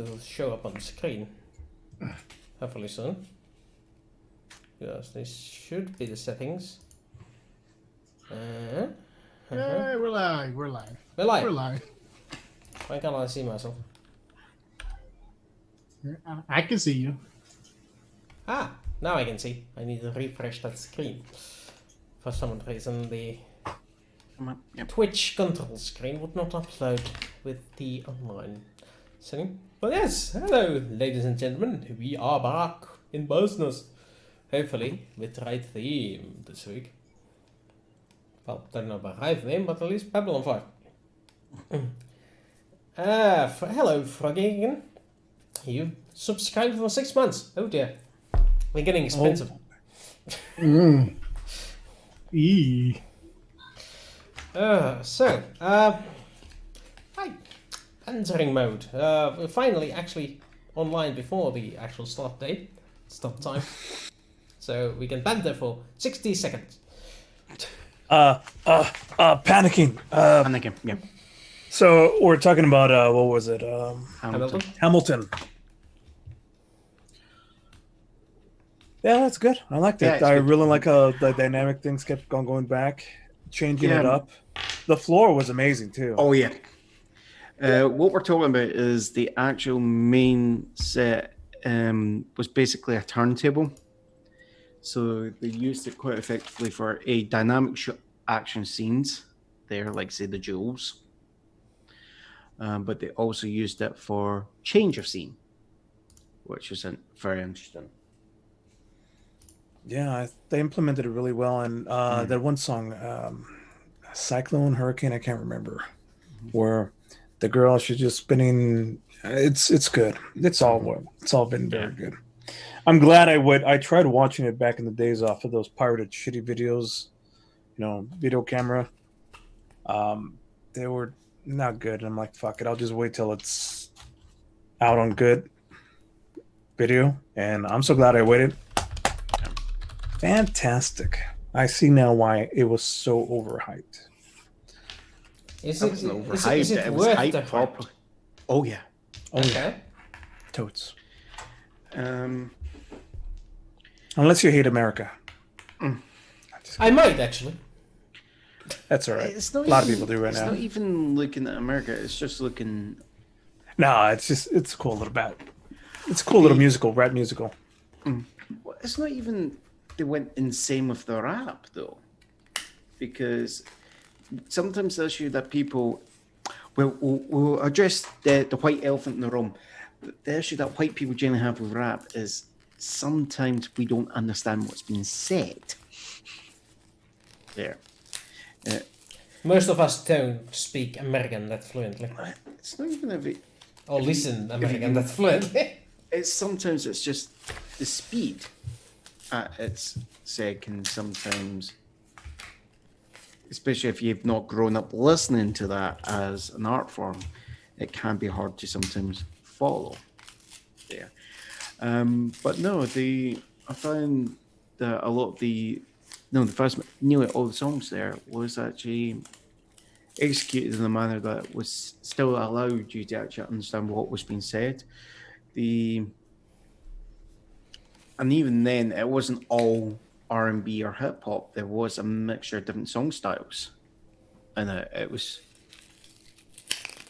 to show up on the screen. Hopefully soon. Yes, this should be the settings. Hey, we're live. We're live. We're live. We're live. Why can't I see myself? I can see you. Ah, now I can see. I need to refresh that screen. For some reason, the Twitch control screen would not upload with the online setting. But yes, hello, ladies and gentlemen. We are back in business. Hopefully, with the right theme this week. Well, don't know about right theme, but at least Babylon 5. Hello, Froggy. You subscribed for 6 months. Oh dear. We're getting expensive. Hi. Entering mode. We're finally actually online before the actual start time. So we can banter for 60 seconds. Panicking. Panicking, yeah. So we're talking about, what was it? Hamilton. Yeah, that's good. I liked it. Yeah, I good. really like how the dynamic things kept going back, changing it up. The floor was amazing, too. Oh, yeah. What we're talking about is the actual main set was basically a turntable. So they used it quite effectively for a dynamic action scenes there, like, say, the duels. But they also used it for change of scene, which is very interesting. Yeah, they implemented it really well. And that one song, Cyclone, Hurricane, I can't remember, where the girl, she's just spinning. It's good. It's all been very good. I'm glad I tried watching it back in the days off of those pirated shitty videos, video camera. They were not good. And I'm like, fuck it. I'll just wait till it's out on good video. And I'm so glad I waited. Fantastic. I see now why it was so overhyped. Is It it wasn't worth overhyped. It was hyped the properly. Oh, yeah. Okay. Totes. Um, Unless you hate America. I might actually. That's all right. It's not A lot of even- people do right it's now. not even looking at America. It's just looking. No, it's a cool little It's a cool little musical, rap musical. Well, it's not even they went insane with the rap though, because sometimes the issue that people we'll address the white elephant in the room. The issue that white people generally have with rap is sometimes we don't understand what's being said. There. Most of us don't speak American that fluently. It's not even a bit. Or listen American that fluently. Sometimes it's just the speed it's said can sometimes, especially if you've not grown up listening to that as an art form, it can be hard to sometimes follow there. But no, I found that a lot of the first nearly all the songs there was actually executed in a manner that was still allowed you to actually understand what was being said. And even then, it wasn't all R&B or hip hop. There was a mixture of different song styles, and it was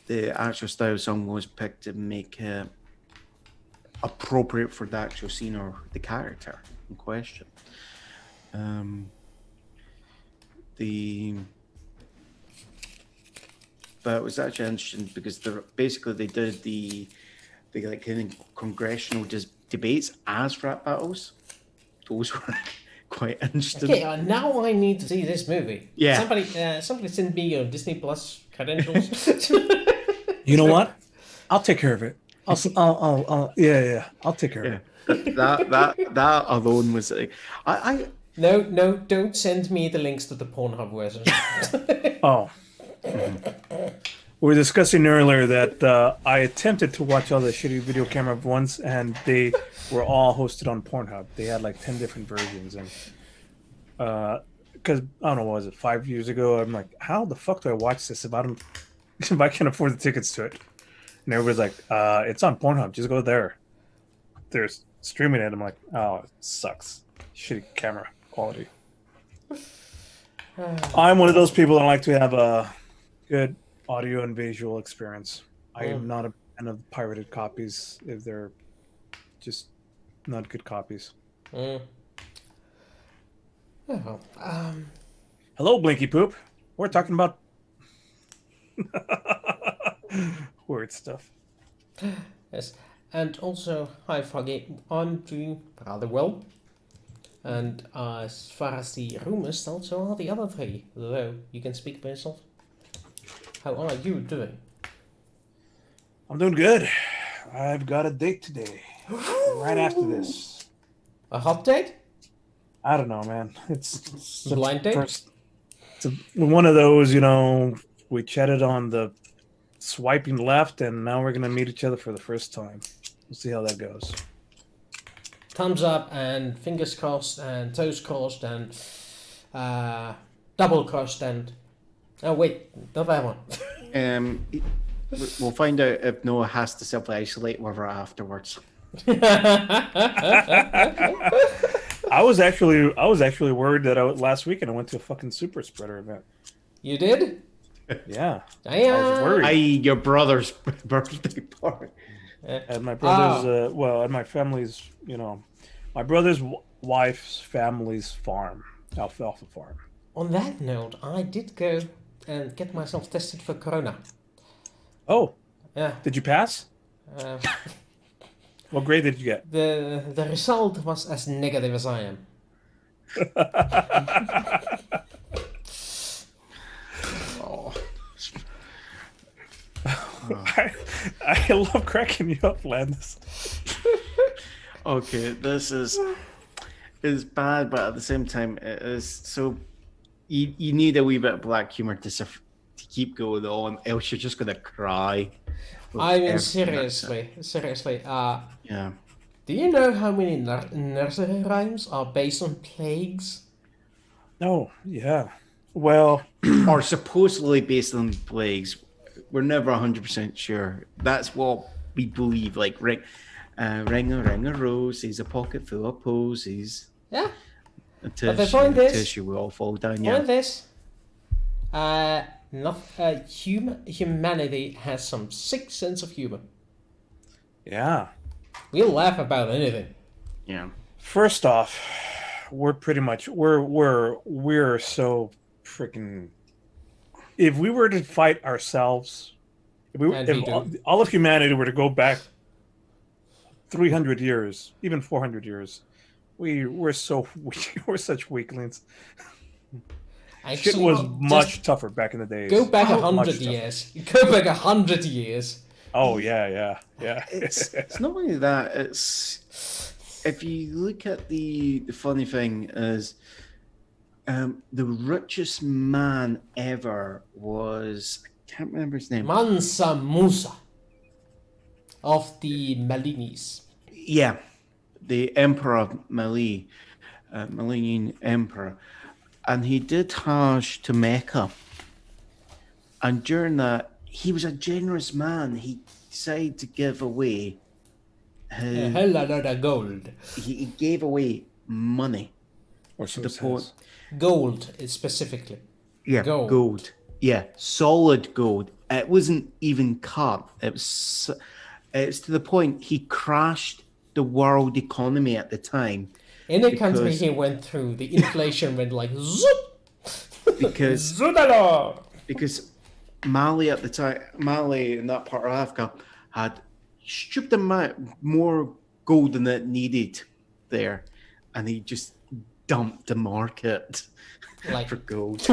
the actual style of song was picked to make it appropriate for the actual scene or the character in question. But it was actually interesting because they did the like kind of congressional debates as rap battles. Those were quite interesting. Okay, now I need to see this movie. Yeah. Somebody send me your Disney Plus credentials. You know what? I'll take care of it. I'll take care of it. That alone was like, No, don't send me the links to the Pornhub version. Oh. We were discussing earlier that I attempted to watch all the shitty video camera ones, and they were all hosted on Pornhub. They had like 10 different versions, and because I don't know, what was it, 5 years ago? I'm like, how the fuck do I watch this if I can't afford the tickets to it? And everybody's like, it's on Pornhub. Just go there. They're streaming it. I'm like, oh, it sucks. Shitty camera quality. I'm one of those people that like to have a good audio and visual experience. I am not a fan of pirated copies if they're just not good copies. Oh, Hello, Blinky Poop. We're talking about weird stuff. yes. And also, hi Foggy, I'm doing rather well. And as far as the rumors, so are the other three. Though, you can speak for yourself. How are you doing? I'm doing good. I've got a date today. Right after this. A hot date? I don't know, man. It's A blind date? It's one of those, we chatted on the swiping left, and now we're going to meet each other for the first time. We'll see how that goes. Thumbs up and fingers crossed and toes crossed and double crossed and... Oh wait, not that one. We'll find out if Noah has to self-isolate with her afterwards. I was actually worried that last weekend I went to a fucking super spreader event. You did? Yeah. I was worried. Your brother's birthday party. At my brother's, at my family's, my brother's wife's family's farm, alfalfa farm. On that note, I did go and get myself tested for corona. Oh. Yeah. Did you pass? What grade did you get? The result was as negative as I am. I love cracking you up, Landis. Okay, this is bad, but at the same time, it is so. You need a wee bit of black humor to keep going on, else you're just gonna cry. I mean, seriously. Yeah. Do you know how many nursery rhymes are based on plagues? Oh, yeah. Well, or supposedly based on plagues. We're never 100% sure. That's what we believe. Like, ring a roses, a pocket full of posies. Yeah. But the point is, tissue will all fall down. Point is, humanity has some sick sense of humor. Yeah. We'll laugh about anything. Yeah. First off, we're pretty much we're so freaking. If we were to fight ourselves, if all of humanity were to go back 300 years, even 400 years, we're such weaklings. Actually, shit was much tougher back in the days. Go back 100 years. Go back 100 years. Oh yeah. It's not only that. It's if you look at the funny thing is, the richest man ever was, I can't remember his name. Mansa Musa of the Malinis. Yeah, the Emperor of Mali, Malian Emperor. And he did Hajj to Mecca. And during that, he was a generous man. He decided to give away a hell lot of gold. He gave away money. Or so the point. Gold, specifically. Yeah, gold. Yeah, solid gold. It wasn't even cut. It's to the point he crashed the world economy at the time. In the country he went through, the inflation went like zoop. Because Mali at the time, Mali in that part of Africa had stripped more gold than it needed there, and he just dumped the market for gold.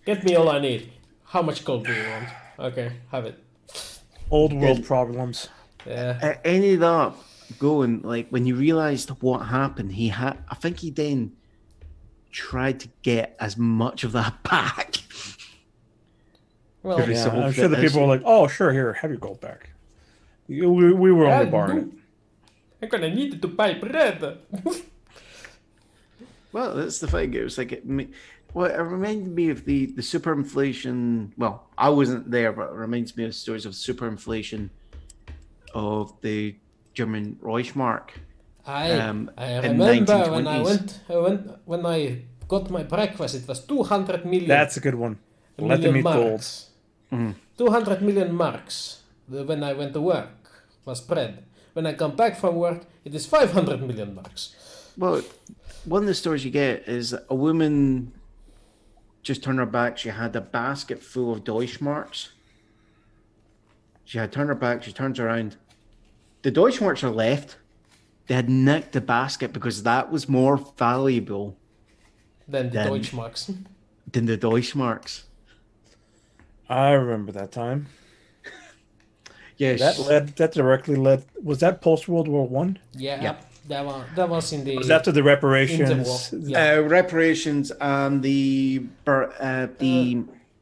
Get me all I need. How much gold do you want? Okay, have it. Old world problems. Yeah. Any of that going, like when he realized what happened, I think he then tried to get as much of that back. Well, yeah, I'm sure the people were like, "Oh, sure, here, have your gold back." We were only borrowing it. I'm gonna need it to buy bread. Well, that's the thing. It was like Well, it reminded me of the superinflation. Well, I wasn't there, but it reminds me of stories of superinflation of the German Reichsmark I in remember when 1920s. when I got my breakfast, it was 200 million. That's a good one. Let them million eat gold. marks. 200 million marks when I went to work was bread. When I come back from work, it is 500 million marks. Well, one of the stories you get is a woman just turned her back. She had a basket full of Deutschmarks. She had turned her back. She turns around. The Deutschmarks are left. They had nicked the basket because that was more valuable Then the Then- Deutschmarks. than the Deutschmarks. I remember that time. Yes. That directly led. Was that post World War One? Yeah, Yep. that was in the. Was after the reparations? Interwar. Yeah. Reparations and the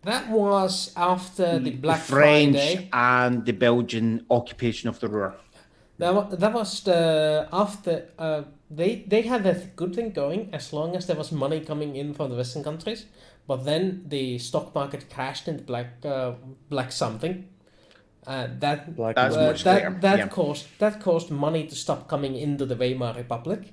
That was after the Black French Friday. and the Belgian occupation of the Ruhr. That was the after they had a good thing going as long as there was money coming in from the Western countries, but then the stock market crashed in the black something. That Black That's Monday. much clearer. Yeah. caused money to stop coming into the Weimar Republic,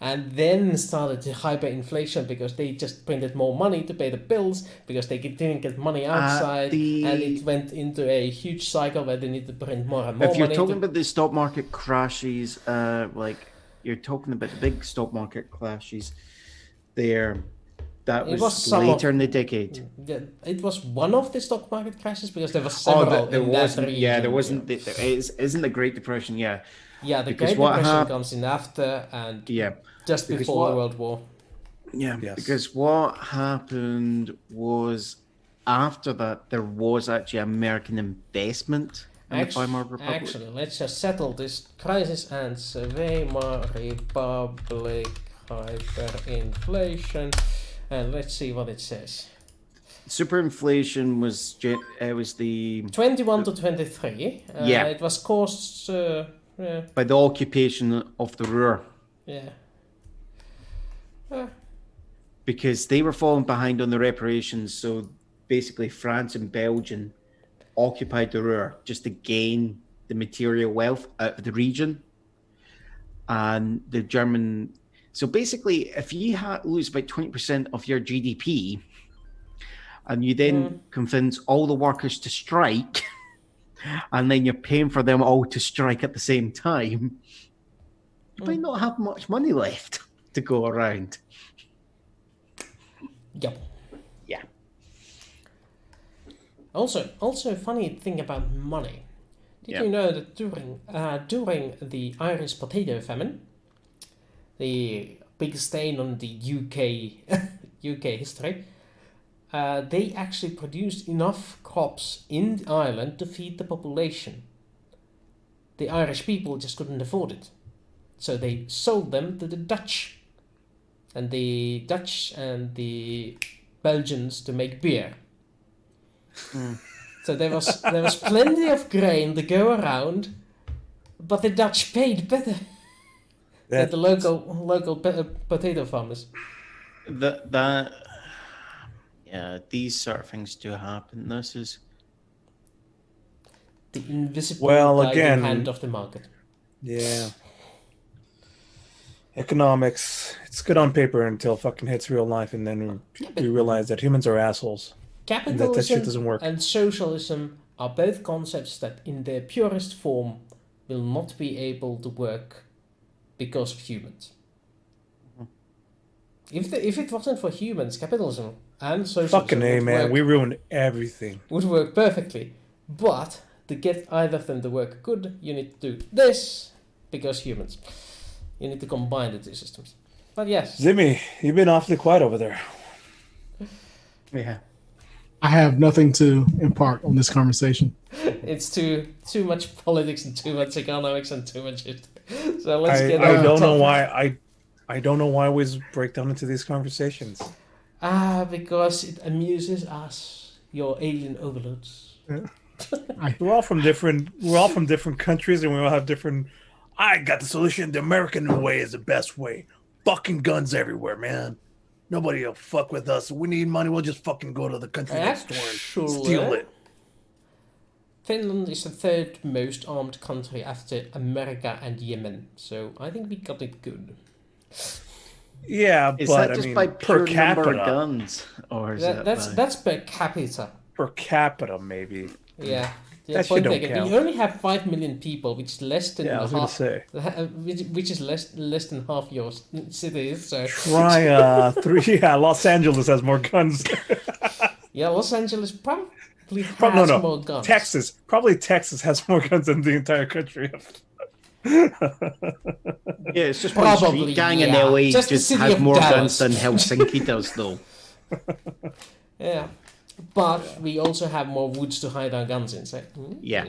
and then started the hyperinflation because they just printed more money to pay the bills because they didn't get money outside, and it went into a huge cycle where they need to print more and more If you're money. talking about the stock market crashes, like you're talking about the big stock market crashes, there, that It was, was some later of- in the decade. Yeah, it was one of the stock market crashes because there were several there in that wasn't. region. Yeah, there wasn't. There isn't the Great Depression. Yeah, Yeah, the because Great what Depression hap- comes in after and yeah, just because before the what- World War. yeah. Yes. Because what happened was after that there was actually American investment in the Weimar Republic. Actually, let's just settle this crisis and Weimar Republic hyperinflation, and let's see what it says. Superinflation was the 21 to 23. Yeah. It was caused. Yeah. by the occupation of the Ruhr. Yeah. Because they were falling behind on the reparations. So basically, France and Belgium occupied the Ruhr just to gain the material wealth out of the region. And the German. So basically, if you lose about 20% of your GDP, and you then convince all the workers to strike, and then you're paying for them all to strike at the same time, you might not have much money left to go around. Yep. Yeah. Also, a funny thing about money. Did Yeah. you know that during the Irish potato famine, the big stain on the UK history, they actually produced enough crops in Ireland to feed the population. The Irish people just couldn't afford it, so they sold them to the Dutch, and the Dutch and the Belgians to make beer. So there was plenty of grain to go around, but the Dutch paid better than the local potato farmers. Yeah, these sort of things do happen. This is The invisible guiding again, hand of the market. Yeah. Economics, it's good on paper until it fucking hits real life, and then we realize that humans are assholes. Capitalism that shit doesn't work. and socialism are both concepts that in their purest form will not be able to work because of humans. If it wasn't for humans, capitalism and socialism Fucking A, man. We ruined everything. would work perfectly. But to get either of them to work good, you need to do this because humans. You need to combine the two systems. But yes. Zimmy, you've been awfully quiet over there. yeah. I have nothing to impart on this conversation. It's too much politics and too much economics and too much history. So let's I get don't know topic. why I don't know why we break down into these conversations. Because it amuses us, your alien overlords. We're all from different countries, and we all have different. I got the solution. The American way is the best way. Fucking guns everywhere, man. Nobody will fuck with us. We need money. We'll just fucking go to the country next door and steal it. Finland is the third most armed country after America and Yemen, so I think we got it good. Yeah, Is but that just I mean, by per pure number capita. of guns, or is That's per capita. Per capita, maybe. Yeah. That shit don't count. We only have 5 million people, which is less than Yeah, I was gonna say. which is less than half your cities. So Try 3. Yeah, Los Angeles has more guns. yeah, Los Angeles probably has more guns. Texas. Probably Texas has more guns than the entire country. Yeah, it's just one Probably, street gang in yeah. LA Just just, the city has of more Dallas. guns than Helsinki does, though. Yeah. But we also have more woods to hide our guns in, so Yeah.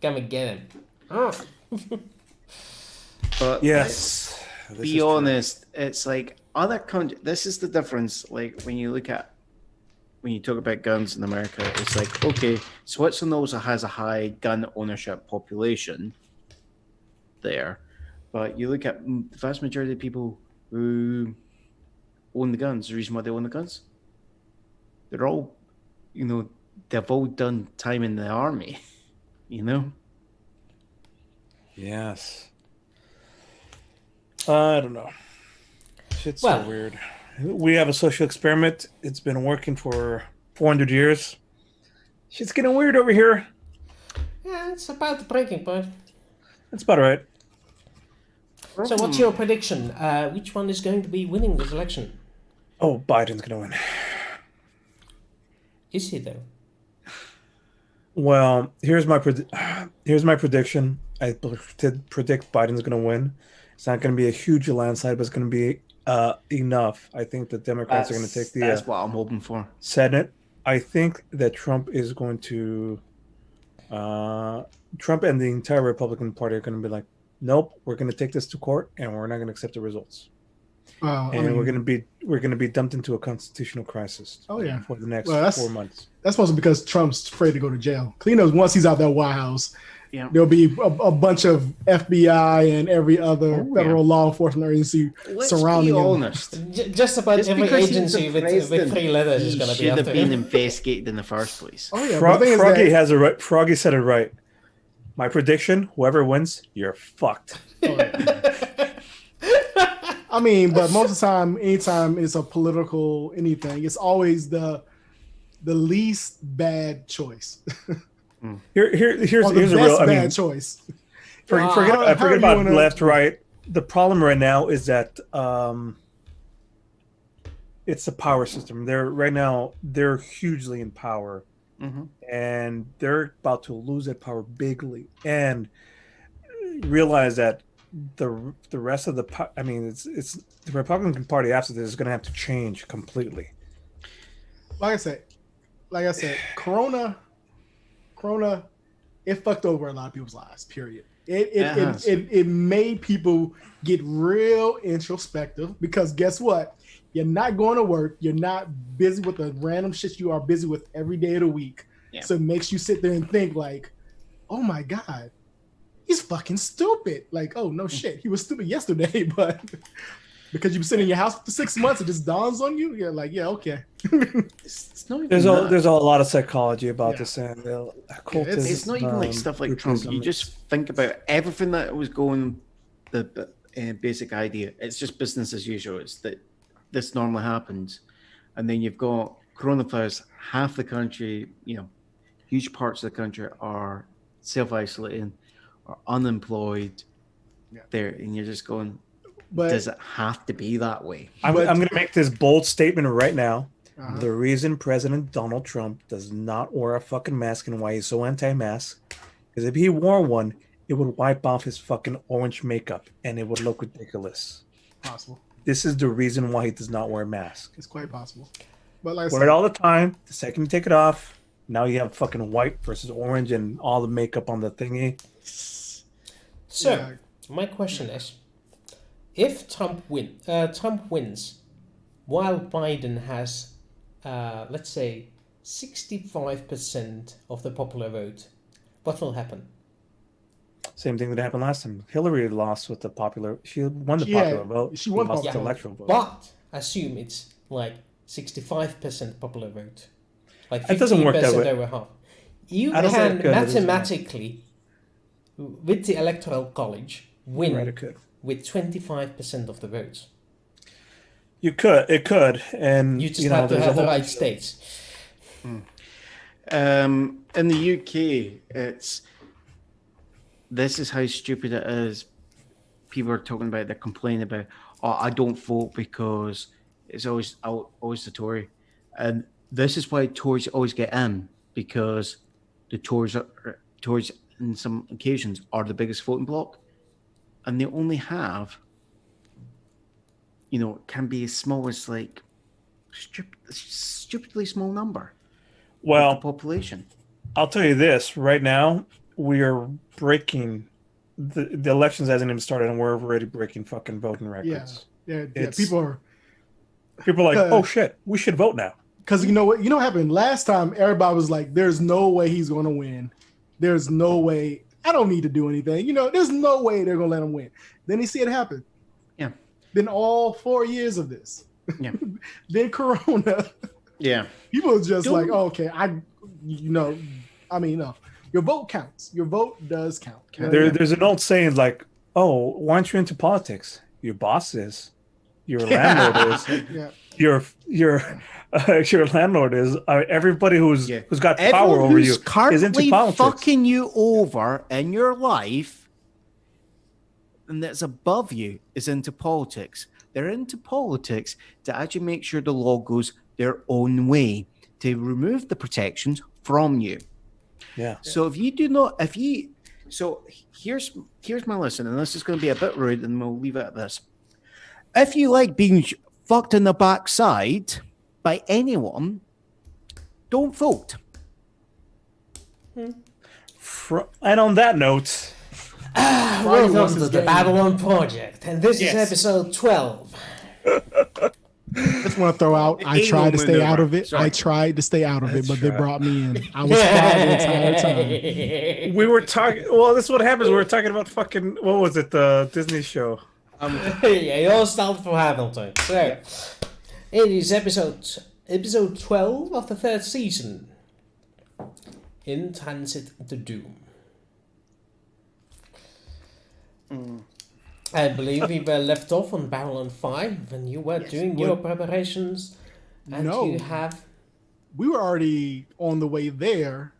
come and get them. But Yes. be honest, it's like other countries. This is the difference. Like when you talk about guns in America, it's like, okay, Switzerland also has a high gun ownership population there, but you look at the vast majority of people who own the guns. The reason why they own the guns, they're all, they've all done time in the army, Yes. I don't know. Shit's so weird. We have a social experiment. It's been working for 400 years. Shit's getting weird over here. Yeah, it's about the breaking point. That's about right. So what's your prediction? Which one is going to be winning this election? Oh, Biden's gonna win. Is he though? Well, here's my prediction. I predict Biden's gonna win. It's not gonna be a huge landslide, but it's gonna be enough. I think the Democrats are gonna take the. That's what I'm hoping for. Senate. I think that Trump is going to. Trump and the entire Republican Party are going to be like, nope, we're going to take this to court and we're not going to accept the results. We're going to be dumped into a constitutional crisis. Oh yeah, for the next 4 months. That's mostly because Trump's afraid to go to jail. He knows once he's out that White House, yeah, there'll be a bunch of FBI and every other federal law enforcement agency surrounding him. Honest. Just about every agency with 3 letters is going to be should after have been him. investigated in the first place. Oh yeah, Froggy has a right. Froggy said it right. My prediction: whoever wins, you're fucked. I mean, but most of the time, anytime it's a political anything, it's always the least bad choice. Here's a real bad choice. Forget about left, right. The problem right now is that it's a power system. They're hugely in power, and they're about to lose that power bigly. And realize that the rest of the it's the Republican Party after this is going to have to change completely. Like I said, Corona, it fucked over a lot of people's lives. Period. It made people get real introspective because guess what? You're not going to work. You're not busy with the random shit you are busy with every day of the week. Yeah. So it makes you sit there and think like, oh my God, he's fucking stupid. Like, oh no shit, he was stupid yesterday, but because you've been sitting in your house for 6 months, it just dawns on you. You're like, yeah, okay. There's a lot of psychology about this, and it's not even like stuff like Trump. You just think about everything that was going. The basic idea. It's just business as usual. It's that this normally happens, and then you've got coronavirus. Half the country, huge parts of the country are self-isolating, or unemployed. Yeah. There, and you're just going. But does it have to be that way? I'm going to make this bold statement right now. The reason President Donald Trump does not wear a fucking mask and why he's so anti-mask is if he wore one, it would wipe off his fucking orange makeup and it would look ridiculous. Possible. This is the reason why he does not wear a mask. It's quite possible. But like wear it all the time. The second you take it off, now you have fucking white versus orange and all the makeup on the thingy. So, my question is, if Trump wins, while Biden has, let's say, 65% of the popular vote, what will happen? Same thing that happened last time. Hillary lost with the popular. She won the popular vote. She won lost the electoral vote. But assume it's like 65% popular vote. Like It doesn't work that 15% way. over half. You I don't say can it could, it doesn't work. mathematically, with the Electoral College, win Right, it could. with 25% of the votes. It could, and You just have to there's a have the whole right bunch of- states. In the UK, this is how stupid it is. People are talking about, they're complaining about, oh, I don't vote because it's always the Tory. And this is why Tories always get in, because the Tories in some occasions are the biggest voting bloc, and they only have, can be as small as like stupidly small number of the Well, population. I'll tell you this right now: we are breaking the elections hasn't even started, and we're already breaking fucking voting records. Yeah. People are like, oh shit, we should vote now. Because you know what happened last time? Everybody was like, "There's no way he's going to win. There's no way. I don't need to do anything. There's no way they're going to let him win." Then you see it happen. Yeah. Then all 4 years of this. Yeah. Then Corona. Yeah. People are just like, oh, okay, no. Your vote counts. Your vote does count. There's an old saying like, oh, why aren't you into politics? Your boss is. Your landlord is. Yeah. Your landlord is. Everybody who's got Everyone power over you is into currently politics. fucking you over in your life, and that's above you, is into politics. They're into politics to actually make sure the law goes their own way, to remove the protections from you. Yeah. So here's my lesson, and this is going to be a bit rude, and we'll leave it at this. If you like being fucked in the backside by anyone, don't vote. And on that note, welcome to the Babylon Project, and this is episode 12. Just want to throw out, I tried to stay out of it. Sorry. I tried to stay out of it, but they brought me in. I was fine the entire time. we were talking. Well, this is what happens. We were talking about fucking. What was it? The Disney show. Yeah, you all stand for Hamilton. So, it is episode 12 of the third season. In Transit to Doom. I believe we were left off on Babylon 5 when you were doing your preparations. And you have... We were already on the way there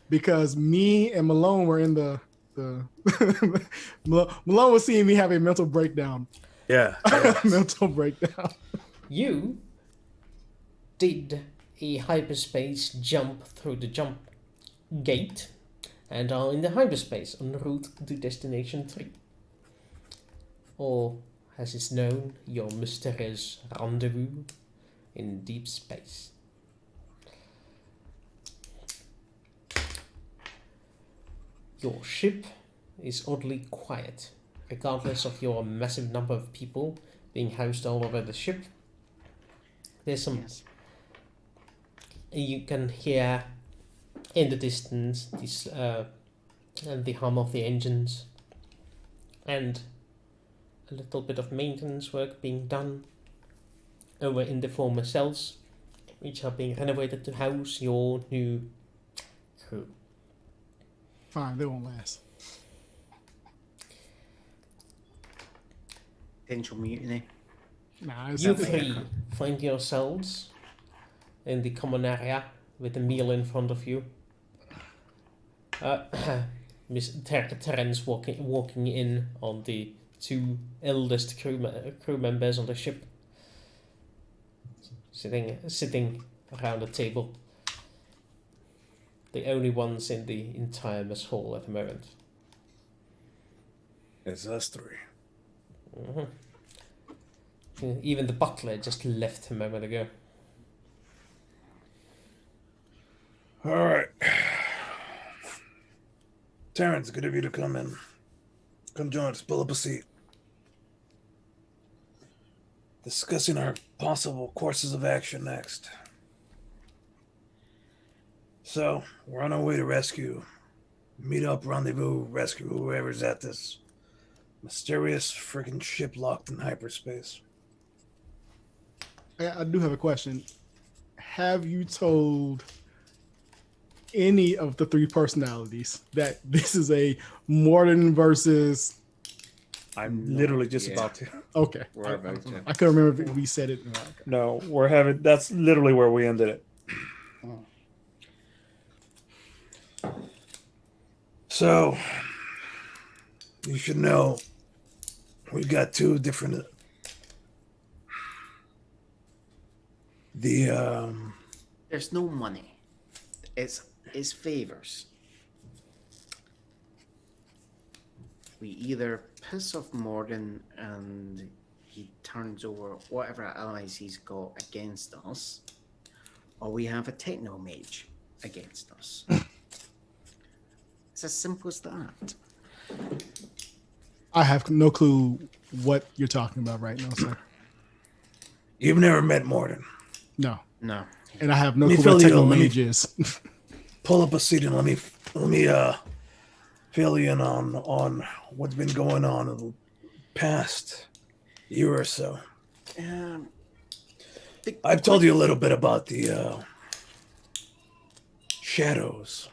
because me and Malone were in the Malone was seeing me have a mental breakdown. Yeah. Mental breakdown. You did a hyperspace jump through the jump gate and are in the hyperspace en route to Destination 3. Or, as is known, your mysterious rendezvous in deep space. Your ship is oddly quiet, regardless of your massive number of people being housed all over the ship. There's some... You can hear in the distance the hum of the engines and a little bit of maintenance work being done over in the former cells, which are being renovated to house your new crew. Fine, they won't last. Potential mutiny. Nah, You three find yourselves in the common area with a meal in front of you. Miss Terence walking in on the two eldest crew members on the ship, sitting around the table. The only ones in the entire mess hall at the moment. It's us three. Mm-hmm. Even the butler just left a moment ago. All right. Terrence, good of you to come in. Come join us. Pull up a seat. Discussing our possible courses of action next. So, we're on our way to meet up, rendezvous, rescue whoever's at this mysterious friggin' ship locked in hyperspace. I do have a question. Have you told any of the three personalities that this is a Morden versus? I'm literally just about to. Okay. We're about to. I couldn't remember if we said it. Okay. No, we're having. That's literally where we ended it. So, you should know we've got two different. There's no money. It's favors. We either piss off Morden and he turns over whatever allies he's got against us, or we have a techno mage against us. It's as simple as that. I have no clue what you're talking about right now, sir. You've never met Morden. No. No. And I have no Let me clue what fill you techno in, let me- mage is. Pull up a seat and let me fill you in on what's been going on in the past year or so. I've told you a little bit about the shadows.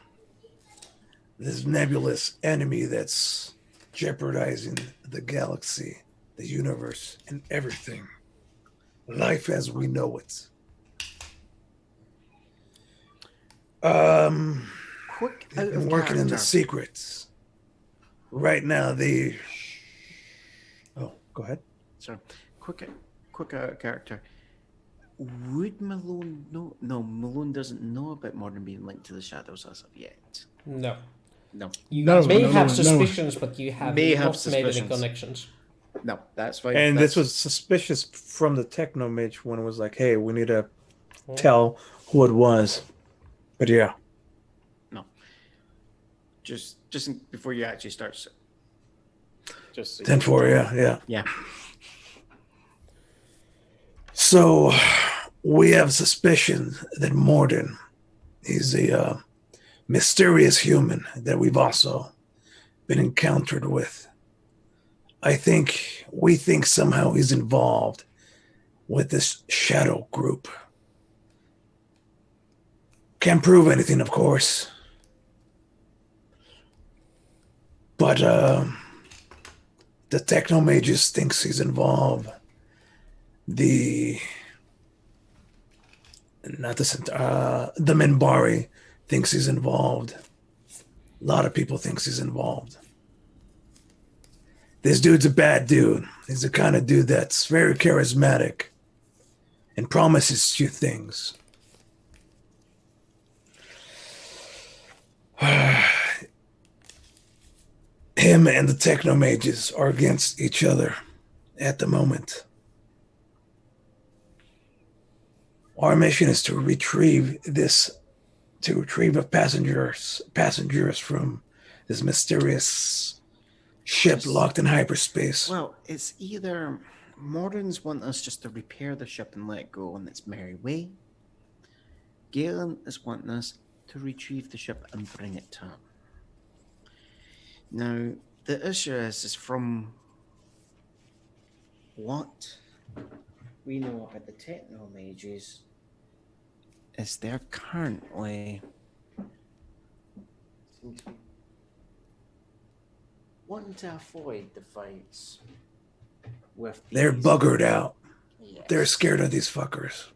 This nebulous enemy that's jeopardizing the galaxy, the universe, and everything. Life as we know it. Quick They've out been of working in the character. secrets. Right now, they. Oh, go ahead. Sorry. Quick out of character. Would Malone know? No, Malone doesn't know about Morden being linked to the shadows as of yet. No. No. You No, may no, have no. suspicions, but you have May have not made any suspicions. connections. No, that's fine. And That's- this was suspicious from the techno mage when it was like, hey, we need to tell who it was. But yeah. no. Just before you actually start. Just so 10-4, yeah. Yeah. So we have suspicion that Morden is a mysterious human that we've also been encountered with. We think somehow he's involved with this shadow group. Can't prove anything, of course. But the techno magus thinks he's involved. The Minbari thinks he's involved. A lot of people thinks he's involved. This dude's a bad dude. He's the kind of dude that's very charismatic and promises you things. Him and the techno mages are against each other at the moment. Our mission is to retrieve passengers from this mysterious ship locked in hyperspace. Well, it's either Morden's want us just to repair the ship and let it go on its merry way. Galen is wanting us to retrieve the ship and bring it to him. Now, the issue is from what we know about the techno mages is they're currently wanting to avoid the fights with They're these- buggered out. Yes. They're scared of these fuckers.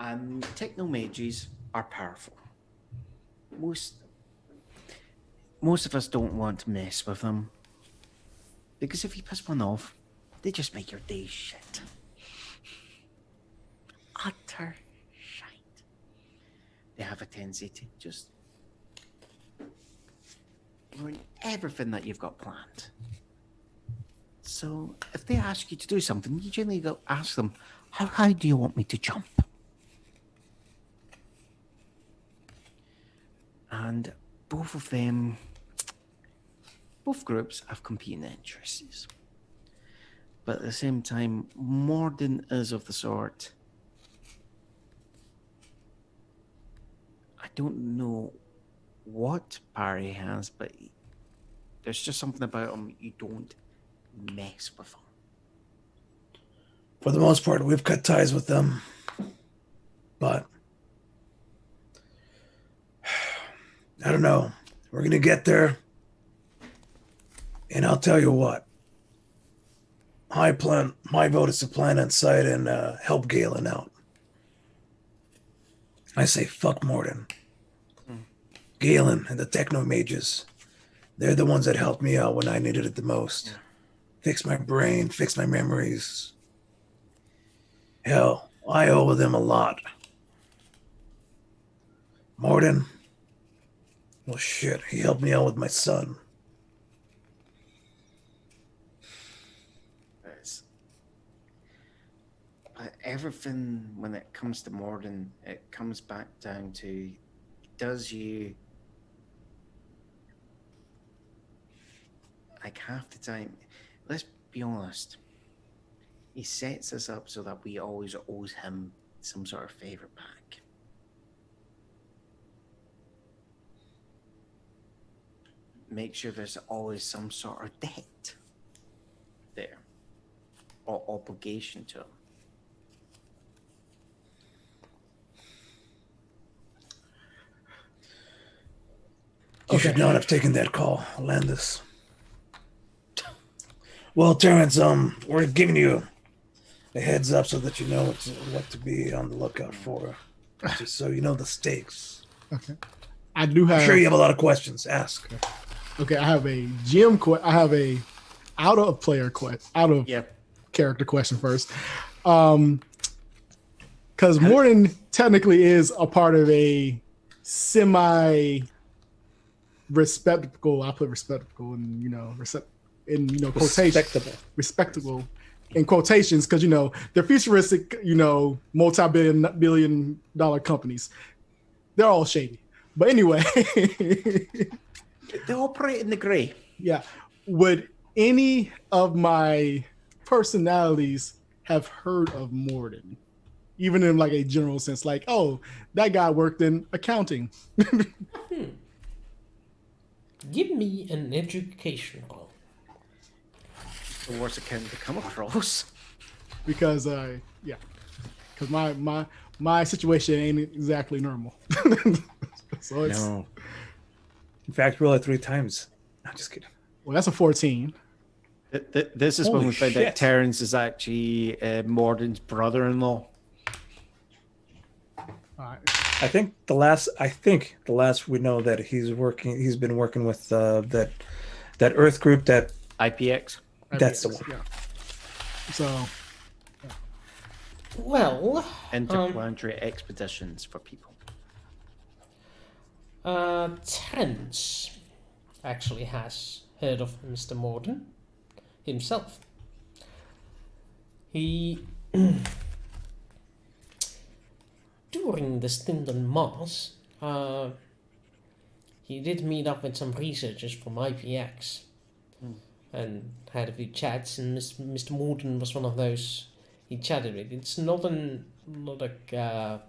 And techno mages are powerful. Most of us don't want to mess with them. Because if you piss one off, they just make your day shit. Utter shite. They have a tendency to just ruin everything that you've got planned. So if they ask you to do something, you generally go ask them, how high do you want me to jump? And both groups have competing interests. But at the same time, Morden is of the sort. I don't know what Barry has, but there's just something about him you don't mess with him. For the most part, we've cut ties with them. But I don't know. We're going to get there. And I'll tell you what. My vote is to plan on site and help Galen out. I say fuck Morden. Galen and the techno mages. They're the ones that helped me out when I needed it the most. Yeah. Fix my brain, fix my memories. Hell, I owe them a lot. Morden, well shit, he helped me out with my son. Everything, when it comes to Morden, it comes back down to, does you, like half the time, let's be honest, he sets us up so that we always owe him some sort of favor back. Make sure there's always some sort of debt there, or obligation to him. You should not have taken that call, Landis. Well, Terrence, we're giving you a heads up so that you know what to be on the lookout for. Just so you know the stakes. Okay. I do have. I'm sure you have a lot of questions. Ask. Okay, I have a I have a out of character question first. Because Morden technically is a part of a semi respectable. I put respectable in quotation. Respectable in quotations, because they're futuristic, multi-billion dollar companies. They're all shady. But anyway, they operate in the gray. Yeah. Would any of my personalities have heard of Morden? Even in like a general sense, like, oh, that guy worked in accounting. Give me an education roll. The worst accountant to come across. Because my situation ain't exactly normal. So it's, no. In fact, roll it 3 times. I'm just kidding. Well, that's a 14. This is when we found out Terrence is actually Morden's brother-in-law. All right. I think the last we know that he's been working with that Earth group, that IPX. That's the one. Yeah. So, well, interplanetary expeditions for people. Terrence actually has heard of Mr. Morden himself. He during the stint on Mars, he did meet up with some researchers from IPX and had a few chats, and Mr. Morden was one of those he chatted with. It's not a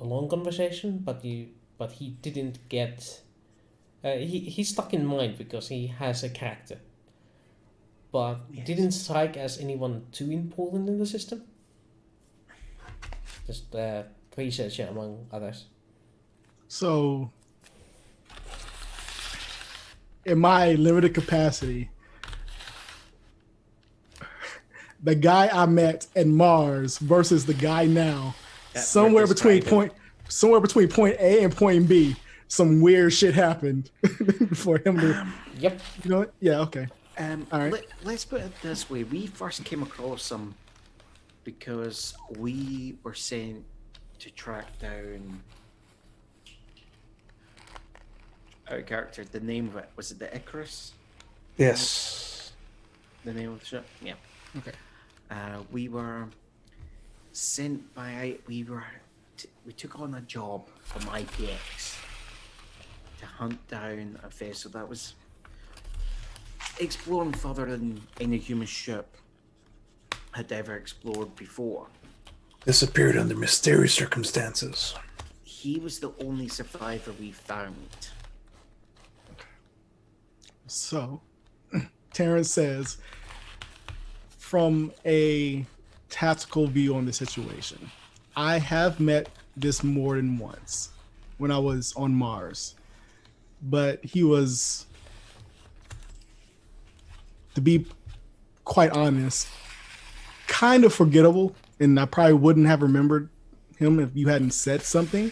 long conversation, but he didn't get he stuck in mind because he has a character, but didn't strike as anyone too important in the system. Just researcher among others. So, in my limited capacity, the guy I met in Mars versus the guy now, somewhere between point A and point B, some weird shit happened for him to. Yep. You know what? Yeah. Okay. All right. Let's put it this way: we first came across him because we were sent to track down our character. The name of it, was it the Icarus? Yes. The name of the ship? Yeah. Okay. We were sent by, we took on a job from IPX to hunt down a vessel that was exploring further than any human ship had ever explored before. This appeared under mysterious circumstances. He was the only survivor we found. So, Terrence says, from a tactical view on the situation. I have met this Morden once when I was on Mars, but he was, to be quite honest, kind of forgettable, and I probably wouldn't have remembered him if you hadn't said something.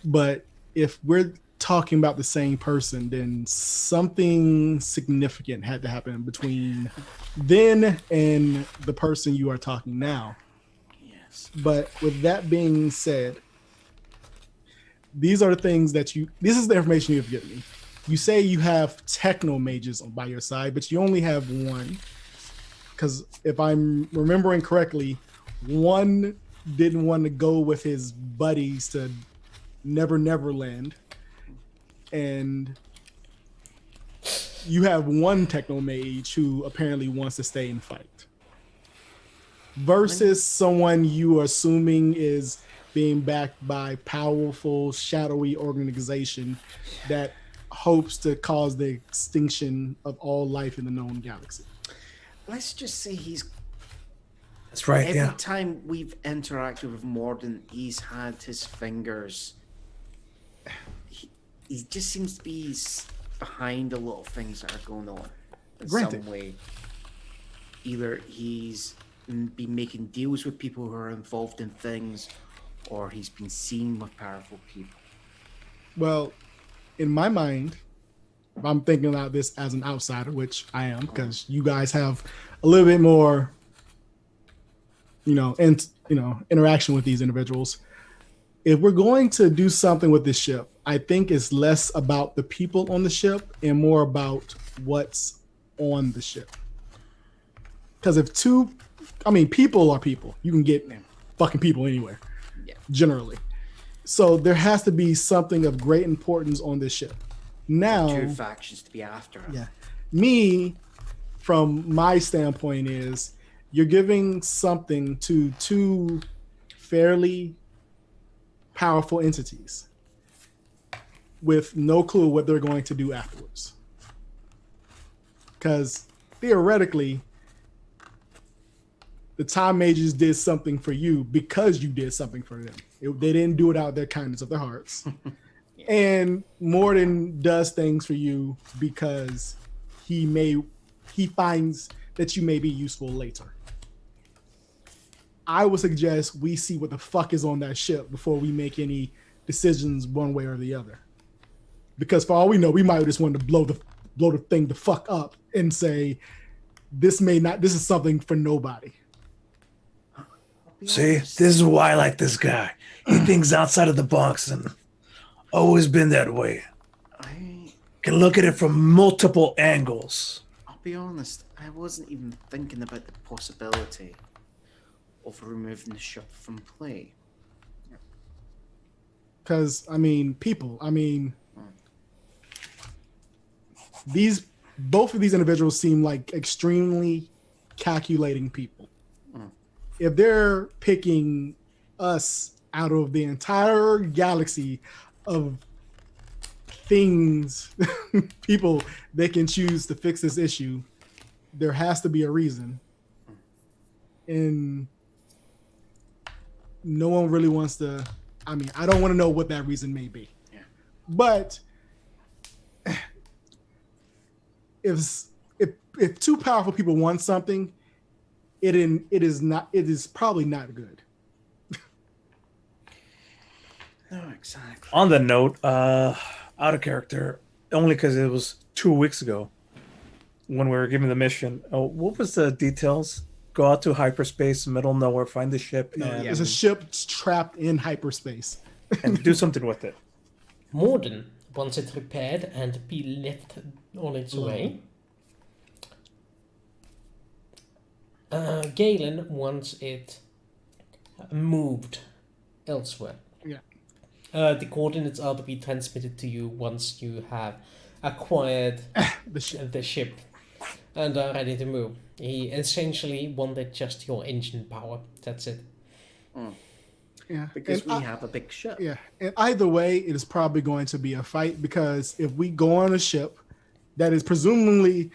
But if we're talking about the same person, then something significant had to happen between then and the person you are talking now. Yes. But with that being said, these are the things that this is the information you have given me. You say you have techno mages by your side, but you only have one. Because if I'm remembering correctly, one didn't want to go with his buddies to Neverland. And you have one techno mage who apparently wants to stay and fight. Versus someone you are assuming is being backed by powerful, shadowy organization that hopes to cause the extinction of all life in the known galaxy. Let's just say That's right. every Yeah. time we've interacted with Morden, he's had his fingers. He just seems to be behind a lot of things that are going on in Granted. some way. Either he's been making deals with people who are involved in things, or he's been seen with powerful people. Well, in my mind, if I'm thinking about this as an outsider, which I am, because you guys have a little bit more, interaction with these individuals. If we're going to do something with this ship, I think it's less about the people on the ship and more about what's on the ship. Because people are people. You can get fucking people anywhere, generally. So there has to be something of great importance on this ship. Now, Two factions to be after. Yeah. Me, from my standpoint, is you're giving something to two fairly powerful entities with no clue what they're going to do afterwards. Because theoretically, the Time Mages did something for you because you did something for them. They didn't do it out of their kindness of their hearts. And Morden does things for you because he finds that you may be useful later. I would suggest we see what the fuck is on that ship before we make any decisions one way or the other. Because for all we know, we might just want to blow the thing the fuck up and say, this is something for nobody. See, this is why I like this guy. He thinks outside of the box and always been that way. Can look at it from multiple angles. I'll be honest, I wasn't even thinking about the possibility of removing the ship from play. Because, people, both of these individuals seem like extremely calculating people. If they're picking us out of the entire galaxy of things, people they can choose to fix this issue, there has to be a reason. And no one really wants to, I don't want to know what that reason may be. Yeah. But if two powerful people want something, it is probably not good. No, exactly. On the note, out of character, only because it was 2 weeks ago when we were given the mission. Oh, what was the details? Go out to hyperspace, middle of nowhere, find the ship, It's a ship trapped in hyperspace. and do something with it. Morden wants it repaired and be left on its way. Galen wants it moved elsewhere. Yeah. The coordinates are to be transmitted to you once you have acquired the ship and are ready to move. He essentially wanted just your engine power. That's it. Yeah. Because we have a big ship. Yeah. And either way, it is probably going to be a fight, because if we go on a ship that is presumably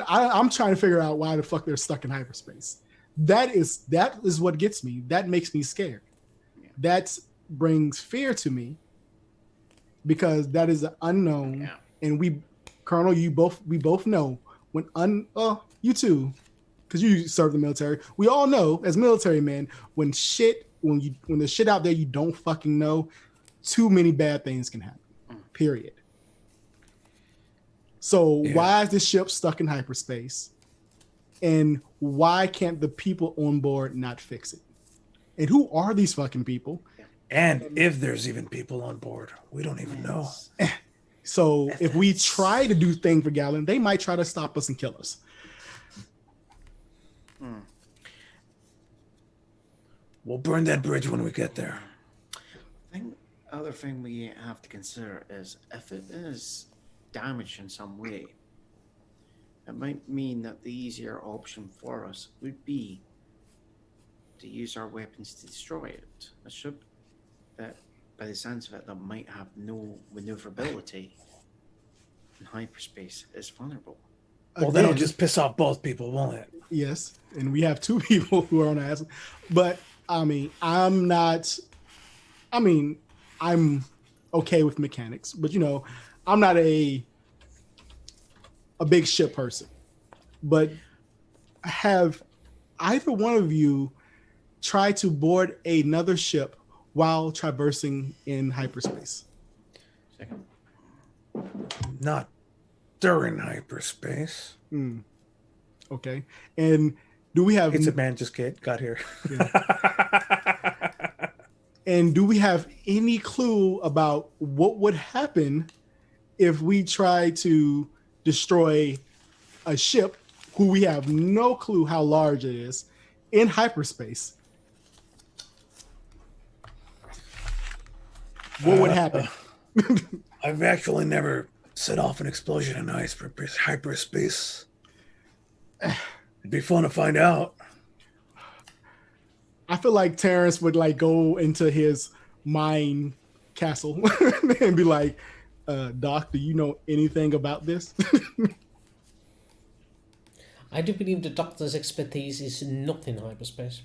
I'm trying to figure out why the fuck they're stuck in hyperspace. that is what gets me. That makes me scared. Yeah. That brings fear to me because that is an unknown. Yeah. And Colonel, we both know when you too, because you serve the military. We all know as military men when there's shit out there you don't fucking know, too many bad things can happen. Period. So why is this ship stuck in hyperspace? And why can't the people on board not fix it? And who are these fucking people? And if there's even people on board, we don't even know. So if we try to do things for Galen, they might try to stop us and kill us. We'll burn that bridge when we get there. I think the other thing we have to consider is if it is damaged in some way, it might mean that the easier option for us would be to use our weapons to destroy it. A ship that, by the sounds of it, that might have no maneuverability in hyperspace is vulnerable. Well, that'll just piss off both people, won't it? Yes, and we have two people who are on ass. But I mean, I'm okay with mechanics, but I'm not a big ship person. But have either one of you tried to board another ship while traversing in hyperspace? Second. Not during hyperspace. Okay. And do we have... It's a man just got here. Yeah. And do we have any clue about what would happen if we try to destroy a ship who we have no clue how large it is in hyperspace? What would happen? I've actually never set off an explosion in hyperspace. It'd be fun to find out. I feel like Terrence would go into his mind castle and be like, Doc, do you know anything about this? I do believe the doctor's expertise is not in hyperspace.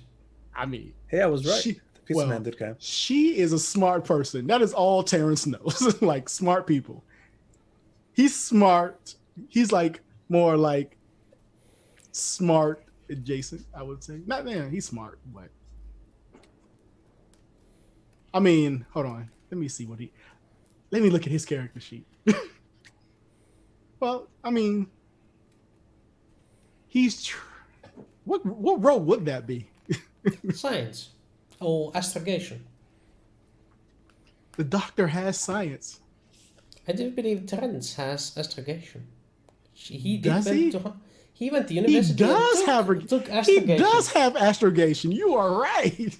I mean, hey, I was right. Man did come. She is a smart person. That is all Terrence knows. Like smart people. He's smart. He's more like smart adjacent, I would say. Not man, he's smart, but I mean, hold on. Let me look at his character sheet. Well, I mean, what role would that be? Science. Or astrogation. The doctor has science. I do believe Terence has astrogation. He went to university. He does have astrogation. You are right. He's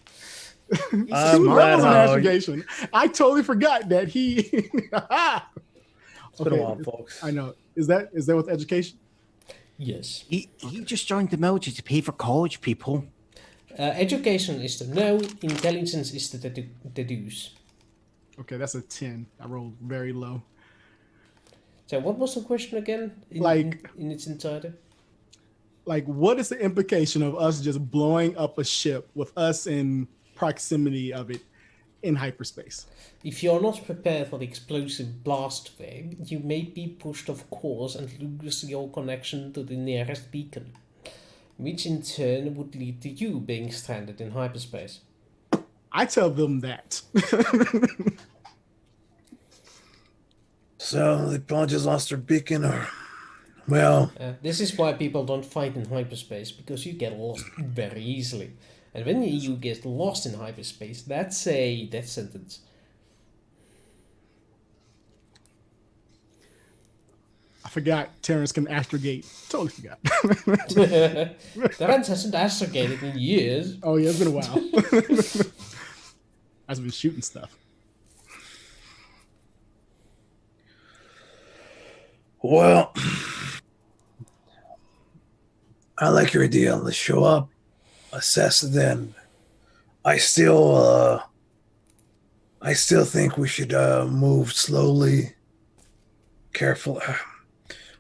glad astrogation. I totally forgot that he. It's been a while, folks. I know. Is that with education? Yes. He just joined the military to pay for college, people. Education is to know, intelligence is to deduce. Okay, that's a 10. I rolled very low. So what was the question again? In its entirety? What is the implication of us just blowing up a ship with us in proximity of it in hyperspace? If you're not prepared for the explosive blast wave, you may be pushed off course and lose your connection to the nearest beacon, which in turn would lead to you being stranded in hyperspace. I tell them that. So they probably just lost their beacon, or well. This is why people don't fight in hyperspace, because you get lost very easily. And when you get lost in hyperspace, that's a death sentence. I forgot Terrence can astrogate. Totally forgot. Terrence hasn't astrogated in years. Oh yeah, it's been a while. I've been shooting stuff. Well, I like your idea. Let's show up, assess, then. I still think we should move slowly, careful.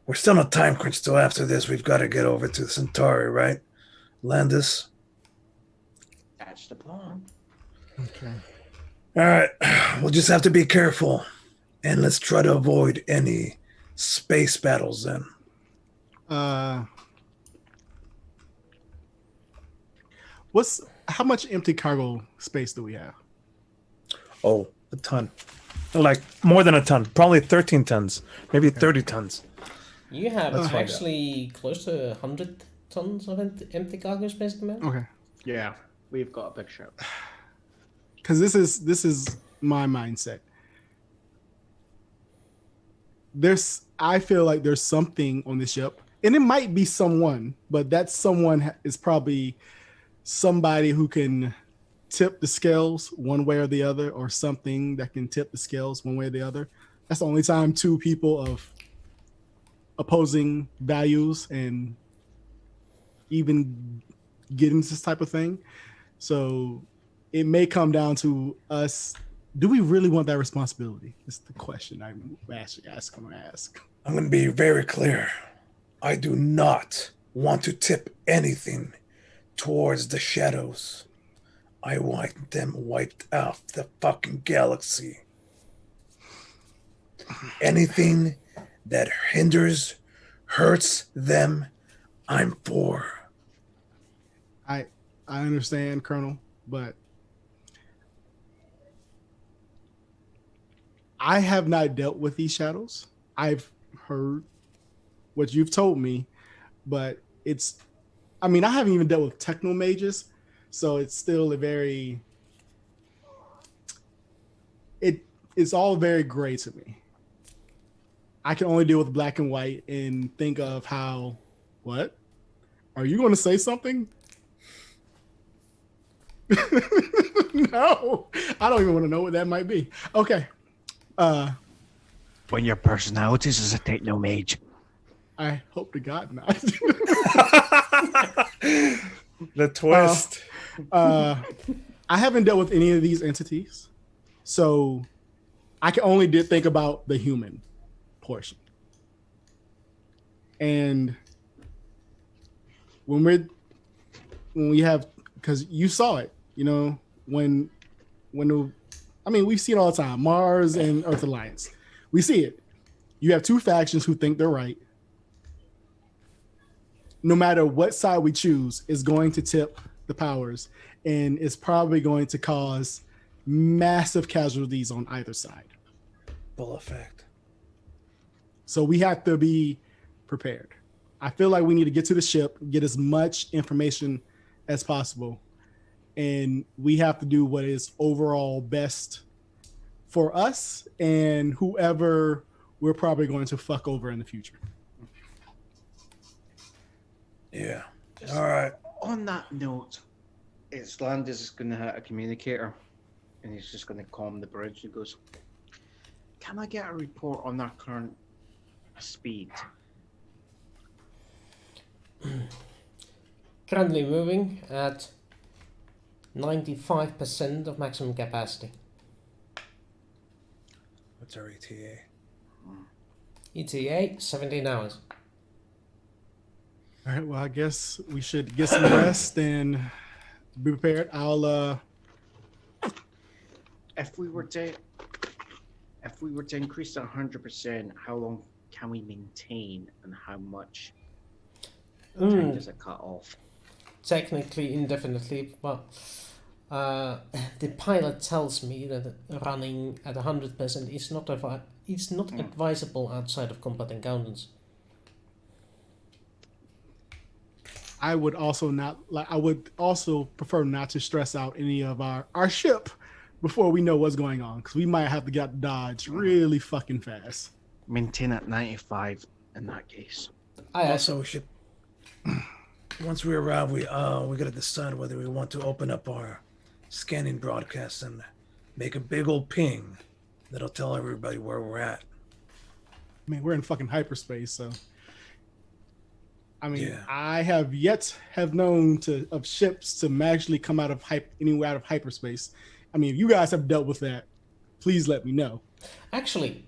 We're still on a time crunch, though. After this, we've got to get over to Centauri, right? Landis. catch the bomb. Okay. All right, we'll just have to be careful, and let's try to avoid any space battles then. How much empty cargo space do we have? Oh, a ton. Like more than a ton. Probably 13 tons. Maybe 30 tons. You have Let's find actually close to 100 tons of empty cargo space at the moment. Okay. Yeah, we've got a big ship. Because this is my mindset. I feel like there's something on the ship, and it might be someone, but that someone is probably somebody who can tip the scales one way or the other, or something that can tip the scales one way or the other. That's the only time two people of opposing values and even get into this type of thing. So it may come down to us. Do we really want that responsibility? It's the question I'm actually asking. I'm going to be very clear. I do not want to tip anything towards the shadows. I want them wiped off the fucking galaxy. Anything that hinders, hurts them, I'm for. I understand, Colonel, but I have not dealt with these shadows. I've heard what you've told me, but I haven't even dealt with techno mages, so it's still it's all very gray to me. I can only deal with black and white and think of what? Are you going to say something? No, I don't even want to know what that might be. Okay. When your personality is a techno mage. I hope to God not. The twist. I haven't dealt with any of these entities, so I can only think about the human portion. And when we have, because you saw it, we've seen it all the time, Mars and Earth Alliance. We see it. You have two factions who think they're right. No matter what side we choose, is going to tip the powers, and it's probably going to cause massive casualties on either side. Full effect. So we have to be prepared. I feel like we need to get to the ship, get as much information as possible, and we have to do what is overall best for us and whoever we're probably going to fuck over in the future. Yeah. All right. On that note, Landis is going to hit a communicator, and he's just going to calm the bridge. He goes, "Can I get a report on their current speed?" Currently moving at 95% of maximum capacity. What's our ETA? ETA 17 hours. All right, well, I guess we should get some rest and be prepared. If we were to increase to 100%, how long can we maintain, and how much time does it cut off? Technically, indefinitely, but the pilot tells me that running at 100% is not advisable outside of combat encounters. I would also prefer not to stress out any of our ship before we know what's going on, because we might have to get dodge really fucking fast. Maintain at 95 in that case. Also, we should. Once we arrive, we gotta decide whether we want to open up our scanning broadcast and make a big old ping that'll tell everybody where we're at. I mean, we're in fucking hyperspace, so. I mean, Yeah. I have known of ships to magically come out of anywhere out of hyperspace. I mean, if you guys have dealt with that, please let me know. Actually,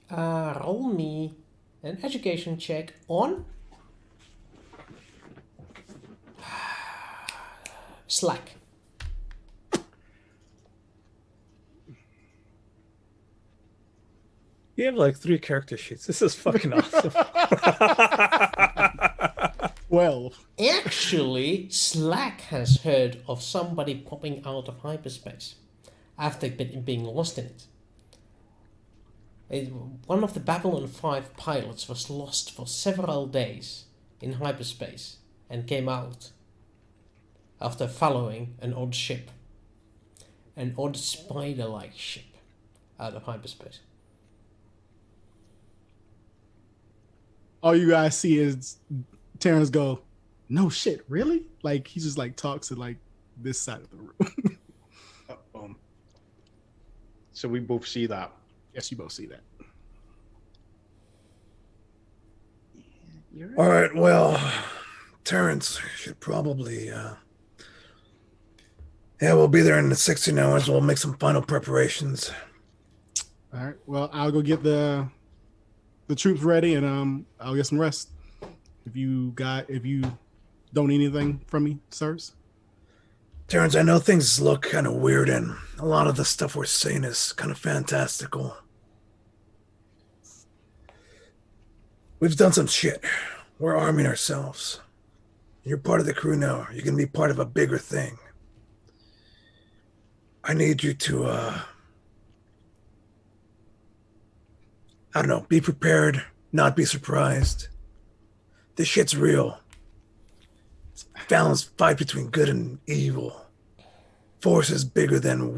roll me an education check on Slack. You have like 3 character sheets. This is fucking awesome. 12. Actually, Slack has heard of somebody popping out of hyperspace after being lost in it. One of the Babylon 5 pilots was lost for several days in hyperspace and came out after following an odd ship. An odd spider-like ship out of hyperspace. All you guys see is Terrence go, no shit, really? Like, he just like talks to like this side of the room. So we both see that. Yes, you both see that. All right, well, Terrence should probably... Yeah, we'll be there in the 16 hours. We'll make some final preparations. All right. Well, I'll go get the troops ready, and I'll get some rest. If you don't need anything from me, sirs. Terrence, I know things look kind of weird, and a lot of the stuff we're saying is kind of fantastical. We've done some shit. We're arming ourselves. You're part of the crew now. You're gonna be part of a bigger thing. I need you to, I don't know, be prepared, not be surprised. This shit's real. It's a balanced fight between good and evil. Force is bigger than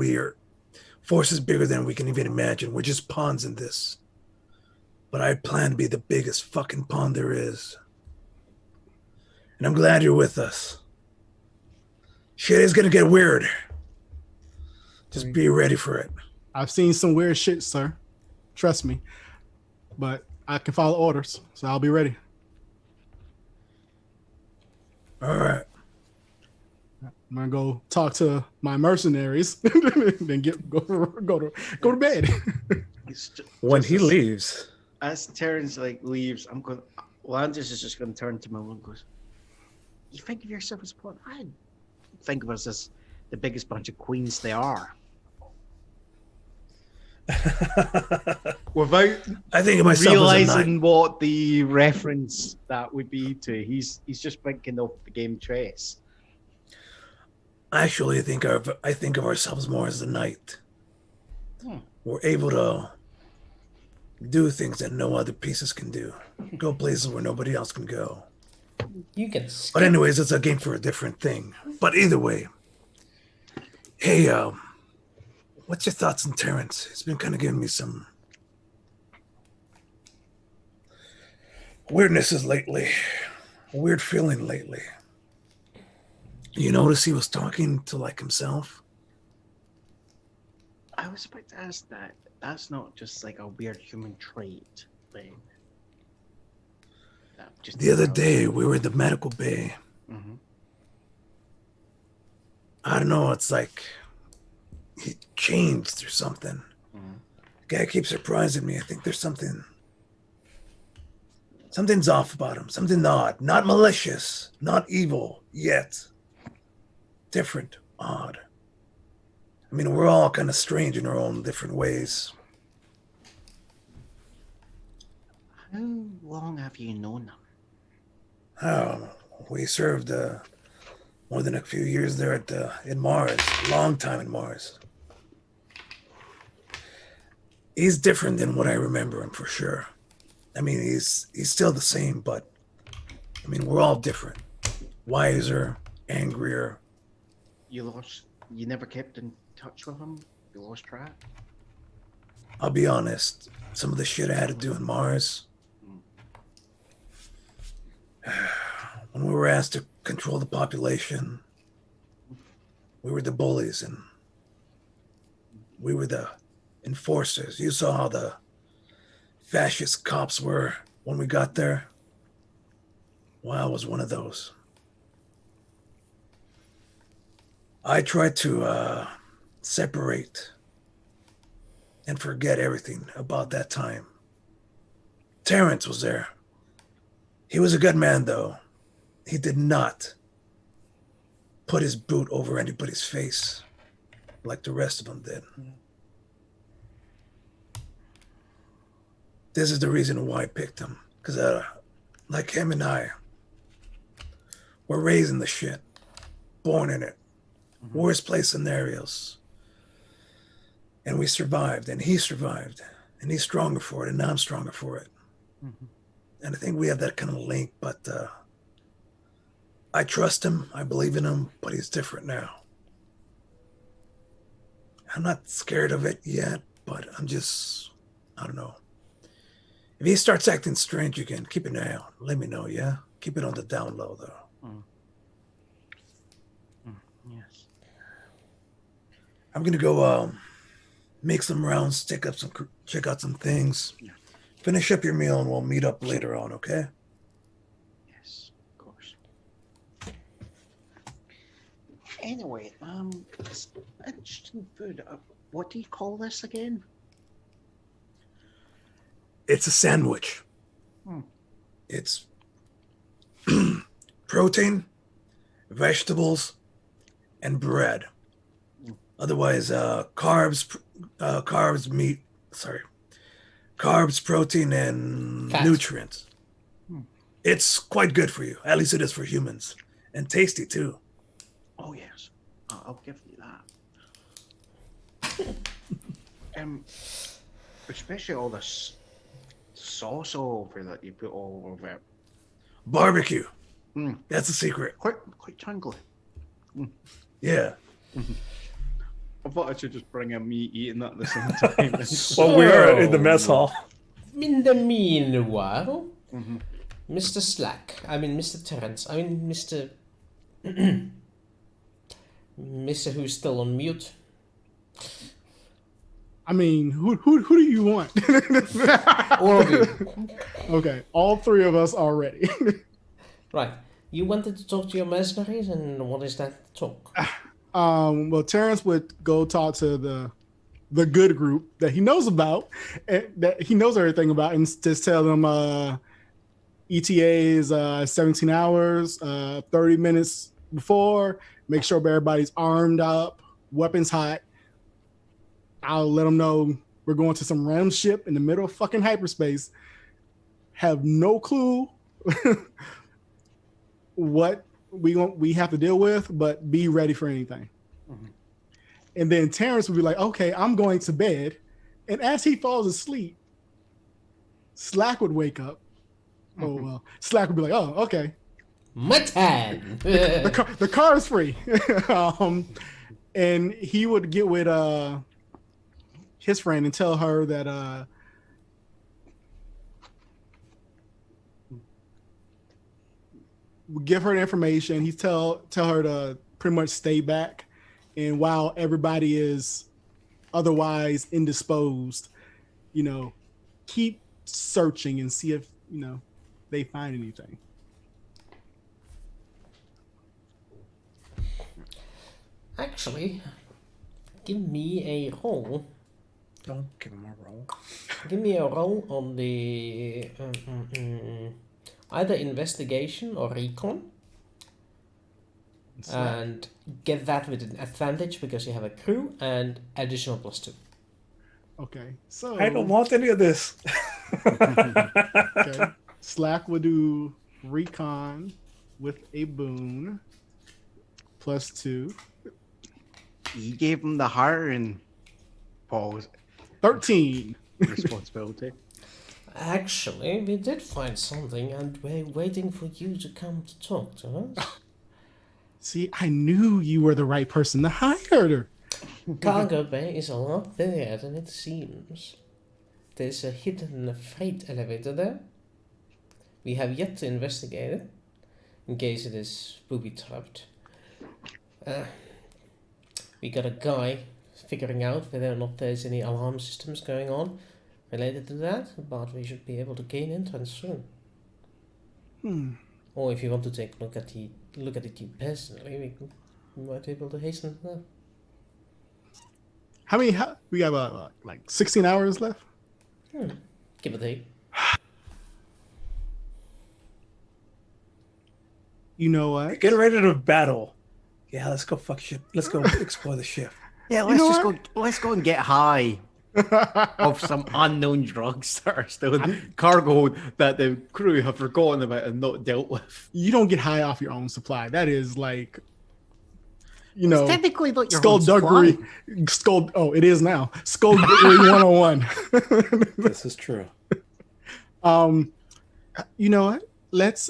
Force is bigger than we can even imagine. We're just pawns in this. But I plan to be the biggest fucking pawn there is. And I'm glad you're with us. Shit is gonna get weird. Just be ready for it. I've seen some weird shit, sir. Trust me. But I can follow orders, so I'll be ready. All right. I'm gonna go talk to my mercenaries, then go to bed. When he leaves, As Terrence like leaves, I'm going. Landis is just going to turn to Malone and goes, "You think of yourself as pawn? I think of us as the biggest bunch of queens they are." Without I think of myself as a realizing knight. what the reference that would be to, he's just thinking of the game chess. Actually, I think of ourselves more as a knight. We're able to do things that no other pieces can do. Go places where nobody else can go. You can But skip. anyways, it's a game for a different thing. But either way, hey, what's your thoughts on Terrence? He's been kind of giving me some weirdnesses lately. A weird feeling lately. You notice he was talking to like himself? I was about to ask that. That's not just like a weird human trait thing. That just The other day, we were at the medical bay. Mm-hmm. I don't know, it's like he changed or something. Mm-hmm. The guy keeps surprising me. I think there's something's off about him, something odd, not malicious, not evil yet. Different, odd. I mean, we're all kind of strange in our own different ways. How long have you known them? Oh, we served more than a few years there in Mars, a long time in Mars. He's different than what I remember him for sure. I mean, he's still the same, but I mean, we're all different. Wiser, angrier. You never kept in touch with him? You lost track? I'll be honest, some of the shit I had to do in Mars, when we were asked to control the population, we were the bullies and we were the enforcers. You saw how the fascist cops were when we got there. Well, I was one of those. I tried to separate and forget everything about that time. Terrence was there. He was a good man, though. He did not put his boot over anybody's face like the rest of them did. This is the reason why I picked him. Because like him and I, we're raised in the shit. Born in it. Worst place scenarios. And we survived, and he survived. And he's stronger for it, and I'm stronger for it. And I think we have that kind of link, but I trust him, I believe in him, but he's different now. I'm not scared of it yet, but I'm just, I don't know. If he starts acting strange again, keep an eye out. Let me know, yeah? Keep it on the down low, though. Yes. I'm gonna go make some rounds, check out some things. Yeah. Finish up your meal, and we'll meet up later on, okay? Yes, of course. Anyway, it's interesting food. What do you call this again? It's a sandwich. It's protein, vegetables, and bread. Otherwise, carbs, protein, and Fat. nutrients. It's quite good for you. At least it is for humans. And tasty, too. Oh, yes. I'll give you that. Especially all this sauce all over that you put all over it. Barbecue. That's the secret. Quite jungly. Yeah. I thought I should just bring a me eating that at the same time. Well, we are in the mess hall. In the meanwhile, Mr. Mr. Terrence, Mr. Mr. who's still on mute. I mean, who do you want? All of you. Okay, all three of us are ready. Right. You wanted to talk to your mercenaries, and what is that talk? Well, Terrence would go talk to the good group that he knows about, that he knows everything about, and just tell them ETA is 17 hours, 30 minutes before. Make sure everybody's armed up, weapons hot. I'll let them know we're going to some random ship in the middle of fucking hyperspace. Have no clue what we have to deal with, but be ready for anything. And then Terrence would be like, okay, I'm going to bed. And as he falls asleep, Slack would wake up. Oh, well, Slack would be like, oh, okay. My time. The car is free. And he would get with his friend and tell her that give her the information. He tell her to pretty much stay back, and while everybody is otherwise indisposed, keep searching and see if they find anything. Actually, give me a roll. Don't give him a roll. Give me a roll on the either investigation or recon. And get that with an advantage because you have a crew and additional +2. Okay, so I don't want any of this. Okay, Slack will do recon with a boon +2. You gave him the hiring pause 13. Responsibility. Actually, we did find something and we're waiting for you to come to talk to us. See, I knew you were the right person to hire. Cargo bay is a lot bigger than it seems. There's a hidden freight elevator there. We have yet to investigate it, in case it is booby-trapped. We got a guy figuring out whether or not there's any alarm systems going on related to that, but we should be able to gain entrance soon. Or if you want to take a look at it you personally, we might be able to hasten that. How many? We have like 16 hours left. Give or take. You know what? Get ready to battle. Yeah, let's go fuck shit. Let's go explore the ship. Yeah, You know let's go and get high of some unknown drugs that are still in cargo hold that the crew have forgotten about and not dealt with. You don't get high off your own supply. That is like, you It's know, technically not your own skullduggery. supply. Oh, it is now. Skullduggery 101. This is true. You know what? Let's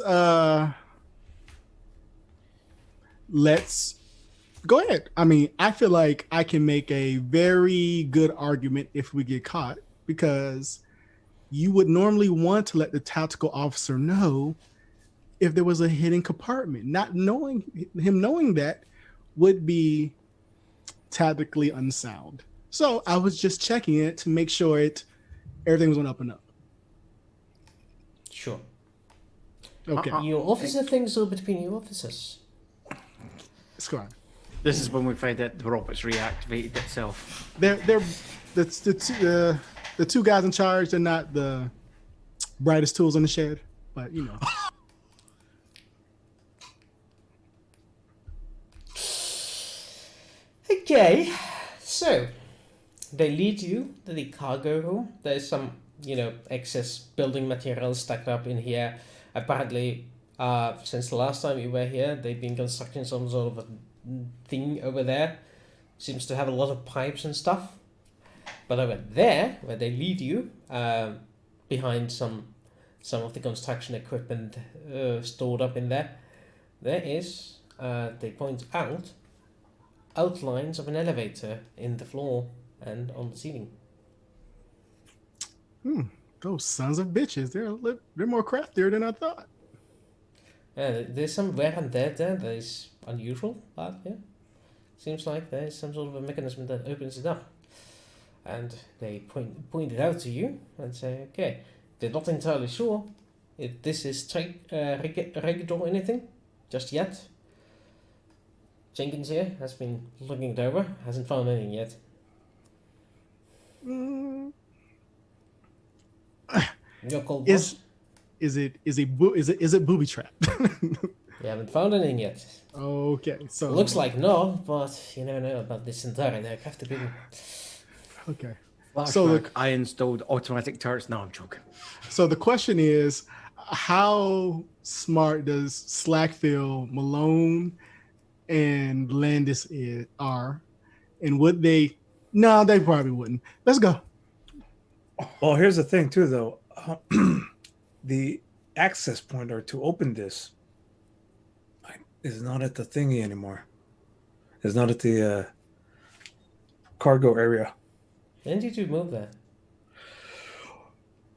go ahead. I mean, I feel like I can make a very good argument if we get caught, because you would normally want to let the tactical officer know if there was a hidden compartment. Not knowing that would be tactically unsound. So I was just checking it to make sure everything was on up and up. Sure. Okay. Your officer thinks so between you officers. It's fine. This is when we find out the robot's reactivated itself. They're the two guys in charge. They're not the brightest tools in the shed, but you know. Okay, so they lead you to the cargo room. There's some, excess building materials stacked up in here. Apparently, since the last time you were here, they've been constructing some sort of a thing over there. Seems to have a lot of pipes and stuff. But over there, where they lead you, behind some of the construction equipment stored up in there, there is, they point out, outlines of an elevator in the floor and on the ceiling. Those sons of bitches. They're more craftier than I thought. Yeah, there's some wear and tear there that is unusual, but yeah, seems like there's some sort of a mechanism that opens it up. And they point it out to you and say, okay, they're not entirely sure if this is rigged or anything just yet. Jenkins here has been looking it over, hasn't found anything yet. Your call, boss. Is it booby trap? You haven't found anything yet. Okay, so Looks like no, but you never know about this entire aircraft to be. okay. So look, I installed automatic turrets. No, I'm joking. So the question is, how smart does Slack feel Malone and Landis are, and would they? No, they probably wouldn't. Let's go. Well, here's the thing too, though. The access pointer to open this is not at the thingy anymore. It's not at the cargo area. When did you move that?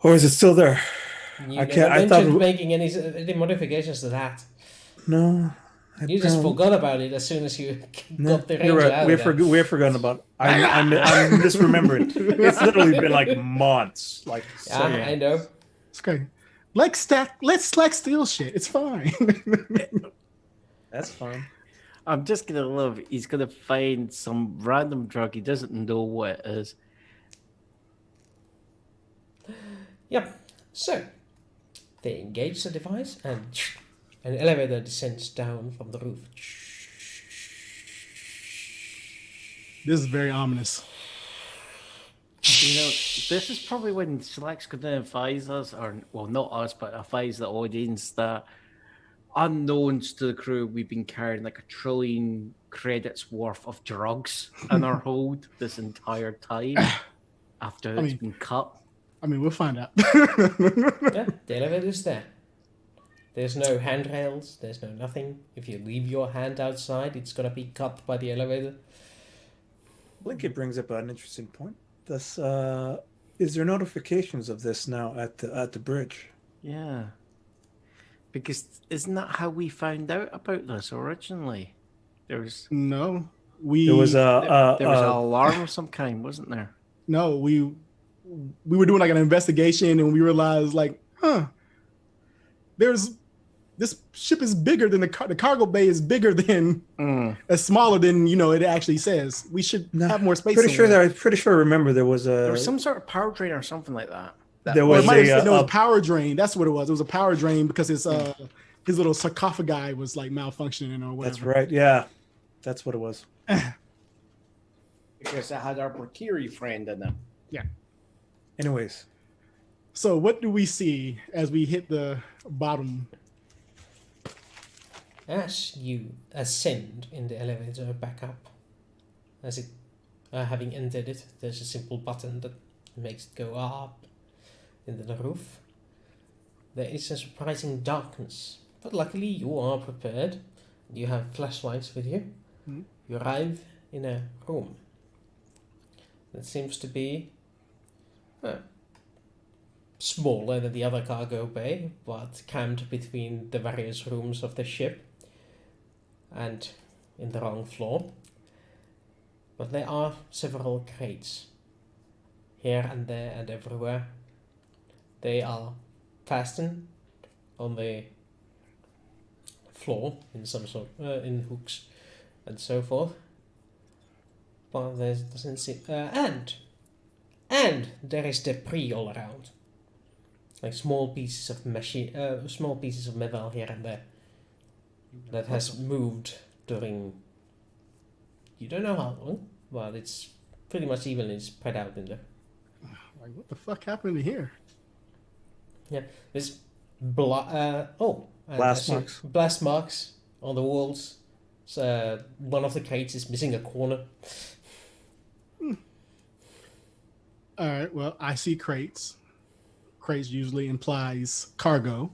Or is it still there? You I thought making any modifications to that. No. You just forgot about it as soon as you got the ranger right. out. We've forgotten about it. I'm misremembering. It's literally been like months. I know. It's okay. Let's Slack steal shit. It's fine. That's fine. I'm just gonna love. He's gonna find some random drug. He doesn't know what it is. Yep. So they engage the device and an elevator descends down from the roof. This is very ominous. You know, this is probably when Slack's going to advise us, or well, not us, but advise the audience that unknowns to the crew, we've been carrying like 1 trillion credits worth of drugs in our hold this entire time after it's been cut. I mean, we'll find out. Yeah, the elevator's there. There's no handrails. There's no nothing. If you leave your hand outside, it's gonna be cut by the elevator. I think it brings up an interesting point. This is there notifications of this now at the bridge? Yeah, because isn't that how we found out about this originally? There was an alarm of some kind, wasn't there? No, we were doing like an investigation and we realized this ship is bigger than the cargo bay is bigger than smaller than it actually says. We should have more space. Pretty sure I remember there was some sort of power drain or something like that. There was a power drain. That's what it was. It was a power drain because his little sarcophagi was like malfunctioning or whatever. That's right. Yeah. That's what it was. Because it had our Mercury friend in it. Anyways, So what do we see as we hit the bottom? As you ascend in the elevator back up, as it having entered it, there's a simple button that makes it go up into the roof. There is a surprising darkness, but luckily you are prepared. You have flashlights with you. Mhm. You arrive in a room that seems to be smaller than the other cargo bay, but crammed between the various rooms of the ship and in the wrong floor. But there are several crates here and there and everywhere. They are fastened on the floor in some sort, in hooks and so forth. But there doesn't seem, and there is debris all around, like small pieces of small pieces of metal here and there that has moved during, you don't know how long, but it's pretty much evenly spread out in there. Like, what the fuck happened to here? There's and Blast actually, marks. blast marks on the walls. So one of the crates is missing a corner. All right. Well, I see crates. Crates usually implies cargo.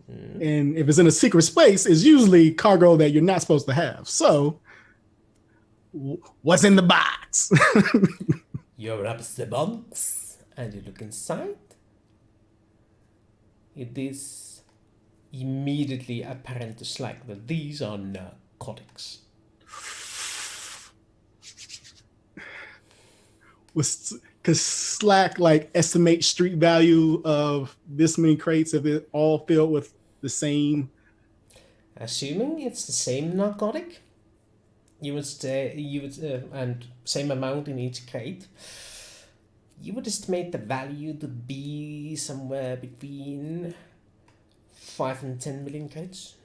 And if it's in a secret space, it's usually cargo that you're not supposed to have. So, what's in the box? You open up the box and you look inside. It is immediately apparent to Slack that these are narcotics. Because Slack like estimate street value of this many crates if it all filled with the same. Assuming it's the same narcotic, you would and same amount in each crate. You would estimate the value to be somewhere between 5 and 10 million crates.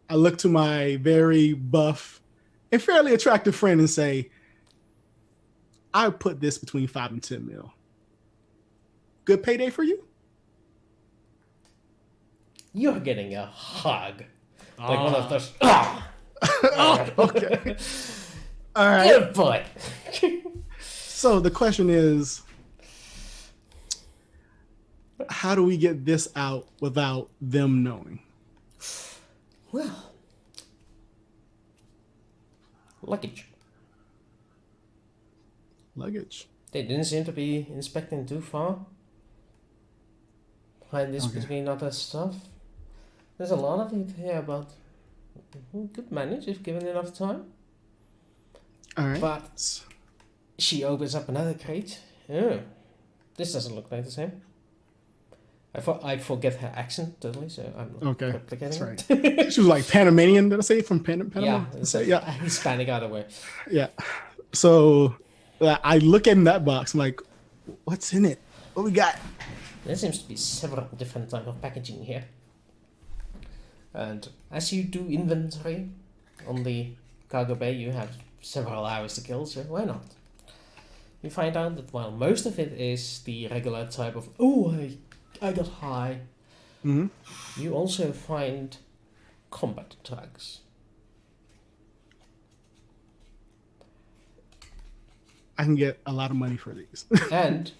I look to my very buff and fairly attractive friend and say, I put this between 5 and 10 mil. Good payday for you? You're getting a hug. Like one of those. Ah! Oh, okay. All right. Good boy. So the question is, how do we get this out without them knowing? Well, luggage. Luggage. They didn't seem to be inspecting too far. Find this Okay. between other stuff. There's a lot of it here, but could manage if given enough time. All right. But she opens up another crate. Oh, this doesn't look like the same. I forget her accent totally, so I'm not Okay, replicating that's it. right. She was like Panamanian, did I say? From Panama? Yeah, it's a yeah. Hispanic either way. Yeah. So I look in that box. I'm like, what's in it? What we got? There seems to be several different type of packaging here. And as you do inventory on the cargo bay, you have several hours to kill, so why not? You find out that while most of it is the regular type of, I got high, Mm-hmm. you also find combat drugs. I can get a lot of money for these. And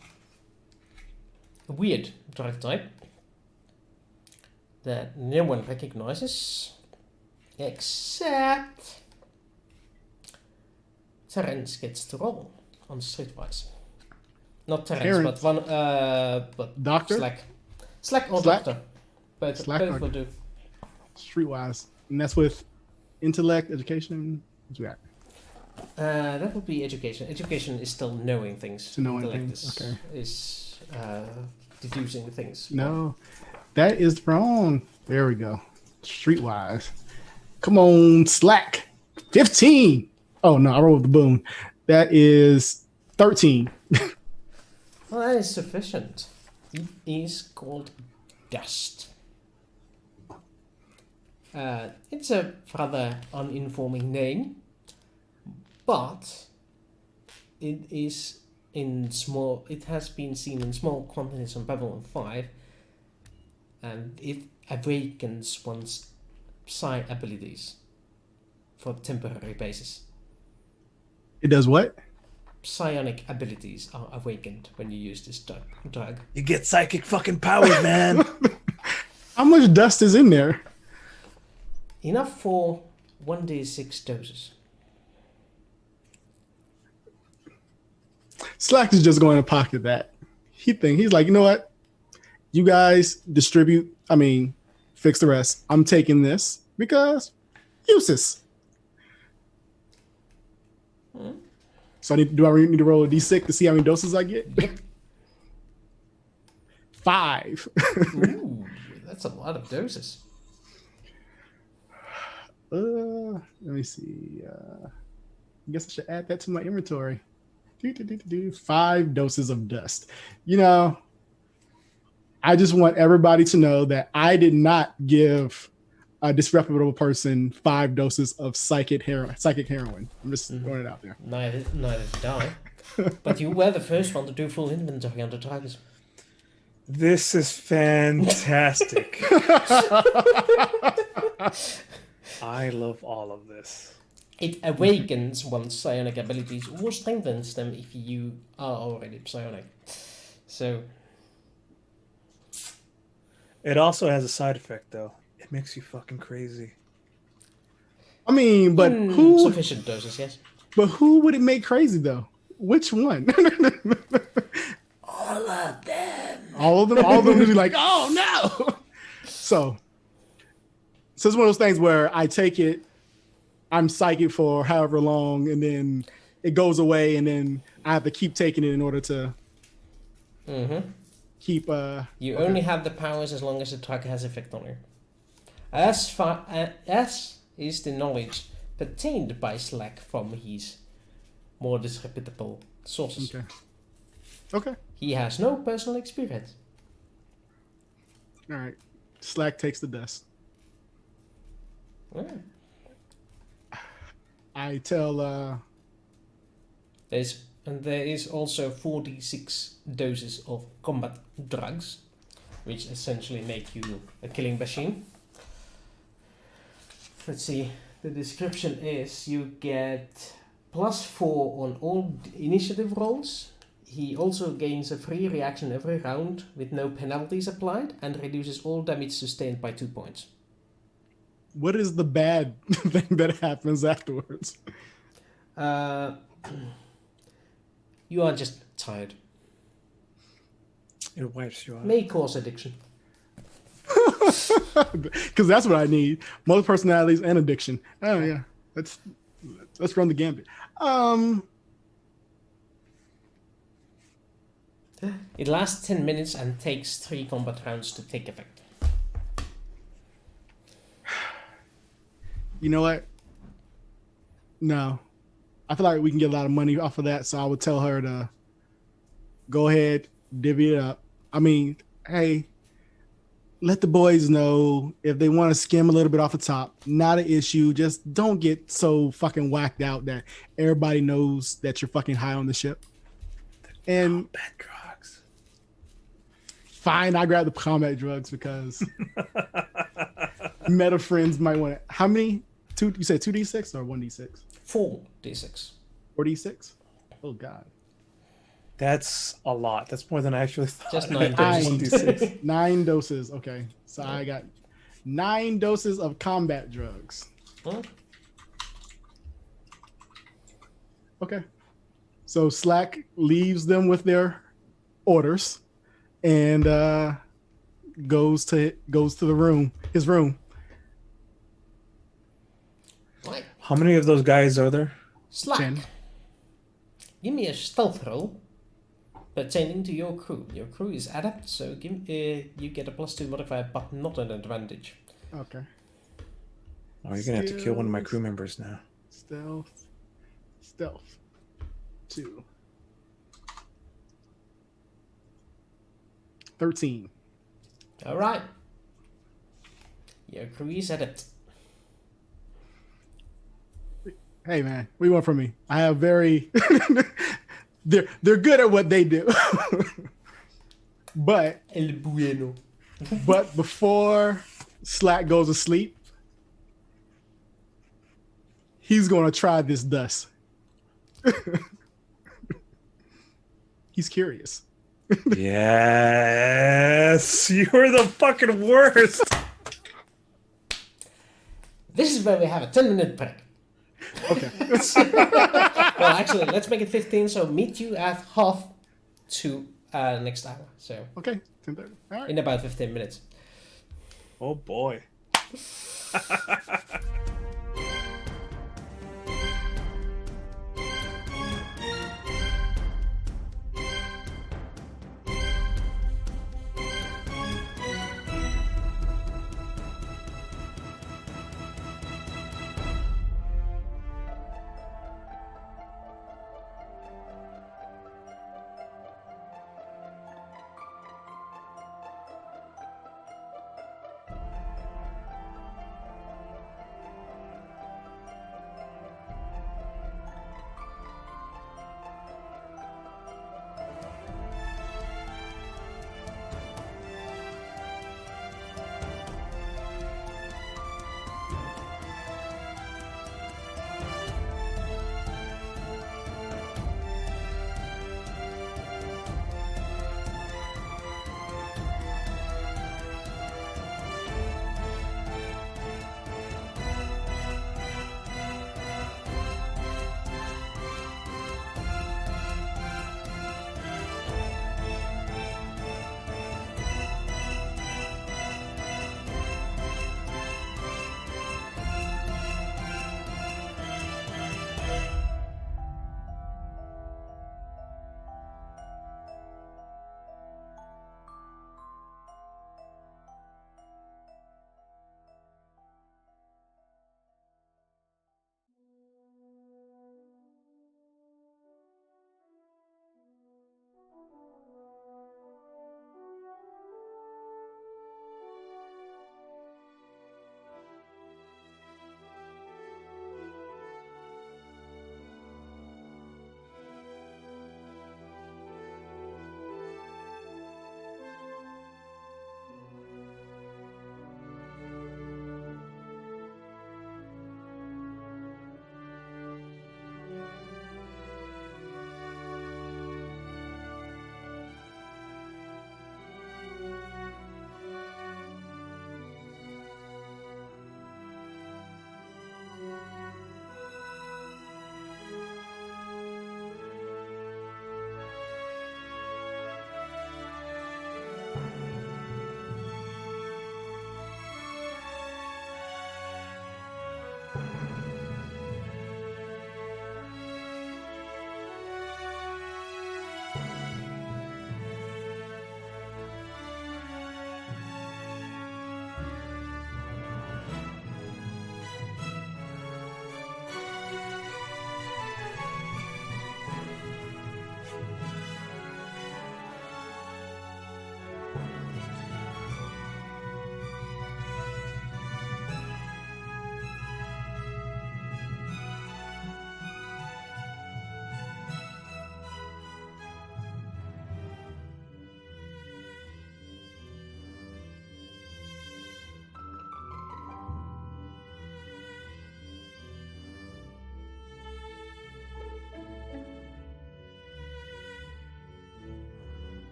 a weird drug type that no one recognizes except Terence gets to roll on Streetwise. Not Terence, but Doctor? Slack or Slack? Doctor. Both Slack both or- will do. Streetwise. And that's with intellect, education. What's that? That would be education. Education is still knowing things. To knowing Intellect things, okay. Is deducing things. No, that is wrong. There we go. Streetwise. Come on, Slack. 15. Oh, no, I rolled the boom. That is 13. Well, that is sufficient. It is called dust. It's a rather uninforming name, but it is in small. It has been seen in small quantities on Babylon 5, and it awakens one's psi abilities for a temporary basis. It does what? Psionic abilities are awakened when you use this drug. You get psychic fucking powers, man. How much dust is in there? Enough for 1d6 doses. Slack is just going to pocket that. He's like, you know what? You guys fix the rest. I'm taking this because useless. So do I need to roll a d6 to see how many doses I get? Yep. 5. Ooh, that's a lot of doses. Let me see. I guess I should add that to my inventory. 5 doses of dust. I just want everybody to know that I did not give a disreputable person 5 doses of psychic heroin. I'm just throwing it out there. Neither did I. But you were the first one to do full inventory on the drugs. This is fantastic. I love all of this. It awakens one's psionic abilities or strengthens them if you are already psionic. So... It also has a side effect, though. It makes you fucking crazy. I mean, but who... Sufficient doses, yes. But who would it make crazy, though? Which one? All of them. All of them would be like, oh, no! So it's one of those things where I take it, I'm psychic for however long, and then it goes away, and then I have to keep taking it in order to keep... You only have the powers as long as the drug has effect on you. As is the knowledge pertained by Slack from his more disreputable sources. Okay. He has no personal experience. All right. Slack takes the dust. Yeah. I tell... There is also 46 doses of combat drugs, which essentially make you a killing machine. Let's see. The description is you get +4 on all initiative rolls. He also gains a free reaction every round with no penalties applied and reduces all damage sustained by 2 points. What is the bad thing that happens afterwards? You are just tired. It wipes you out. May cause addiction. Because that's what I need. Most personalities and addiction. Oh yeah. Let's run the gambit. It lasts 10 minutes and takes 3 combat rounds to take effect. You know what? No. I feel like we can get a lot of money off of that, so I would tell her to go ahead, divvy it up. I mean, hey, let the boys know if they want to skim a little bit off the top. Not an issue. Just don't get so fucking whacked out that everybody knows that you're fucking high on the ship. And bad drugs. Fine, I grab the combat drugs because meta friends might want it. How many? You said 2d6 or 1d6? 4d6. 4d6? Oh god. That's a lot. That's more than I actually thought. Just 9 doses. 9 doses. Okay. So I got 9 doses of combat drugs. Huh? Okay. So Slack leaves them with their orders and goes to his room. Right. How many of those guys are there? Slack. 10. Give me a stealth roll pertaining to your crew. Your crew is adept, so you get a +2 modifier, but not an advantage. Okay. Oh, you're gonna have to kill one of my crew members now. Stealth. 2. 13. All right. Your crew is adept. Hey man, what do you want from me? I have very they're good at what they do. But El bueno. but before Slack goes to sleep, he's gonna try this dust. He's curious. Yes, you're the fucking worst. This is where we have a 10-minute break. Okay. Well, actually, let's make it 15. So meet you at 1:30 next hour. So Okay. 10:30. All right. in about 15 minutes. Oh boy.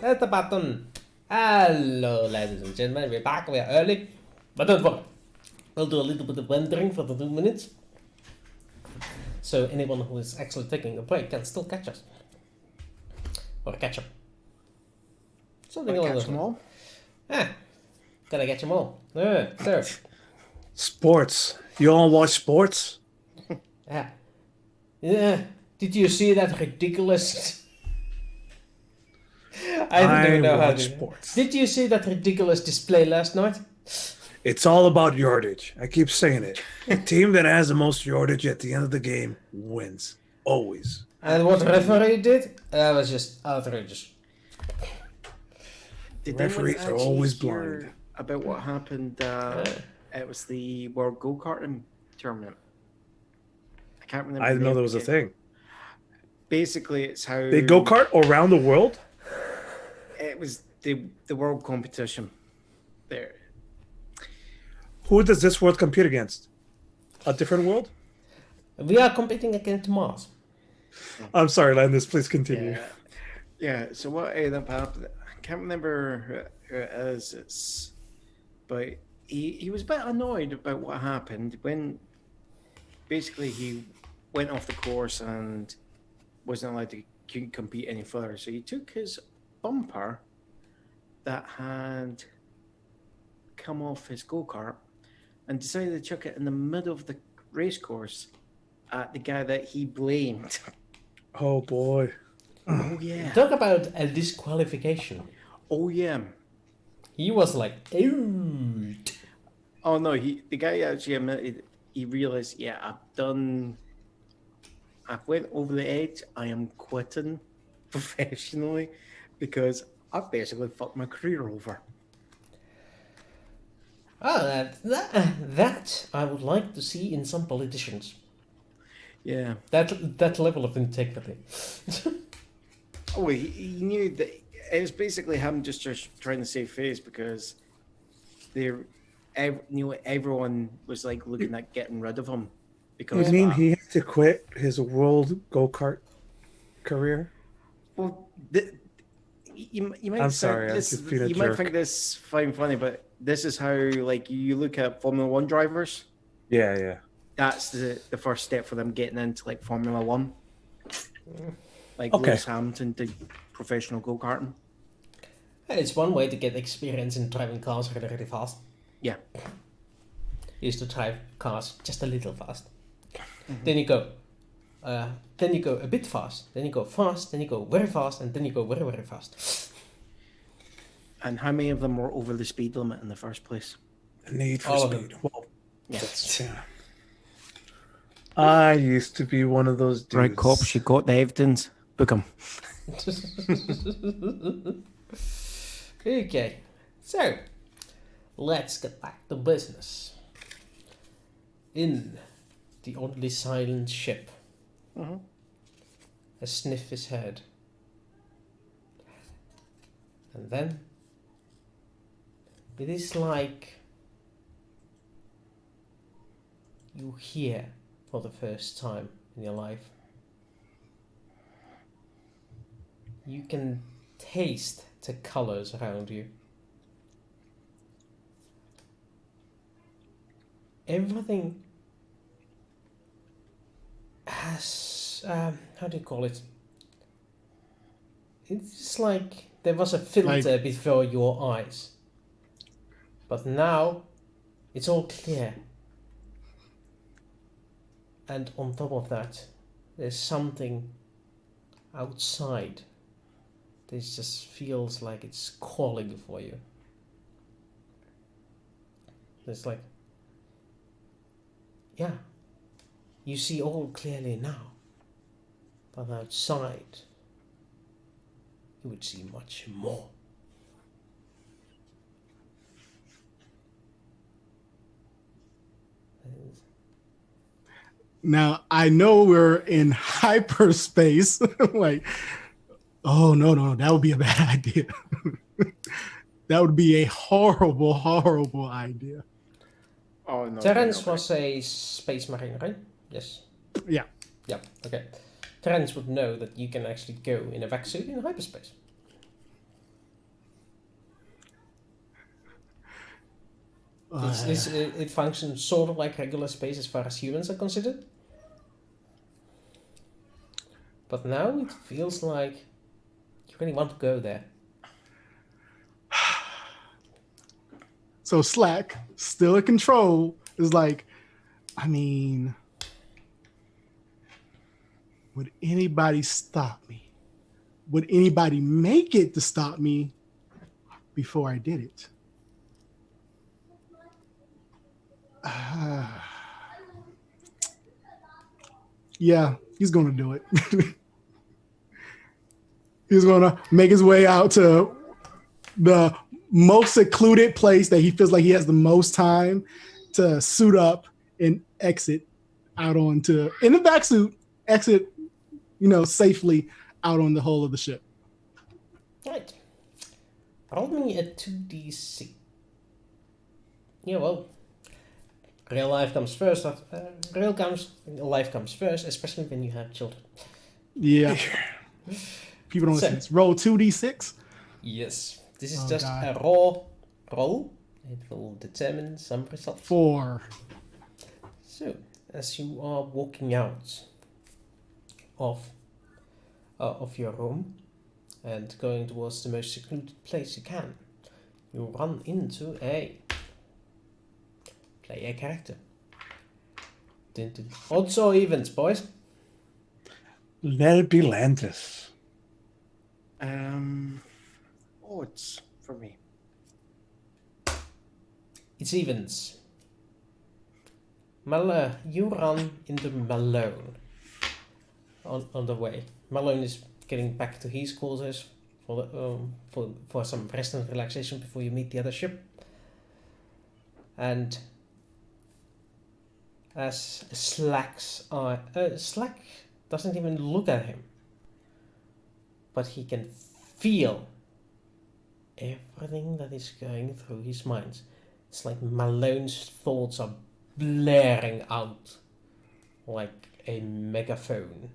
there's the button. Hello, ladies and gentlemen. We're back. We're early. But don't worry. We'll do a little bit of rendering for the 2 minutes. So anyone who is actually taking a break can still catch us. Or catch up. Something along those lines. Gotta catch them all. So. Sports. You all watch sports? Yeah. Did you see that ridiculous... I don't even know how to... Sports. Did you see that ridiculous display last night? It's all about yardage. I keep saying it. The team that has the most yardage at the end of the game wins. Always. And what referee did? That was just outrageous. Did Referees anyone are actually always hear blind. about what happened? It was the World Go-Karting tournament. I can't remember. I didn't know the there was a thing. Basically, it's how They go-kart around the world? It was the world competition. There. Who does this world compete against? A different world? We are competing against Mars. I'm sorry, Landis. Please continue. Yeah. So what ended up happening? I can't remember who it is. But he was a bit annoyed about what happened when basically he went off the course and wasn't allowed to compete any further. So he took his bumper that had come off his go-kart and decided to chuck it in the middle of the race course at the guy that he blamed. Oh boy. Oh yeah. Talk about a disqualification. Oh yeah. He was like, ooh. Oh no, the guy actually admitted he realized, yeah, I've went over the edge. I am quitting professionally because I've basically fucked my career over. Oh, that I would like to see in some politicians. Yeah. That level of integrity. Oh, he knew that it was basically him just trying to save face because everyone was like looking at getting rid of him. Because You mean he had to quit his world go-kart career? Well, you might. I'm sorry, I'm this, just being a you jerk. might think this funny, but this is how like you look at Formula One drivers. Yeah. That's the first step for them getting into like Formula One. Like Okay. Lewis Hamilton did professional go-karting. It's one way to get experience in driving cars really, really fast. Yeah. You used to drive cars just a little fast. Mm-hmm. Then you go a bit fast. Then you go fast. Then you go very fast, and then you go very, very fast. And how many of them were over the speed limit in the first place? Need for All of speed. them. Well, Yeah. I used to be one of those dudes. Right, cops, you got the evidence. Book them. Okay, so let's get back to business. In the oddly silent ship, a sniff is heard, and then it is like you hear for the first time in your life. You can taste the colors around you. Everything has, how do you call it? It's just like there was a filter before your eyes. But now, it's all clear. And on top of that, there's something outside. This just feels like it's calling for you. It's like, yeah, you see all clearly now, but outside, you would see much more. Now, I know we're in hyperspace. Like, oh, no, that would be a bad idea. That would be a horrible, horrible idea. Oh no. Terence was a space marine, right? Yes. Yeah. Yeah, okay. Terence would know that you can actually go in a vac suit in hyperspace. It functions sort of like regular space as far as humans are considered. But now it feels like you really want to go there. So Slack, still in control, is like, I mean, would anybody stop me? Would anybody make it to stop me before I did it? Yeah, he's going to do it. He's going to make his way out to the most secluded place that he feels like he has the most time to suit up and exit out onto, in the back suit, exit, safely out on the hull of the ship. Right. Roll me a 2d6. Yeah, well, real life comes first. Life comes first, especially when you have children. Yeah. People don't listen. Roll 2d6. Yes. This is just a raw roll. It will determine some results. 4. So, as you are walking out of your room and going towards the most secluded place you can, you run into a player character. Odds or evens, boys? Let it be Landis. Odds for me. It's evens. You run into Malone on the way. Malone is getting back to his quarters for some rest and relaxation before you meet the other ship. And as Slack doesn't even look at him, but he can feel everything that is going through his mind. It's like Malone's thoughts are blaring out like a megaphone.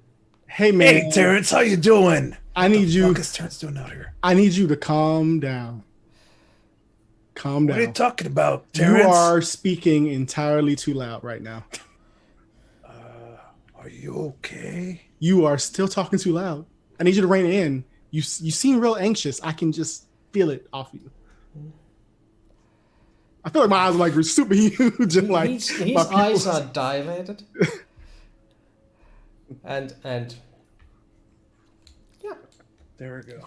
Hey man, hey Terrence, how you doing? I need you. What is Terrence doing out here? I need you to calm down. Calm down. What are you talking about, Terrence? You are speaking entirely too loud right now. Are you okay? You are still talking too loud. I need you to rein it in. You seem real anxious. I can just feel it off you. I feel like my eyes are like super huge and like his eyes are dilated. and yeah. There we go.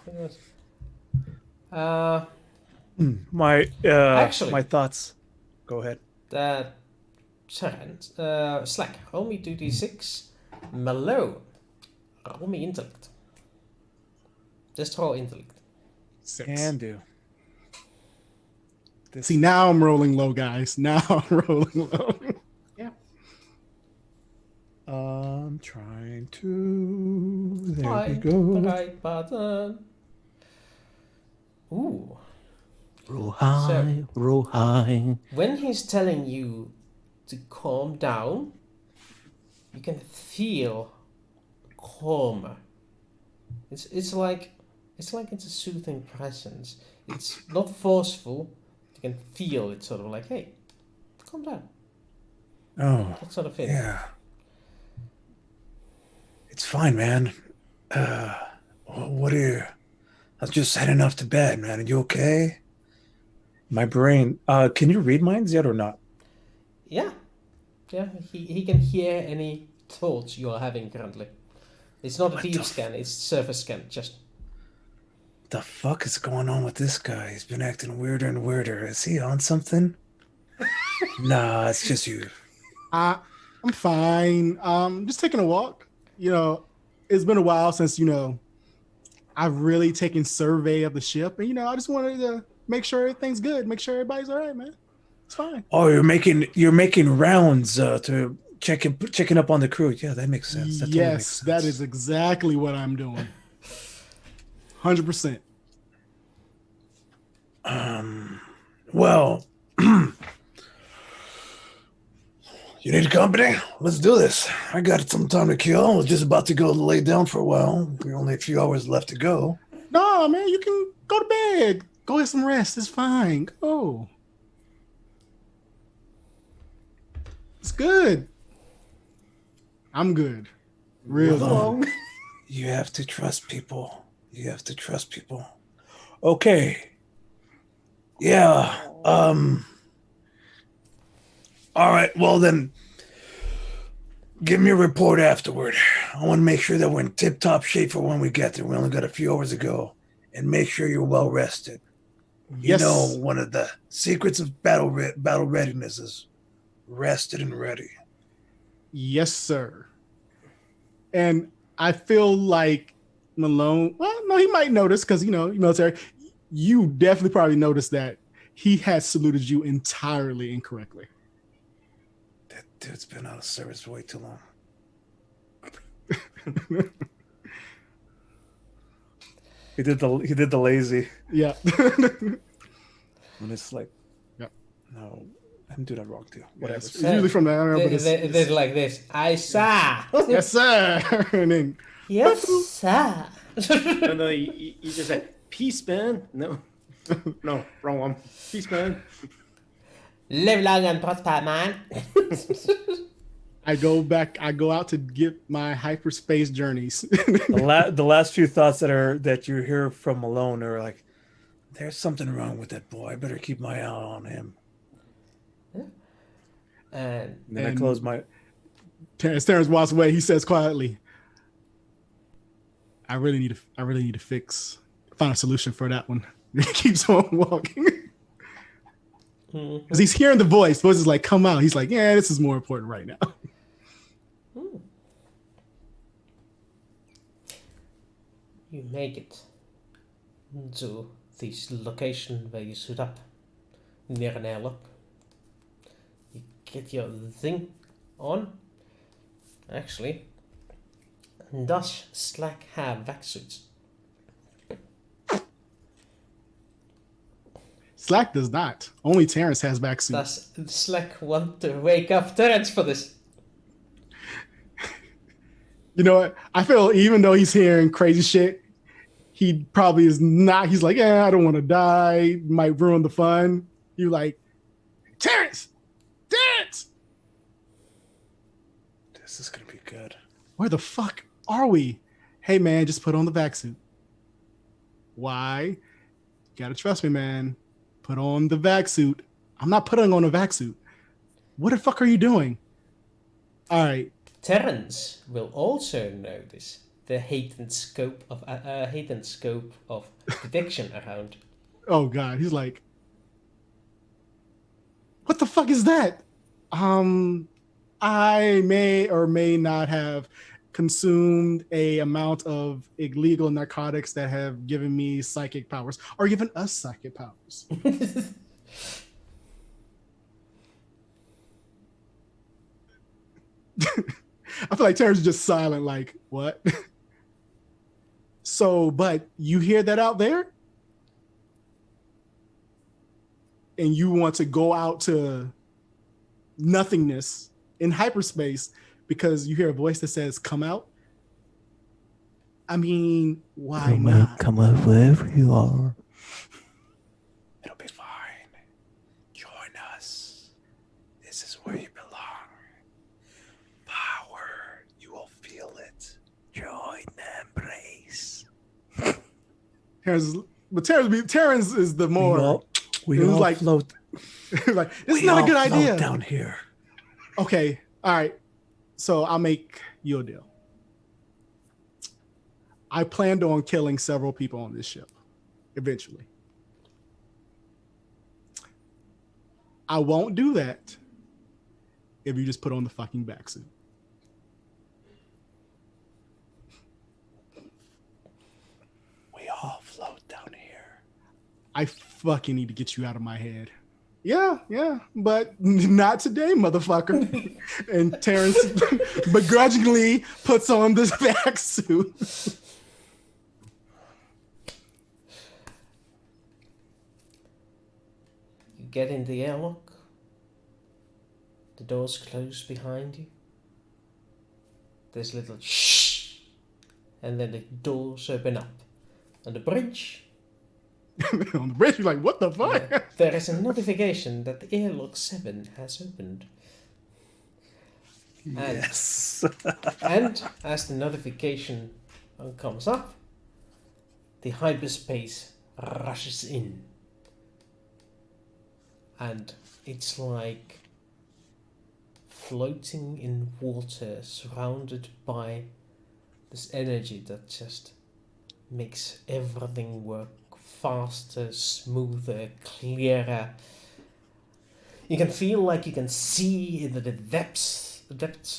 My thoughts. Go ahead. Slack, roll me 2d6. Malone, roll me intellect. Just roll intellect. 6. Can do. See, now I'm rolling low, guys. Now I'm rolling low. Yeah. I'm trying to. There we go. Right button. Ooh. Roll high, roll high. When he's telling you to calm down, you can feel calmer. It's like it's a soothing presence. It's not forceful. You can feel it sort of like, hey, calm down. Oh, that sort of feeling. Yeah. It's fine, man. What are you? I was just heading off to bed, man. Are you okay? My brain. Can you read minds yet or not? Yeah. He can hear any thoughts you are having currently. It's not a deep scan. It's surface scan. Just. The fuck is going on with this guy? He's been acting weirder and weirder. Is he on something? Nah, it's just you. I'm fine. Just taking a walk. It's been a while since, I've really taken survey of the ship. And, I just wanted to make sure everything's good. Make sure everybody's all right, man. It's fine. Oh, you're making rounds to checking up on the crew. Yeah, that makes sense. That totally makes sense. That is exactly what I'm doing. 100%. Well, you need company? Let's do this. I got some time to kill. I was just about to go lay down for a while. We're only a few hours left to go. No, man, you can go to bed. Go get some rest. It's fine. Go. It's good. I'm good. Real Malone, good. you have to trust people. You have to trust people. Okay. Yeah. All right. Well then, give me a report afterward. I want to make sure that we're in tip-top shape for when we get there. We only got a few hours to go, and make sure you're well rested. Yes. You know, one of the secrets of battle readiness is rested and ready. Yes, sir. And I feel like Malone, well, no, he might notice because, you know, military, you definitely probably noticed that he has saluted you entirely incorrectly. That dude's been out of service for way too long. He did the lazy. Yeah. And it's like, Yep. No, I didn't do that wrong too. Whatever. It's usually from the area, but It's like this. I saw. yes, sir. And then, Yes, sir. No, you just said, peace, man. No, no, wrong one. Peace, man. Live long and prosper, man. I go out to get my hyperspace journeys. The last few thoughts that you hear from Malone are like, there's something wrong with that boy. I better keep my eye on him. And then I close my. As Terrence walks away, he says quietly, I really need to find a solution for that one. He keeps on walking. Because he's hearing the voice. The voice is like, come out. He's like, yeah, this is more important right now. You make it to this location where you suit up near an airlock. You get your thing on. Actually, does Slack have vac suits? Slack does not. Only Terrence has back suit. Does Slack want to wake up Terrence for this? You know what? I feel even though he's hearing crazy shit, he probably is not. He's like, yeah, I don't want to die. Might ruin the fun. You like, Terrence! This is gonna be good. Where the fuck are we? Hey man, just put on the vac suit. Why? You gotta trust me, man. Put on the vac suit. I'm not putting on a vac suit. What the fuck are you doing? All right. Terrence will also notice the heightened scope of detection around. Oh god, he's like, what the fuck is that? I may or may not have consumed a amount of illegal narcotics that have given me psychic powers, or given us psychic powers. I feel like Terrence is just silent, like, what? So, but you hear that out there? And you want to go out to nothingness in hyperspace because you hear a voice that says, come out? I mean, why not? Come out wherever you are. It'll be fine. Join us. This is where you belong. Power. You will feel it. Join the embrace. Terrence is the more. We all like, float. Like, this is not a good idea. Down here. Okay, all right. So I'll make you a deal. I planned on killing several people on this ship, eventually. I won't do that if you just put on the fucking back suit. We all float down here. I fucking need to get you out of my head. Yeah, but not today, motherfucker. And Terrence begrudgingly puts on this back suit. You get in the airlock. The doors close behind you. There's a little shh, and then the doors open up. On the bridge. On the bridge, you're like, what the fuck? There is a notification that the airlock 7 has opened. Yes. And as the notification comes up, the hyperspace rushes in. And it's like floating in water, surrounded by this energy that just makes everything work faster, smoother, clearer. You can feel like you can see into the depths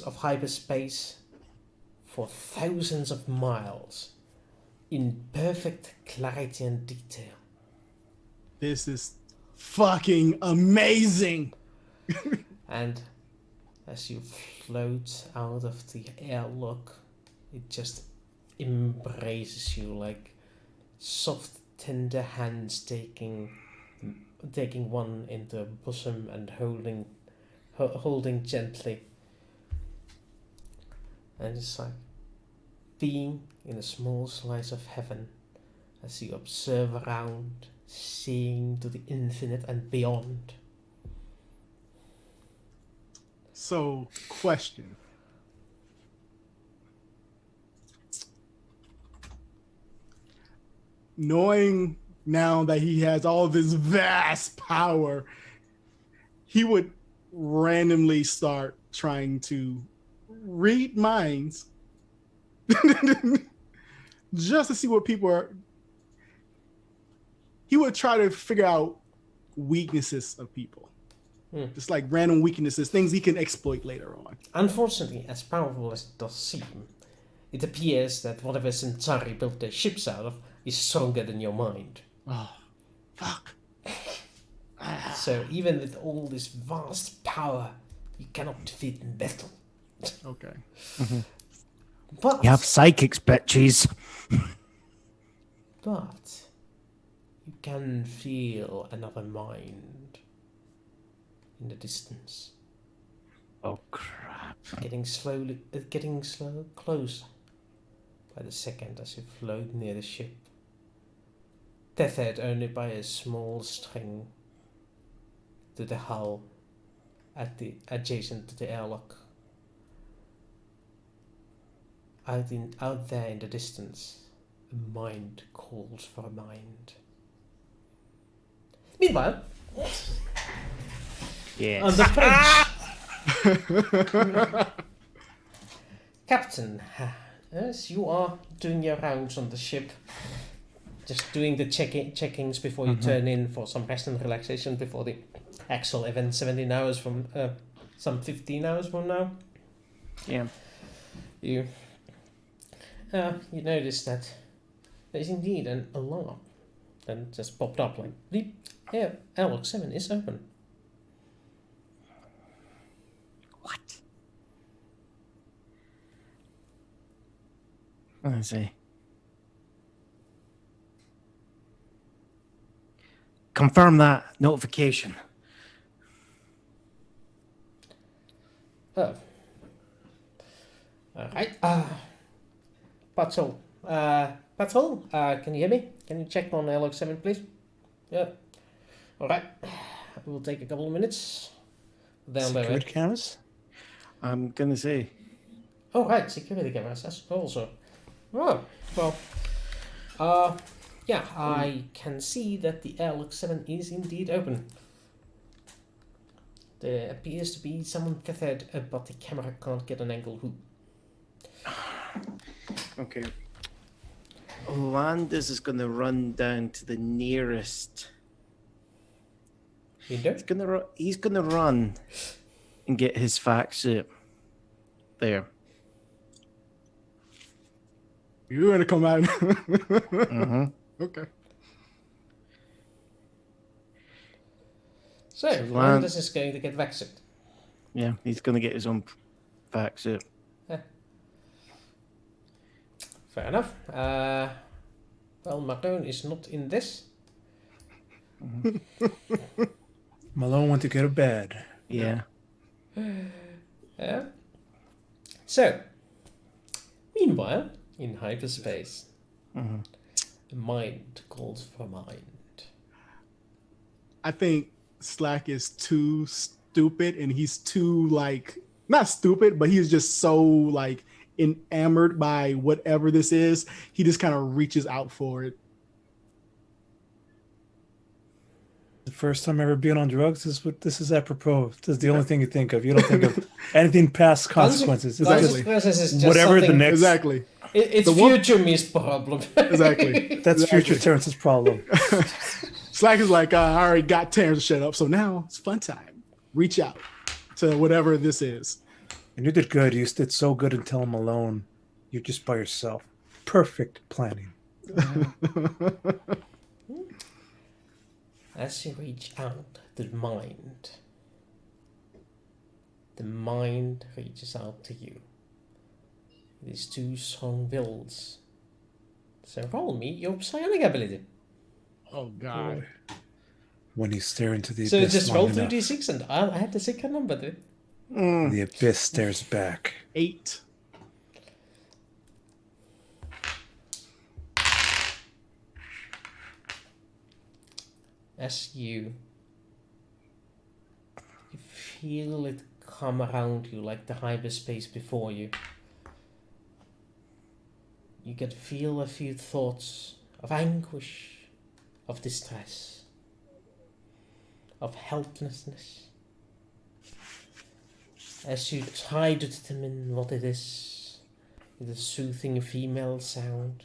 of hyperspace for thousands of miles in perfect clarity and detail. This is fucking amazing. And as you float out of the airlock, it just embraces you like soft, tender hands taking one in the bosom and holding gently. And it's like being in a small slice of heaven as you observe around, seeing to the infinite and beyond. So, question. Knowing now that he has all this vast power, he would randomly start trying to read minds just to see what people are. He would try to figure out weaknesses of people. Just like random weaknesses, things he can exploit later on. Unfortunately, as powerful as it does seem, it appears that whatever Centauri built their ships out of is stronger than your mind. Oh, fuck. So even with all this vast power, you cannot defeat in battle. Okay. But You have psychics, bitches. But you can feel another mind in the distance. Oh crap! Getting slow closer by the second as you float near the ship, tethered only by a small string to the hull adjacent to the airlock. Out there in the distance, a mind calls for a mind. Meanwhile, Yes. on the bridge, Captain, as you are doing your rounds on the ship, just doing the checkings before you turn in for some rest and relaxation before the actual event 17 hours from some 15 hours from now. Yeah. You notice that there is indeed an alarm that just popped up like the airlock 7 is open. What? I see. Confirm that notification. Oh. Alright. Patrol. Patrol, can you hear me? Can you check on airlock 7, please? Yeah. Alright. It will take a couple of minutes. Down there. Security cameras? I'm gonna say. Oh, right. Security cameras. That's also. Oh, well. Yeah, I can see that the airlock 7 is indeed open. There appears to be someone tethered, but the camera can't get an angle who. Okay. Landis is gonna run down to the nearest. Window? He's gonna run and get his fact suit. There. You're gonna come out. Mm-hmm. Okay. So, Landis is going to get vaccinated. Yeah, he's gonna get his own fact suit. Fair enough. Well, Morden is not in this. Malone went to go to bed. Yeah. Yeah. So, meanwhile, in hyperspace, a mind calls for mind. I think Slack is too stupid and he's too like not stupid, but he's just so like enamored by whatever this is. He just kind of reaches out for it. The first time ever being on drugs is what this is apropos. This is the only thing you think of. You don't think of anything past consequences. It's Exactly. Consequences is just whatever the something- next. Exactly. It's The one- future me's problem. Exactly. That's Exactly. future Terrence's problem. Slack is like, I already got Terrence to shut up, so now it's fun time. Reach out to whatever this is. And you did good. You did so good until I'm alone. You're just by yourself. Perfect planning. As you reach out to the mind reaches out to you. These two strong wills. So roll me your psionic ability. Oh God. When you stare into the So abyss just long roll enough, 2d6 and I have the second number there. the abyss stares back. 8. As you feel it come around you like the hyperspace before you. You can feel a few thoughts of anguish, of distress, of helplessness. As you try to determine what it is, with a soothing female sound,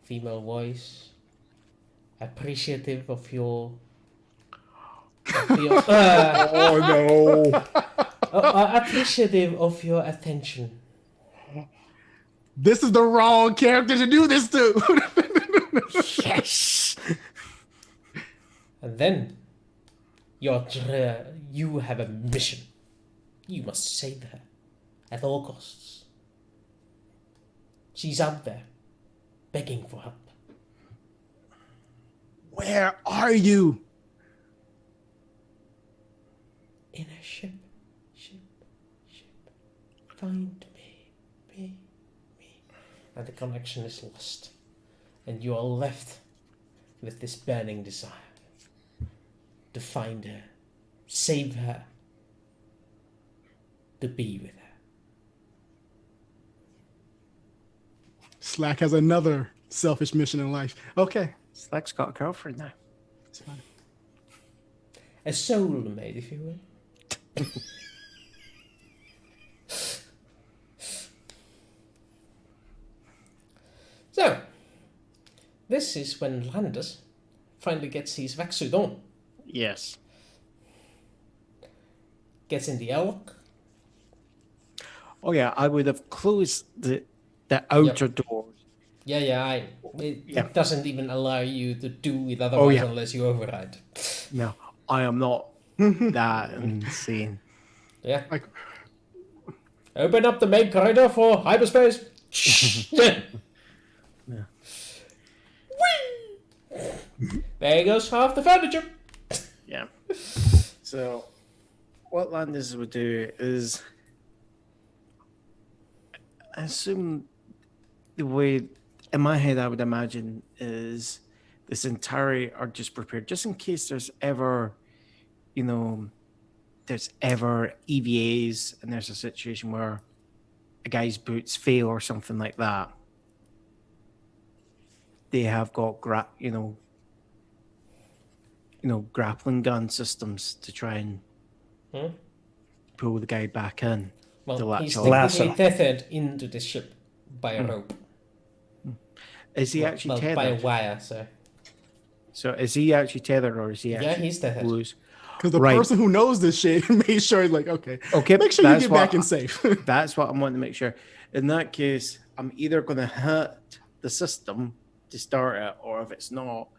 female voice, appreciative of your Oh no! appreciative of your attention. This is the wrong character to do this to. Yes. And then you have a mission. You must save her at all costs. She's out there begging for help. Where are you? In a ship. Find me. And the connection is lost. And you are left with this burning desire to find her, save her, to be with her. Slack has another selfish mission in life. Okay. Slack's got a girlfriend now. It's fine. A soulmate, if you will. So, this is when Landis finally gets his vac-suit on. Yes. Gets in the airlock. Oh yeah, I would have closed the outer doors. It doesn't even allow you to do it otherwise unless you override. No, I am not that insane. Yeah. Like, Open up the main corridor for hyperspace. Yeah. Whee! There goes half the furniture. Yeah. So, what Landis would do is, I assume the way in my head I would imagine is the Centauri are just prepared just in case there's ever, there's ever EVAs and there's a situation where a guy's boots fail or something like that. They have got grappling gun systems to try and pull the guy back in. Well, he's Lasso. technically tethered into the ship by a rope. Is he actually tethered? By a wire, so. So is he actually tethered or is he actually he's tethered. loose? because the Right. person who knows this shit made sure, like, okay, Okay, make sure you that's get what- back in safe. That's what I'm wanting to make sure. In that case, I'm either going to hit the system to start it, or if it's not,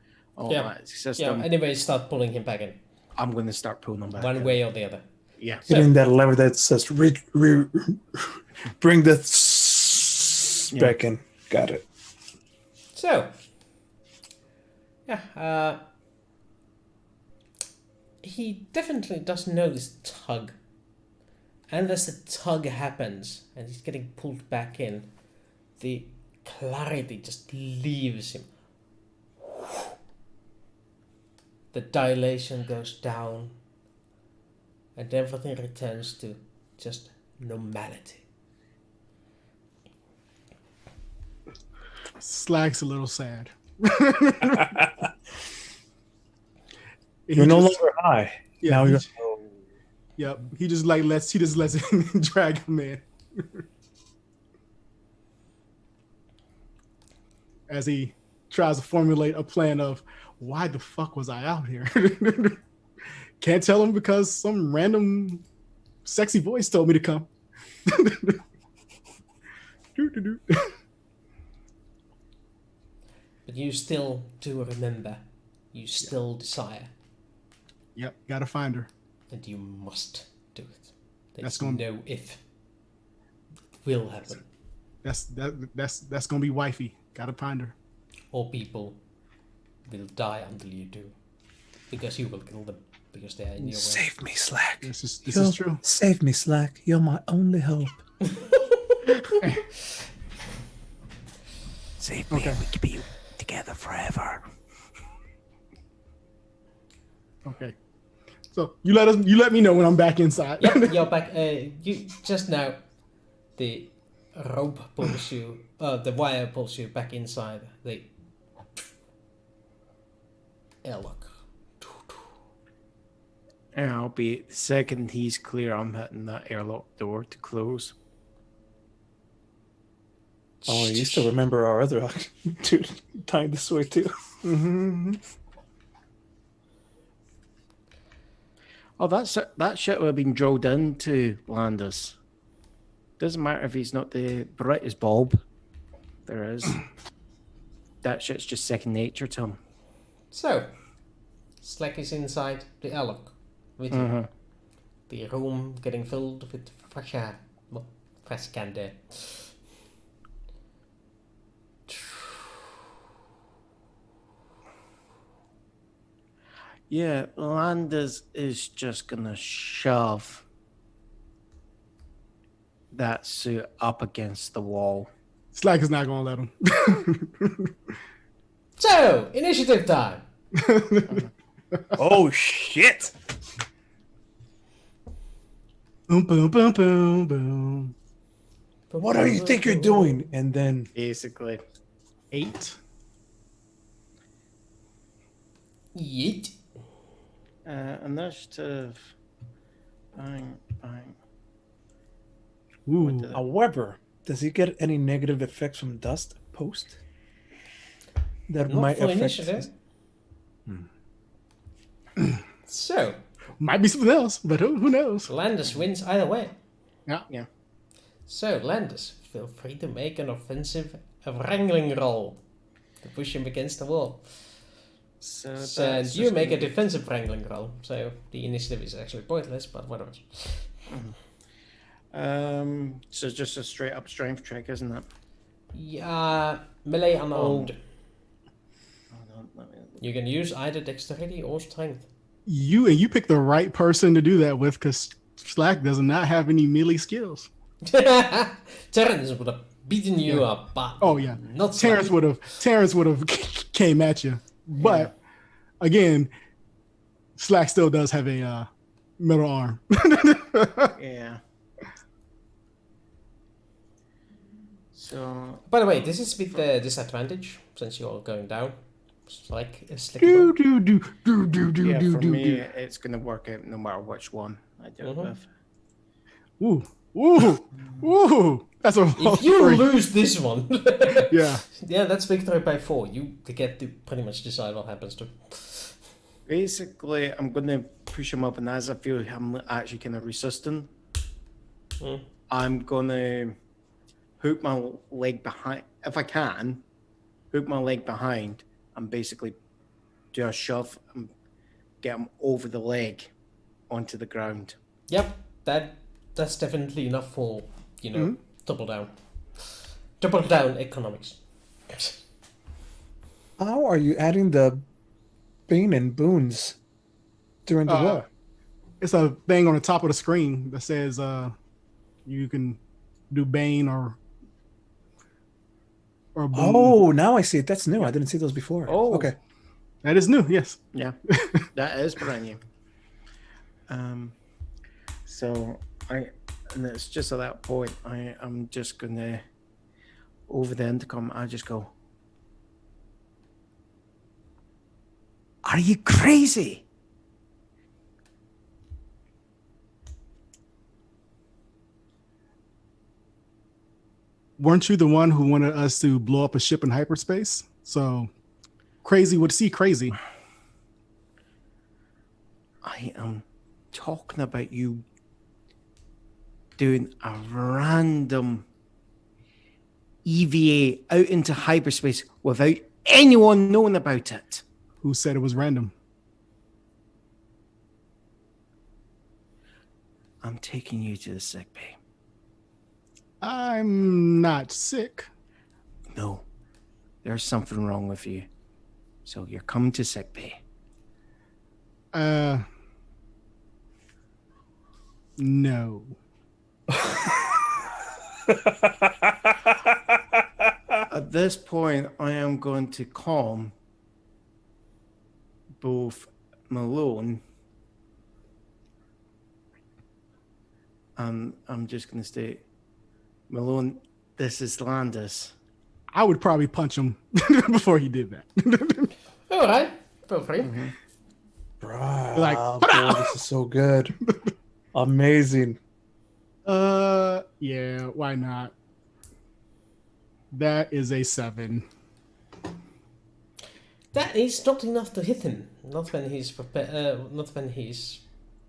Yeah, system, anyway, start pulling him back in. I'm going to start pulling them back. One in. way or the other. Yeah. Hitting that lever that says bring the back in. Got it. So, he definitely does know this tug. And as the tug happens and he's getting pulled back in, the clarity just leaves him. The dilation goes down and everything returns to just normality. Slack's a little sad. You're no longer high. Yeah, Now you're. Yep. He just lets it drag him in. As he tries to formulate a plan of why the fuck was I out here? Can't tell him because some random sexy voice told me to come. But you still do remember. You still desire. Yep, gotta find her. And you must do it. That's There's gonna- no if. Will happen. That's gonna be wifey. Gotta find her. Or people will die until you do. Because you will kill them. Because they are in your way. Save me, Slack. This is true. Save me, Slack. You're my only hope. Save me. We can be together forever. Okay. So you let me know when I'm back inside. Yep, you're back. You just now, the rope pulls you, the wire pulls you back inside the airlock. And I'll be the second he's clear, I'm hitting that airlock door to close. Oh, I used to remember our other dude tying this way too. Mm-hmm. Oh, that shit would have been drilled into Landis. Doesn't matter if he's not the brightest bulb there is. That shit's just second nature to him. So, Slack is inside the airlock with you. The room getting filled with fresh air. Well, fresh canned air. Yeah, Landis is just gonna shove that suit up against the wall. Slack is not gonna let him. So, initiative time. Oh shit! Boom, boom, boom, boom, boom. What do you think you're doing? And then Basically. 8. Yeet. Initiative. Bang, bang. Ooh. however, does he get any negative effects from dust post? That Not might for affect initiative. So, Might be something else, but who knows? Landis wins either way. Yeah. So, Landis, feel free to make an offensive wrangling roll to push him against the wall. So And that's you just make a gonna- defensive wrangling roll, so the initiative is actually pointless, but whatever. So it's just a straight up strength check, isn't it? Yeah, melee unarmed. Hold on, let me- You can use either dexterity or strength. You picked the right person to do that with, because Slack does not have any melee skills. Terrence would have beaten you up, but Oh yeah, not Terrence would have came at you, but again, Slack still does have a metal arm. Yeah. So By the way, this is with the disadvantage since you're going down. It's like a slick do do do do do do yeah, do for do me, do. it's gonna work out no matter which one I do it with. Ooh, ooh, ooh. That's a If you three. lose this one, Yeah. yeah, that's victory by 4. You get to pretty much decide what happens to. Basically, I'm gonna push him up, and as I feel I'm actually kind of resisting, I'm gonna hook my leg behind if I can. Hook my leg behind and basically do a shove and get him over the leg onto the ground. Yep, that's definitely enough for double down. Double down economics. how are you adding the Bane and boons during the war? It's a thing on the top of the screen that says you can do Bane or Boon. Oh, now I see it. That's new. I didn't see those before. Oh. Okay. That is new, yes. Yeah, that is brand new. So And it's just at that point, I'm just gonna, over the intercom, I just go, "Are you crazy?" Weren't you the one who wanted us to blow up a ship in hyperspace? So crazy would see crazy. I am talking about you doing a random EVA out into hyperspace without anyone knowing about it. Who said it was random? I'm taking you to the sick bay. I'm not sick. No, there's something wrong with you. So you're coming to sick bay. No. At this point, I am going to calm both Malone and I'm just going to say, Malone, this is Landis. I would probably punch him before he did that. All right, feel free. Mm-hmm. Bro, Like, boy, this is so good. Amazing. Yeah, why not? That is a 7. That is not enough to hit him. Not when he's prepared. Not when he's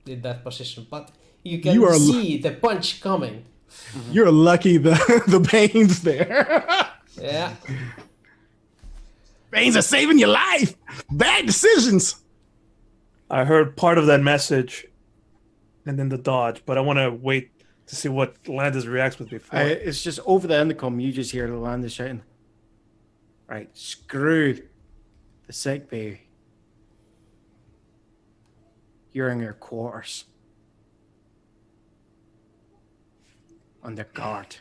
in that position. But you can see the punch coming. You're lucky the Bane's there. Yeah. Banes are saving your life. Bad decisions. I heard part of that message and then the dodge, but I want to wait to see what Landis reacts with before. It's just over the intercom, you just hear Landis shouting, "Right, screw the sick bay. You're in your quarters. Under guard."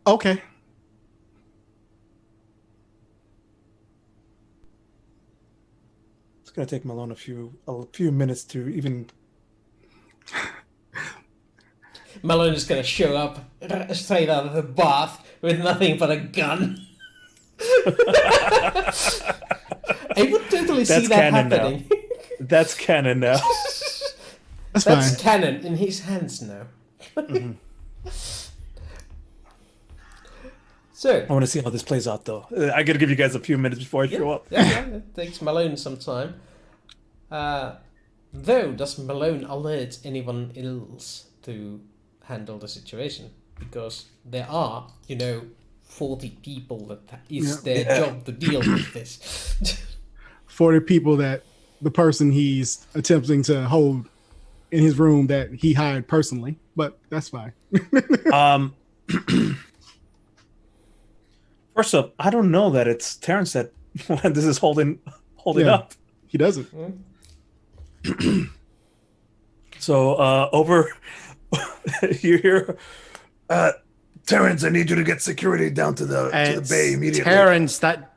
Okay. It's gonna take Malone a few minutes to even. Malone is gonna show up straight out of the bath with nothing but a gun. I would totally see that happening. That's canon now. That's That's fine. canon in his hands now. Mm-hmm. So I want to see how this plays out, though. I gotta give you guys a few minutes before I show up. Yeah, it takes Malone some time. Though, does Malone alert anyone else to handle the situation? Because there are, 40 people that is their job to deal with this. 40 people that the person he's attempting to hold in his room that he hired personally, but that's fine. First up, I don't know that it's Terrence that this is holding up. He doesn't. So over, you hear, Terrence, I need you to get security down to the bay immediately. Terrence, that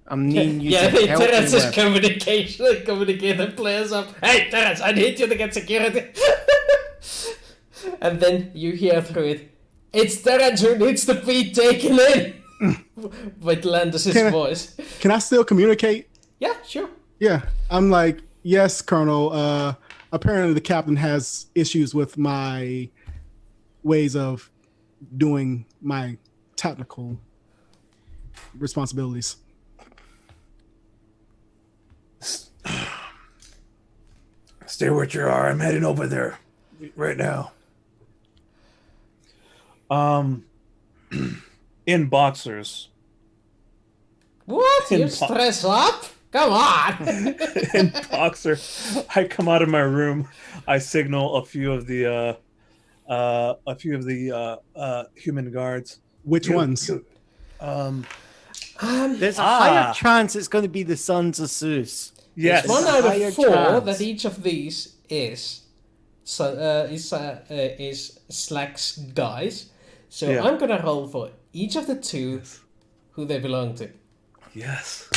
I'm needing you to help me Terrence's with. communicator players up. Hey, Terrence, I need you to get security. And then you hear through it, it's Terrence who needs to be taken in. With Landis' voice. Can I still communicate? Yeah, sure. Yeah. I'm like, yes, Colonel. Apparently the captain has issues with my ways of doing my technical responsibilities. Stay where you are. I'm heading over there right now. In boxers. What? You stress up? Come on. In boxer, I come out of my room. I signal a few of the human guards. Which ones? There's a higher chance it's going to be the Sons of Zeus. Yes. One out Higher of 4 chance. that each of these is Slack's guys. So Yeah. I'm gonna roll for each of the 2 who they belong to. Yes.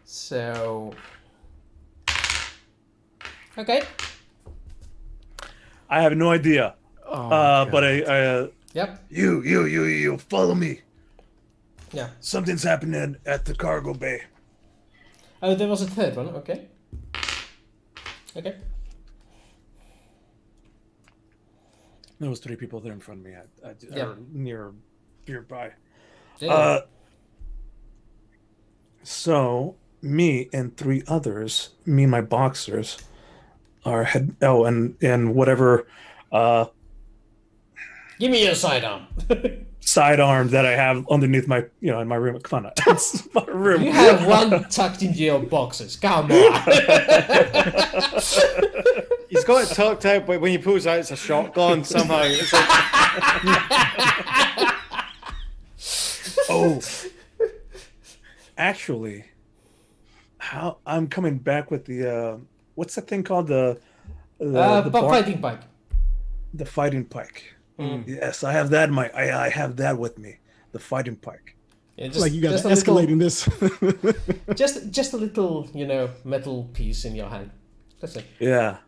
So. Okay. I have no idea. But I Yep. You follow me. Yeah. Something's happening at the cargo bay. Oh, there was a third one. Okay. Okay. There was 3 people there in front of me. Or nearby. Yeah. So me and 3 others, me and my boxers, and whatever Give me your sidearm. sidearm that I have underneath my, in my room. Come on, it's my room. You have one tucked into your boxes. Come on. He's got it tucked out, but when he pulls out, it's a shotgun somehow. It's like... Oh, actually, I'm coming back with the what's that thing called, the fighting pike. The fighting pike. Mm. Yes, I have that. I have that with me. The fighting pike. Yeah, just, Like you got just escalating this. just a little, metal piece in your hand. That's it. Yeah.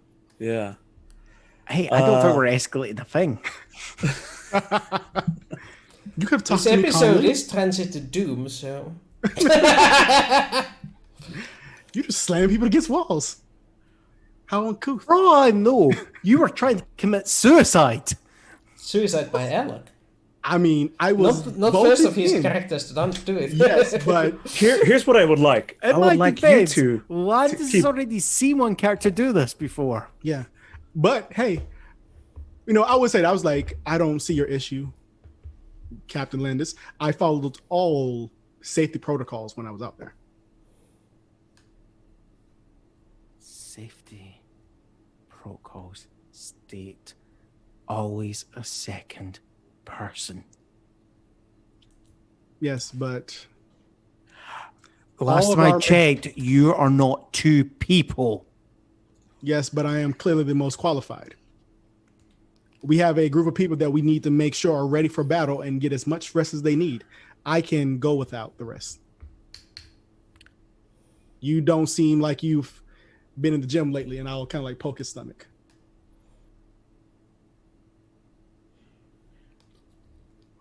Hey, I don't think we're escalating the thing. You could have talked This to me episode calmly. is Transit to Doom, so. You just slam people against walls. How uncouth. For all I know, you were trying to commit suicide. Suicide by airlock. I mean, I was Not bolted first of his in. characters to don't do it. Yes, but Here's what I would like. I would like you to. Lance to has keep- already seen one character do this before. yeah. But hey, I would say that I was like, I don't see your issue, Captain Landis. I followed all safety protocols when I was out there. Safety protocols state always a second person. Yes, but Last all of time I our- checked, you are not 2 people. yes, but I am clearly the most qualified. We have a group of people that we need to make sure are ready for battle and get as much rest as they need. I can go without the rest. You don't seem like you've been in the gym lately, and I'll kind of like poke his stomach.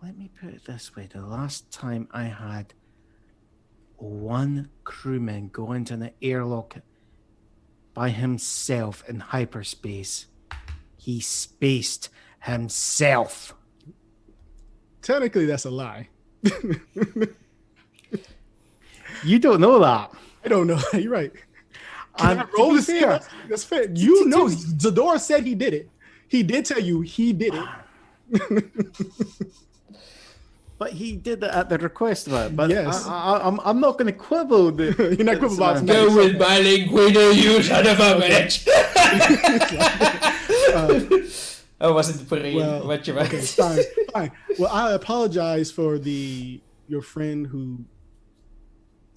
Let me put it this way. The last time I had one crewman go into an airlock by himself in hyperspace, he spaced himself. Technically, that's a lie. You don't know that. I don't know. You're right. I'm Can I roll to be this fair. fair. That's fair. You know, Zadora said he did it. He did tell you he did it. But he did that at the request of it. But Yes. I'm not going to quibble. You're not quibbling about it. Go with my linguino, you son of a bitch. Oh, was it the Korean? Well, What you okay, fine. Well, I apologize for your friend who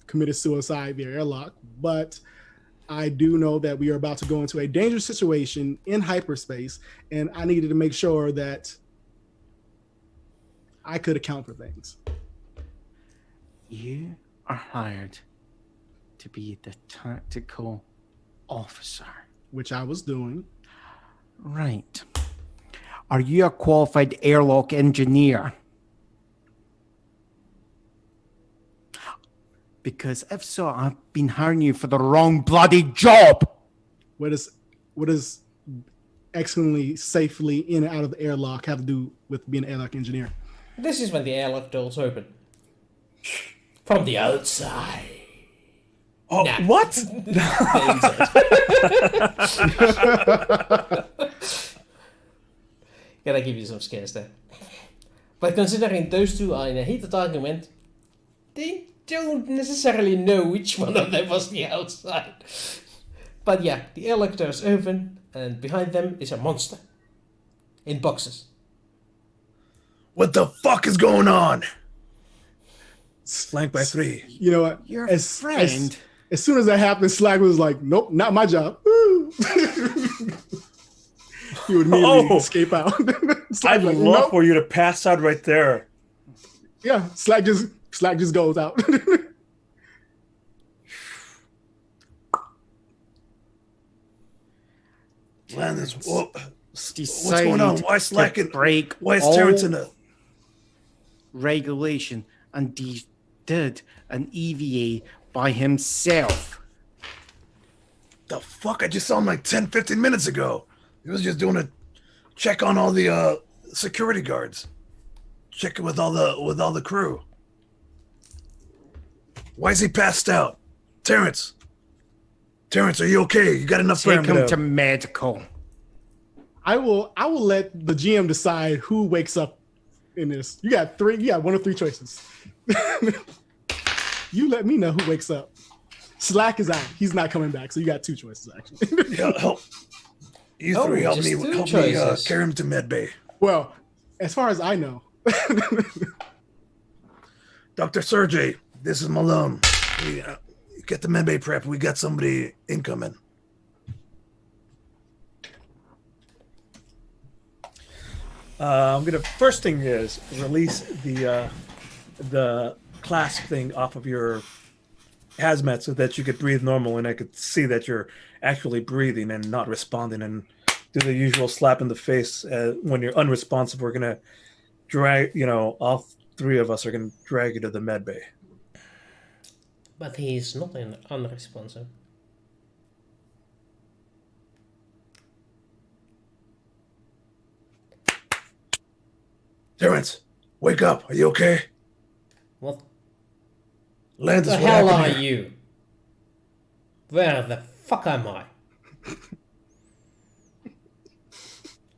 committed suicide via airlock, but I do know that we are about to go into a dangerous situation in hyperspace, and I needed to make sure that I could account for things. You are hired to be the tactical officer. Which I was doing. Right. Are you a qualified airlock engineer? Because if so, I've been hiring you for the wrong bloody job. What does excellently safely in and out of the airlock have to do with being an airlock engineer? This is when the airlock doors open. From the outside. Oh, Nah. what? Gotta give you some scares there. But considering those two are in a heated argument, they don't necessarily know which one of them was the outside. But yeah, the airlock doors open, and behind them is a monster. In boxes. What the fuck is going on? Flanked by 3. You know what? Your As friend. as soon as that happened, Slack was like, "Nope, not my job." Woo. He would immediately escape out. I'd Slack love like, "Nope." for you to pass out right there. Yeah, Slack just Slack just goes out. Landis, what's Decided going on? Why Slack to and break why is all Terrence in a regulation and did an EVA by himself. the fuck? I just saw him like 10, 15 minutes ago. He was just doing a check on all the security guards. Checking with all the crew. Why is he passed out? Terrence, are you okay? You got enough for Take him to medical. I will let the GM decide who wakes up in this. You got one of three choices. You let me know who wakes up. Slack is out. He's not coming back. So you got two choices actually. Yeah, help. You three help me carry him to medbay. Well, as far as I know. Dr. Sergey, this is Malone. Get the medbay prep. We got somebody incoming. I'm gonna first thing is release the clasp thing off of your hazmat so that you could breathe normal and I could see that you're actually breathing and not responding, and do the usual slap in the face when you're unresponsive. We're gonna drag, all three of us are gonna drag you to the med bay. But he's not unresponsive. Terrence, wake up. Are you okay? What Landis, the hell are you? Where the fuck am I?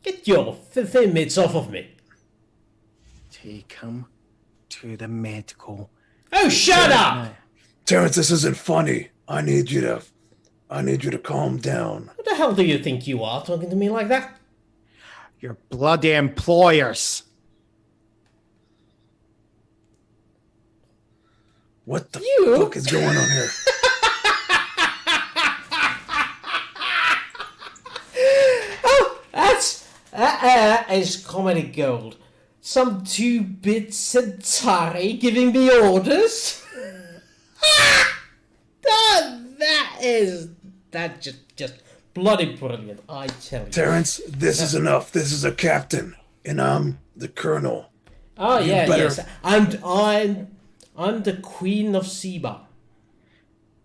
Get your filthy mitts off of me. Take him to the medical. Oh, shut up! Terrence, this isn't funny. I need you to calm down. Who the hell do you think you are talking to me like that? Your bloody employers. What the fuck is going on here? Oh, that is comedy gold. Some 2-bit Centauri giving me orders? That's just bloody brilliant, I tell you. Terrence, this is enough. This is a captain, and I'm the colonel. Oh, yes. I'm the Queen of Seba.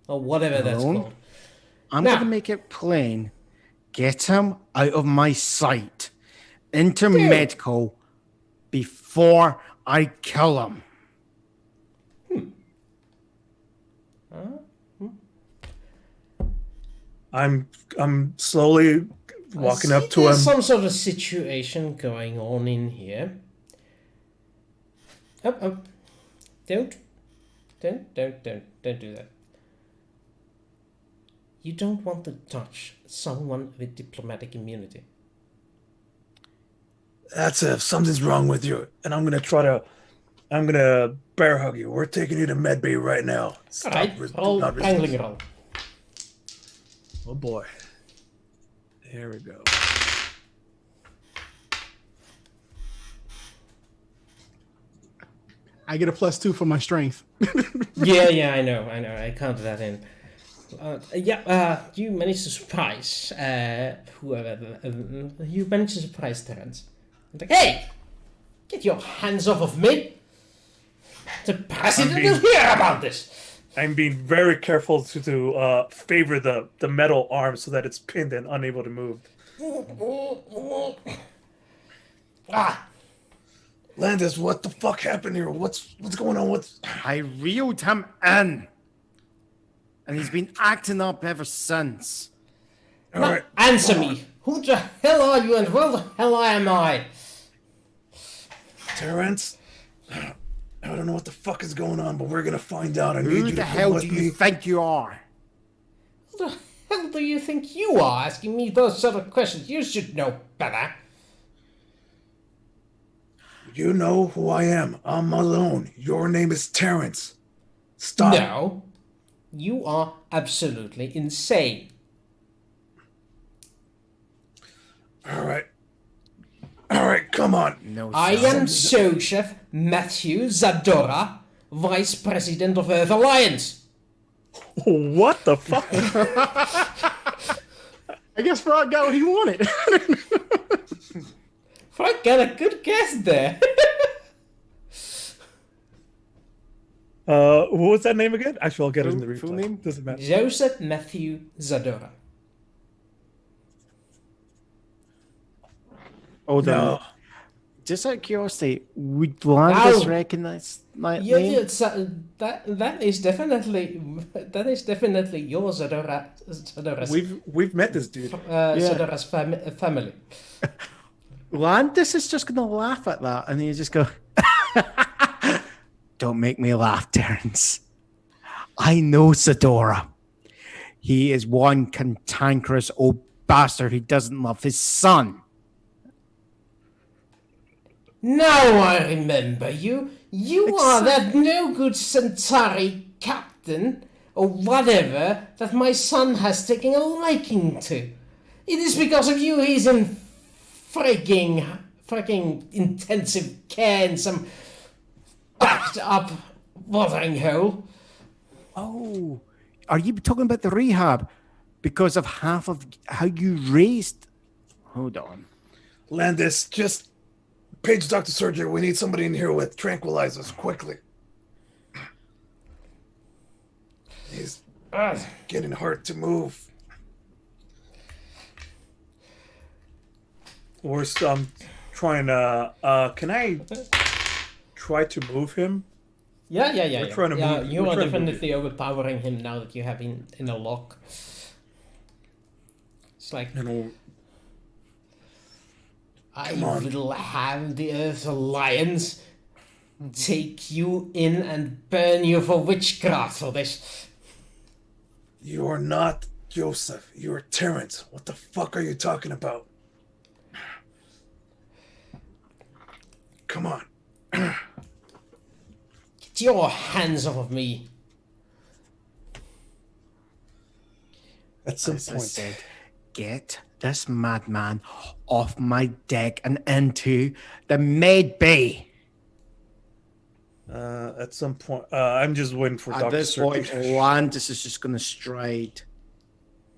Or whatever that's called. I'm going to make it plain. Get him out of my sight. Into medical before I kill him. I'm slowly walking up to him. There's some sort of situation going on in here. Don't do that. You don't want to touch someone with diplomatic immunity. That's if something's wrong with you, and I'm gonna bear hug you. We're taking you to medbay right now. All right, angling roll. Oh boy. Here we go. I get a +2 for my strength. yeah, I know. I counted that in. You managed to surprise whoever. You managed to surprise Terrence. Like, hey, get your hands off of me! The president will hear about this. I'm being very careful to favor the metal arm so that it's pinned and unable to move. Landis, what the fuck happened here? What's going on? I reeled him in, and he's been acting up ever since. All right. Answer me. Who the hell are you and where the hell am I? Terrence, I don't know what the fuck is going on, but we're gonna find out. Who the hell do you think you are? Who the hell do you think you are asking me those sort of questions? You should know better. You know who I am. I'm Malone. Your name is Terrence. Stop. No. You are absolutely insane. All right, come on. No, I am Sous-Chef Matthew Zadora, Vice President of Earth Alliance. What the fuck? I guess Frog got what he wanted. Frank got a good guess there. What was that name again? Actually, I'll get it in the replay. Full name? Doesn't matter. Joseph Matthew Zadora. Hold on. Just out of curiosity, would Landis recognize my name? It's, that is definitely your Zadora's We've met this dude. Zadora's family. Landis is just gonna laugh at that, and he's just go, "Don't make me laugh, Terrence. I know Zadora. He is one cantankerous old bastard who doesn't love his son." Now I remember you. You are that no-good Centauri captain, or whatever, that my son has taken a liking to. It is because of you he's in freaking intensive care in some backed up watering hole. Oh, are you talking about the rehab? Because of half of how you raised... Hold on. Landis, just page Dr. Surgery. We need somebody in here with tranquilizers quickly. He's getting hard to move. We're trying to. Can I try to move him? Yeah. trying to move- You we're are trying to move definitely overpowering him now that you have him in a lock. It's like, I will have the Earth Alliance take you in and burn you for witchcraft for this. You are not Joseph. You are Terrence. What the fuck are you talking about? Come on. Get your hands off of me. At some As I point. said, get this madman off my deck and into the med bay. At some point, I'm just waiting for At Dr. this Surgery. point, Landis is just going to stride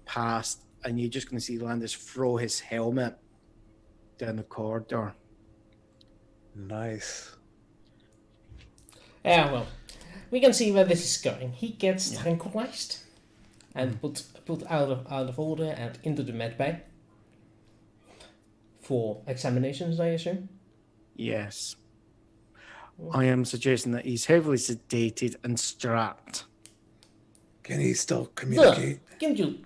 past, and you're just going to see Landis throw his helmet down the corridor. Nice. Yeah, well, we can see where this is going. He gets tranquilized and put out of order and into the med bay for examinations, I assume. Yes. I am suggesting that he's heavily sedated and strapped. Can he still communicate? Can you?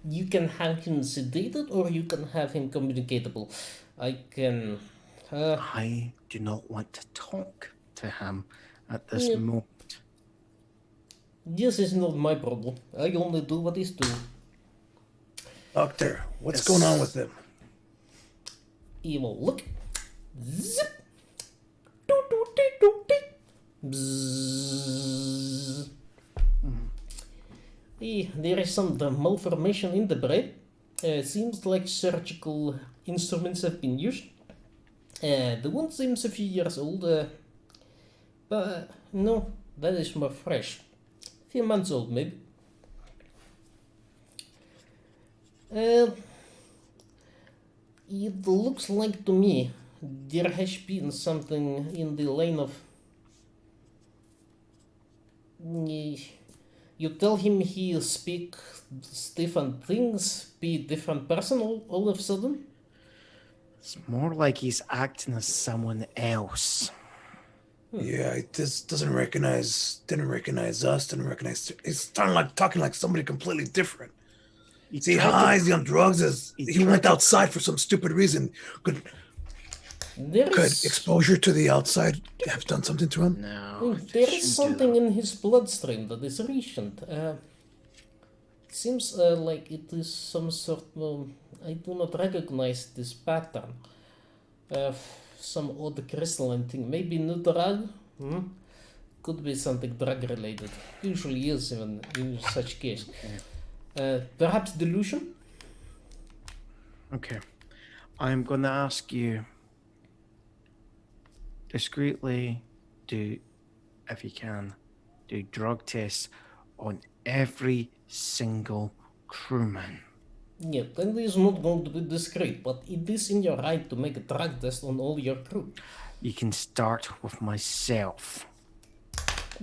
You can have him sedated, or you can have him communicatable. I can. I do not want to talk to him at this moment. This is not my problem. I only do what he's doing. Doctor, what's going on with him? He will look. Zip. Bzzz. There is some malformation in the brain. Seems like surgical instruments have been used. The wound seems a few years old, but no, that is more fresh. A few months old, maybe. It looks like to me there has been something in the line of... You tell him he'll speak different things, be a different person all of a sudden? It's more like he's acting as someone else. Yeah, he just didn't recognize us, didn't recognize. He's talking like somebody completely different. Is he high? Is he on drugs? He went outside for some stupid reason. Could exposure to the outside have done something to him? No. There is something in his bloodstream that is recent. Seems like it is some sort of... I do not recognize this pattern. Some odd crystalline thing. Maybe new drug? Could be something drug related. Usually is even in such case. Perhaps delusion? Okay. I'm going to ask you discreetly to if you can, do drug tests on every single crewman. Yeah, that is not going to be discreet, but it is in your right to make a drug test on all your crew. You can start with myself.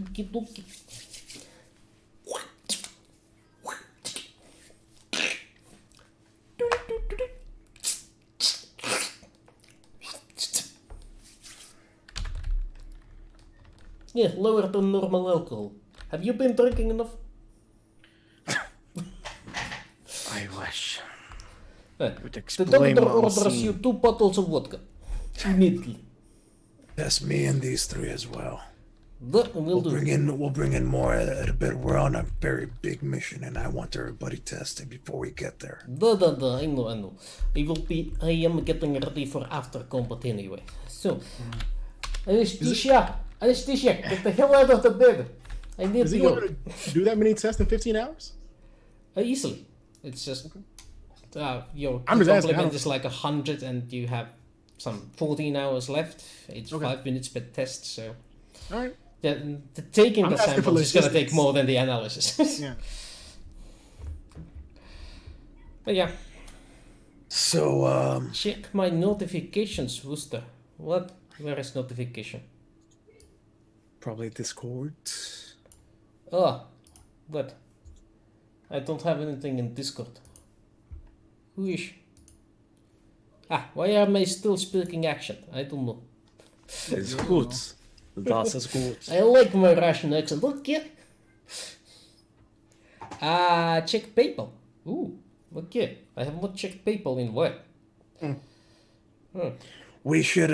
Okie-dokie. Yeah, lower than normal alcohol. Have you been drinking enough? I wish. Would The explain doctor what I'm orders seeing. you 2 bottles of vodka. Immediately. That's me and these three as well. That will do. We'll bring in more at a bit. We're on a very big mission, and I want everybody tested before we get there. I know. I am getting ready for after combat anyway. So, Anesthesia, get the hell out of the bed. I need Is he you. going to do that many tests in 15 hours? Easily. It's just your I'm just asking, complement is like 100 and you have some 14 hours left. It's 5 minutes per test, so... Alright. The taking I'm the asking for samples is going to take logistics. more than the analysis. Yeah. But yeah, So, check my notifications, Wooster. What? Where is notification? probably Discord. Oh, what? I don't have anything in Discord. Who is? Why am I still speaking action? I don't know. It's good. Das ist gut. I like my Russian accent. Okay. Check PayPal. Ooh, okay. I have not checked PayPal in a while. We should,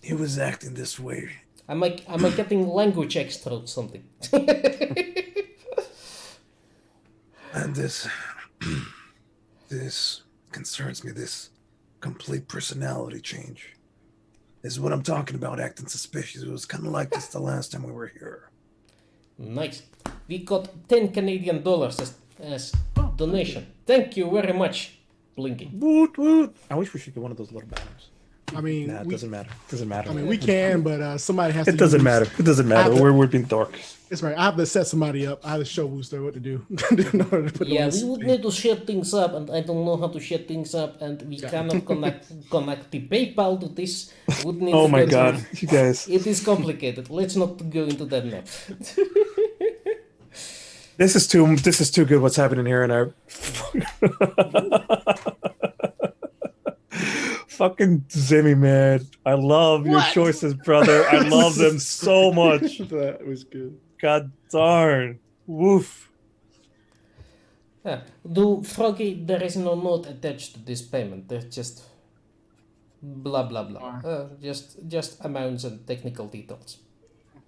he was acting this way. Am I getting language extra or something? And this concerns me, this complete personality change. This is what I'm talking about, acting suspicious. It was kind of like this the last time we were here. Nice. We got 10 Canadian dollars as donation. Thank you very much, Blinky. Woot, woot. I wish we should get one of those little banners. I mean, Nah, it doesn't matter. Doesn't matter. I mean, we can, but somebody has to. It doesn't use- matter. It doesn't matter. I have to- We're being dark. It's right. I have to set somebody up. I have to show Wooster what to do in order to put Yeah, on we the would screen. need to set things up, and I don't know how to set things up, and we cannot connect the PayPal to this. Would need Oh to my go god, through- you guys. It is complicated. Let's not go into that now. This is too good what's happening here in our fucking Zimmy, man. I love your choices, brother. I love them so much. That was good. God darn. Woof. Do Froggy, there is no note attached to this payment. There's just blah blah blah. Just amounts and technical details.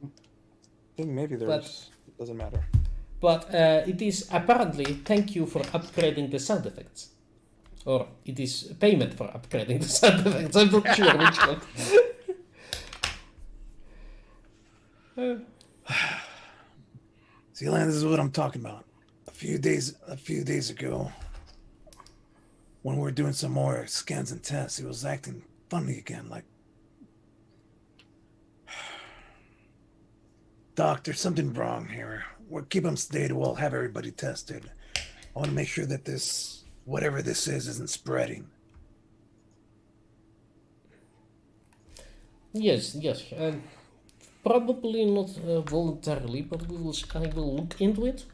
I think maybe there's it doesn't matter. But it is apparently thank you for upgrading the sound effects. Or it is payment for upgrading the sound effects. I'm not sure which one. Zealand, this is what I'm talking about. A few days ago, when we were doing some more scans and tests, he was acting funny again, like, Doc, there's something wrong here. We'll keep him sedated. We'll have everybody tested. I want to make sure that this, whatever this is, isn't spreading. Yes. Probably not voluntarily, but I will look into it.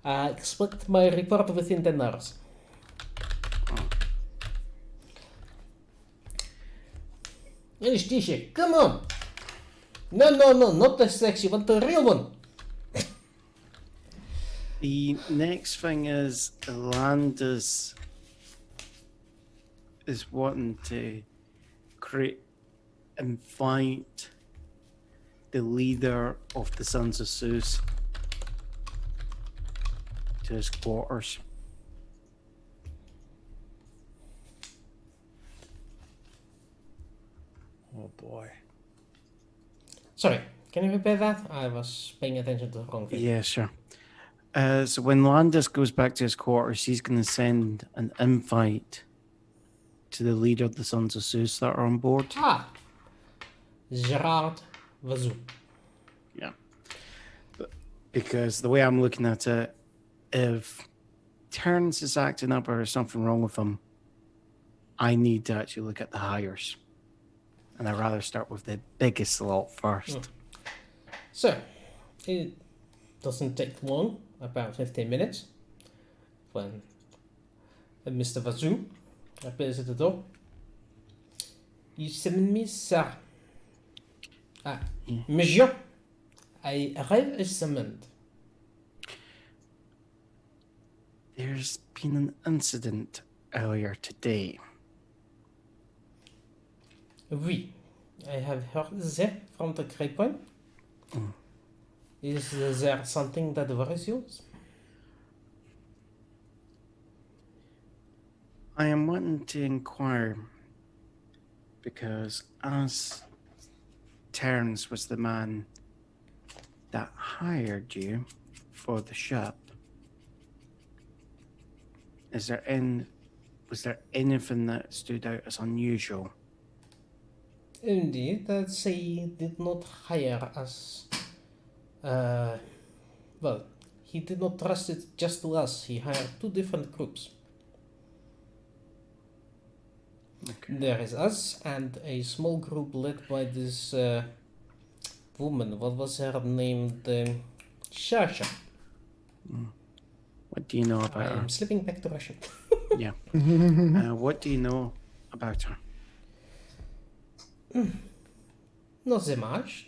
Expect my report within 10 hours. Anesthesia, come on! No, not the sexy one, the real one! The next thing is Landis is wanting to invite the leader of the Sons of Zeus to his quarters. Oh boy. Sorry, can you repeat that? I was paying attention to the wrong thing. Yeah, sure. So when Landis goes back to his quarters, he's going to send an invite to the leader of the Sons of Zeus that are on board. Gerard Vazou. Yeah. Because the way I'm looking at it, if Terrence is acting up or there's something wrong with him, I need to actually look at the hires. And I'd rather start with the biggest lot first. So, it doesn't take long, about 15 minutes, when Mr. Vazoom appears at the door. You summon me, sir. Monsieur, I arrive as summoned. There's been an incident earlier today. Oui, I have heard that from the grapevine. Is there something that worries you? I am wanting to inquire because as Terrence was the man that hired you for the shop, was there anything that stood out as unusual? Indeed, that he did not hire us. Well, he did not trust it just to us. He hired two different groups. Okay. There is us and a small group led by this woman. What was her name? Shasha. What do you know I about her? am slipping back to Russian. Yeah. What do you know about her? Not so much.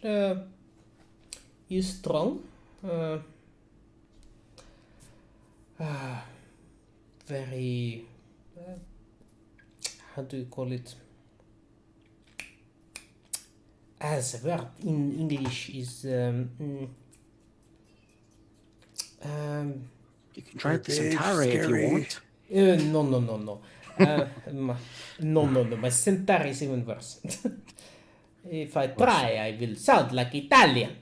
He's strong. Very. How do you call it? As a word in English is. You can try the Big, Centauri if you scary. want. No. No. My Centaur is even worse. If I try, I will sound like Italian.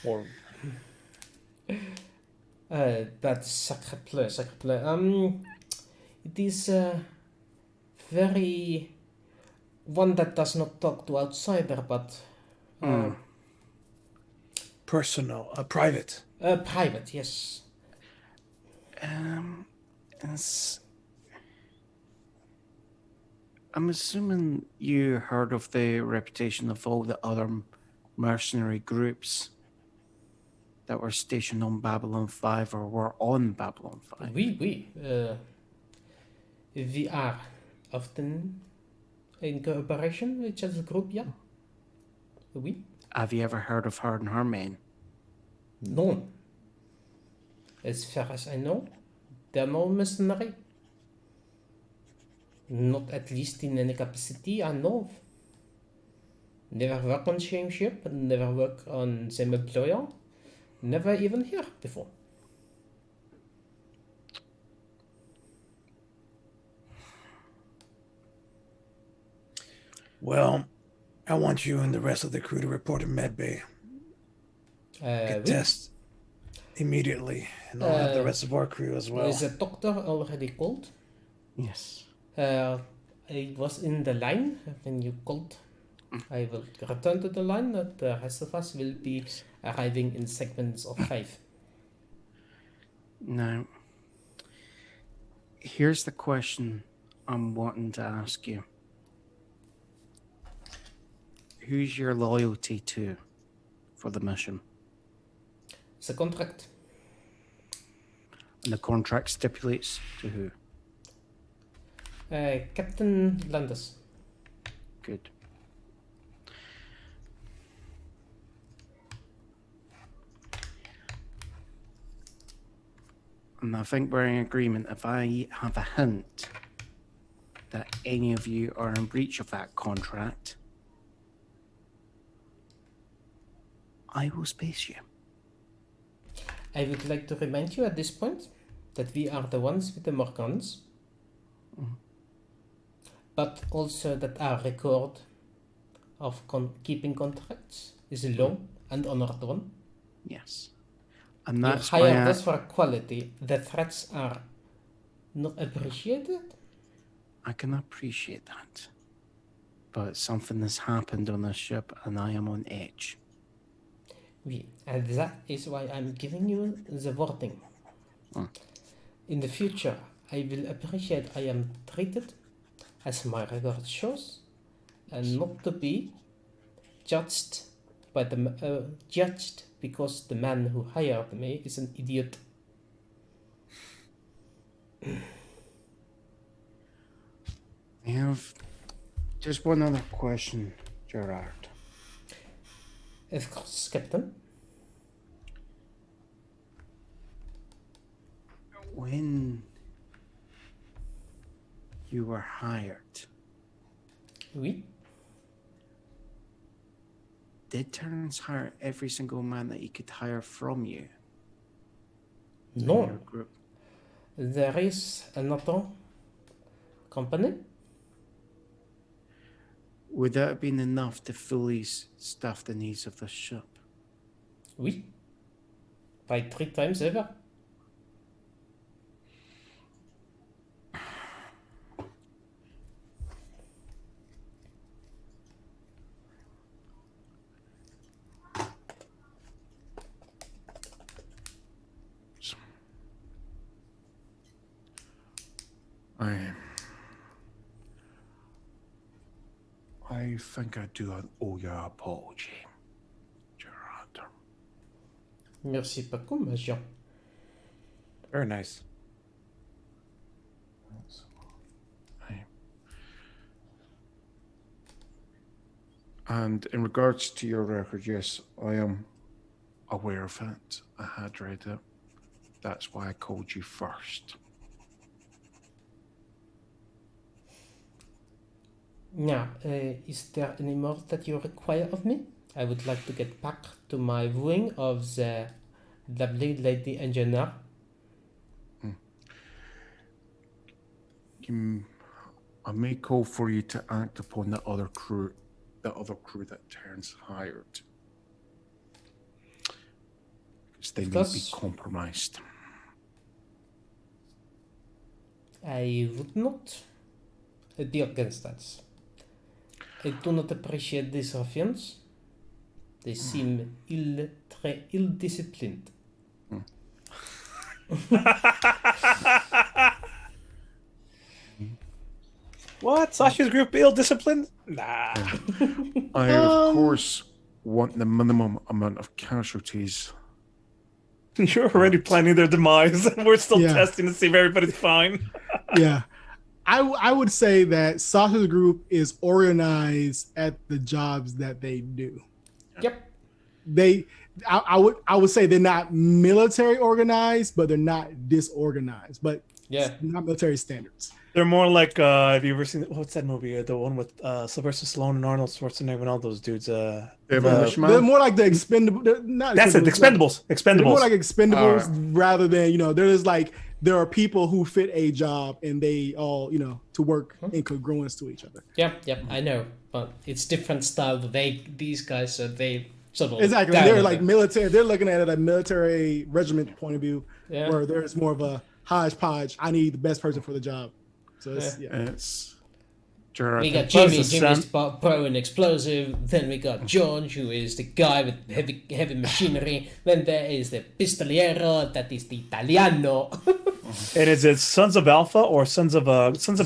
Or But sacre bleu. It is very one that does not talk to outsider, but Personal, private. private. Yes. I'm assuming you heard of the reputation of all the other mercenary groups that were stationed on Babylon 5 or were on Babylon 5. We are often in cooperation with each other's group. Yeah. Oui. Have you ever heard of her and her men? No. As far as I know, they're no mercenary. Not at least in any capacity I know of. Never work on same ship, never work on same employer, never even here before. Well, I want you and the rest of the crew to report to medbay. Get Oui. test immediately, and I'll have the rest of our crew as well. Is the doctor already called? Yes. I was in the line when you called. I will return to the line. The rest of us will be arriving in segments of 5. Now, here's the question I'm wanting to ask you. Who's your loyalty to for the mission? It's a contract. And the contract stipulates to who? Captain Landis. Good. And I think we're in agreement. If I have a hint that any of you are in breach of that contract, I will space you. I would like to remind you at this point that we are the ones with the more guns, but also that our record of keeping contracts is a long and honored one. Yes. And You that's why hired us for quality. The threats are not appreciated. I can appreciate that. But something has happened on this ship and I am on edge. Oui, and that is why I'm giving you the warning. In the future, I will appreciate I am treated as my record shows, and not to be judged by judged because the man who hired me is an idiot. I have just one other question, Gerard. Of course, Captain. When you were hired, Oui. did Terrence hire every single man that he could hire from you? in No. your group? There is another company. Would that have been enough to fully staff the needs of the ship? Oui. By 3 times over. I think I do owe you an apology, Gerard. Merci beaucoup, monsieur. Very nice. And in regards to your record, yes, I am aware of it. I had read it. That's why I called you first. Now, is there any more that you require of me? I would like to get back to my viewing of the lovely lady engineer. I may call for you to act upon the other crew that Terrence hired. Because they may be compromised. I would not be against that. I do not appreciate these ruffians. They seem très ill-disciplined. What? Sasha's group ill-disciplined? Nah. I, of course, want the minimum amount of casualties. You're already planning their demise, and we're still testing to see if everybody's fine. Yeah. I would say that Sasha's group is organized at the jobs that they do. Yep. I would say they're not military organized, but they're not disorganized. But not military standards. They're more like have you ever seen what's that movie? The one with Sylvester Stallone and Arnold Schwarzenegger and all those dudes. They're more like the Expendables. That's it. Expendables. They're more like Expendables rather than there's like there are people who fit a job and they all to work in congruence to each other. Yep, I know, but it's different style. These guys they sort of exactly. They're like military. They're looking at it a military regiment point of view, where there's more of a hodgepodge. I need the best person for the job. So it's Gerard. We got Jimmy's pro and explosive. Then we got George, who is the guy with heavy machinery. Then there is the pistoliero, that is the Italiano. And is it Sons of Alpha or Sons of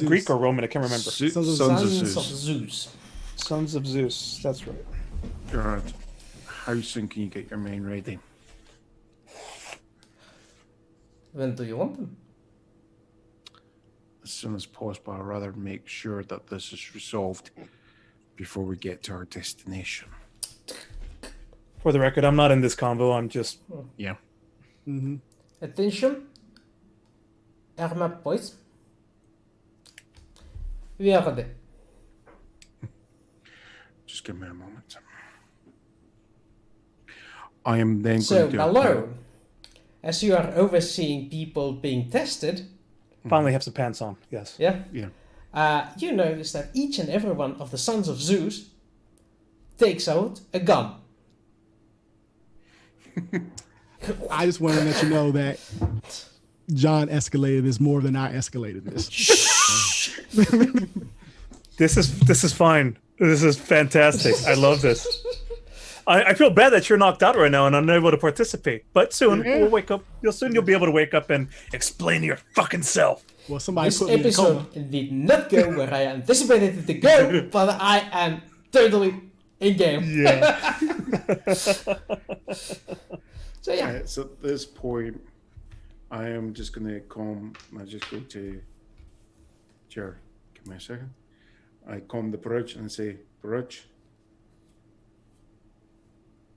Greek or Roman? I can't remember. Sons of Zeus. Sons of Zeus. That's right. Gerard, how soon can you get your main ready? When do you want them? As soon as possible. I'd rather make sure that this is resolved before we get to our destination. For the record, I'm not in this convo. I'm just... Yeah. Mm-hmm. Attention. Arma boys. We are ready. Just give me a moment. I am then so, going to... Malone, as you are overseeing people being tested... Finally have some pants on, yes. Yeah? Yeah. You notice that each and every one of the Sons of Zeus takes out a gun. I just want to let you know that John escalated this more than I escalated this. This is fine. This is fantastic. I love this. I feel bad that you're knocked out right now and unable to participate. But soon we'll wake up. You'll be able to wake up and explain to your fucking self. Well, somebody This put me in a coma. episode did not go where I anticipated it to go, but I am totally in game. Yeah. So yeah. So at this point, I am just going to come. I just go to Jared. Give me a second. I come to Bridge and say, Bridge.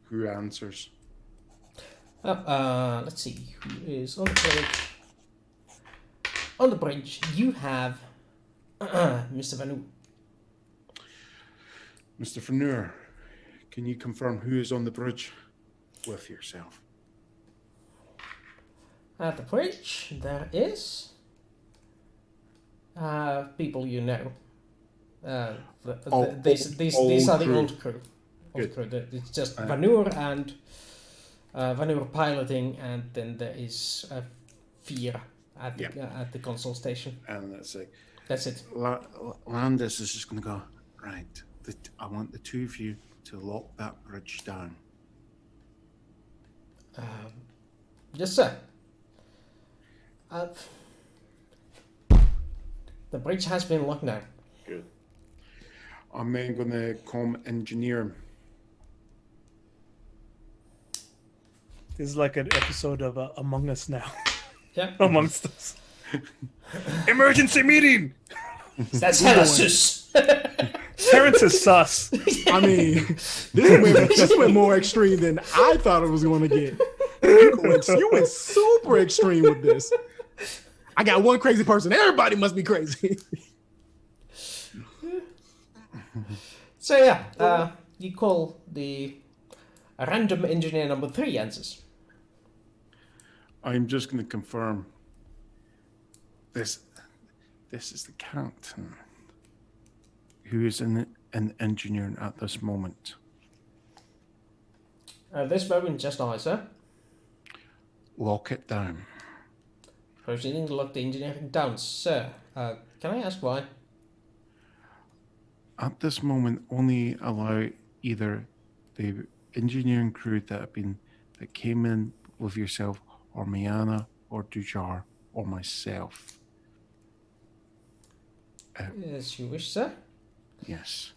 Who answers? Let's see who is on the bridge. On the bridge, you have Mr. Vanu. Mr. Fanur, can you confirm who is on the bridge with yourself? At the bridge, there is people you know. These are the old crew. It's just Vanur and Vanur piloting, and then there is Vier at the console station. And that's it. That's it. Landis is just going to go, right, I want the two of you to lock that bridge down. Yes, sir. The bridge has been locked now. Good. I'm then going to come engineer. This is like an episode of Among Us now. Yeah. Amongst us. Emergency meeting! That's hella sus. Terrence is sus. I mean, this went more extreme than I thought it was going to get. You went super extreme with this. I got one crazy person. Everybody must be crazy. So yeah, you call the random engineer number 3 answers. I'm just going to confirm this is the captain who is in engineering at this moment. This moment, just I, sir. Lock it down. Proceeding to lock the engineering down, sir. Can I ask why? At this moment, only allow either the engineering crew that came in with yourself, or Miana, or Dujar, or myself. As you wish, sir. Yes.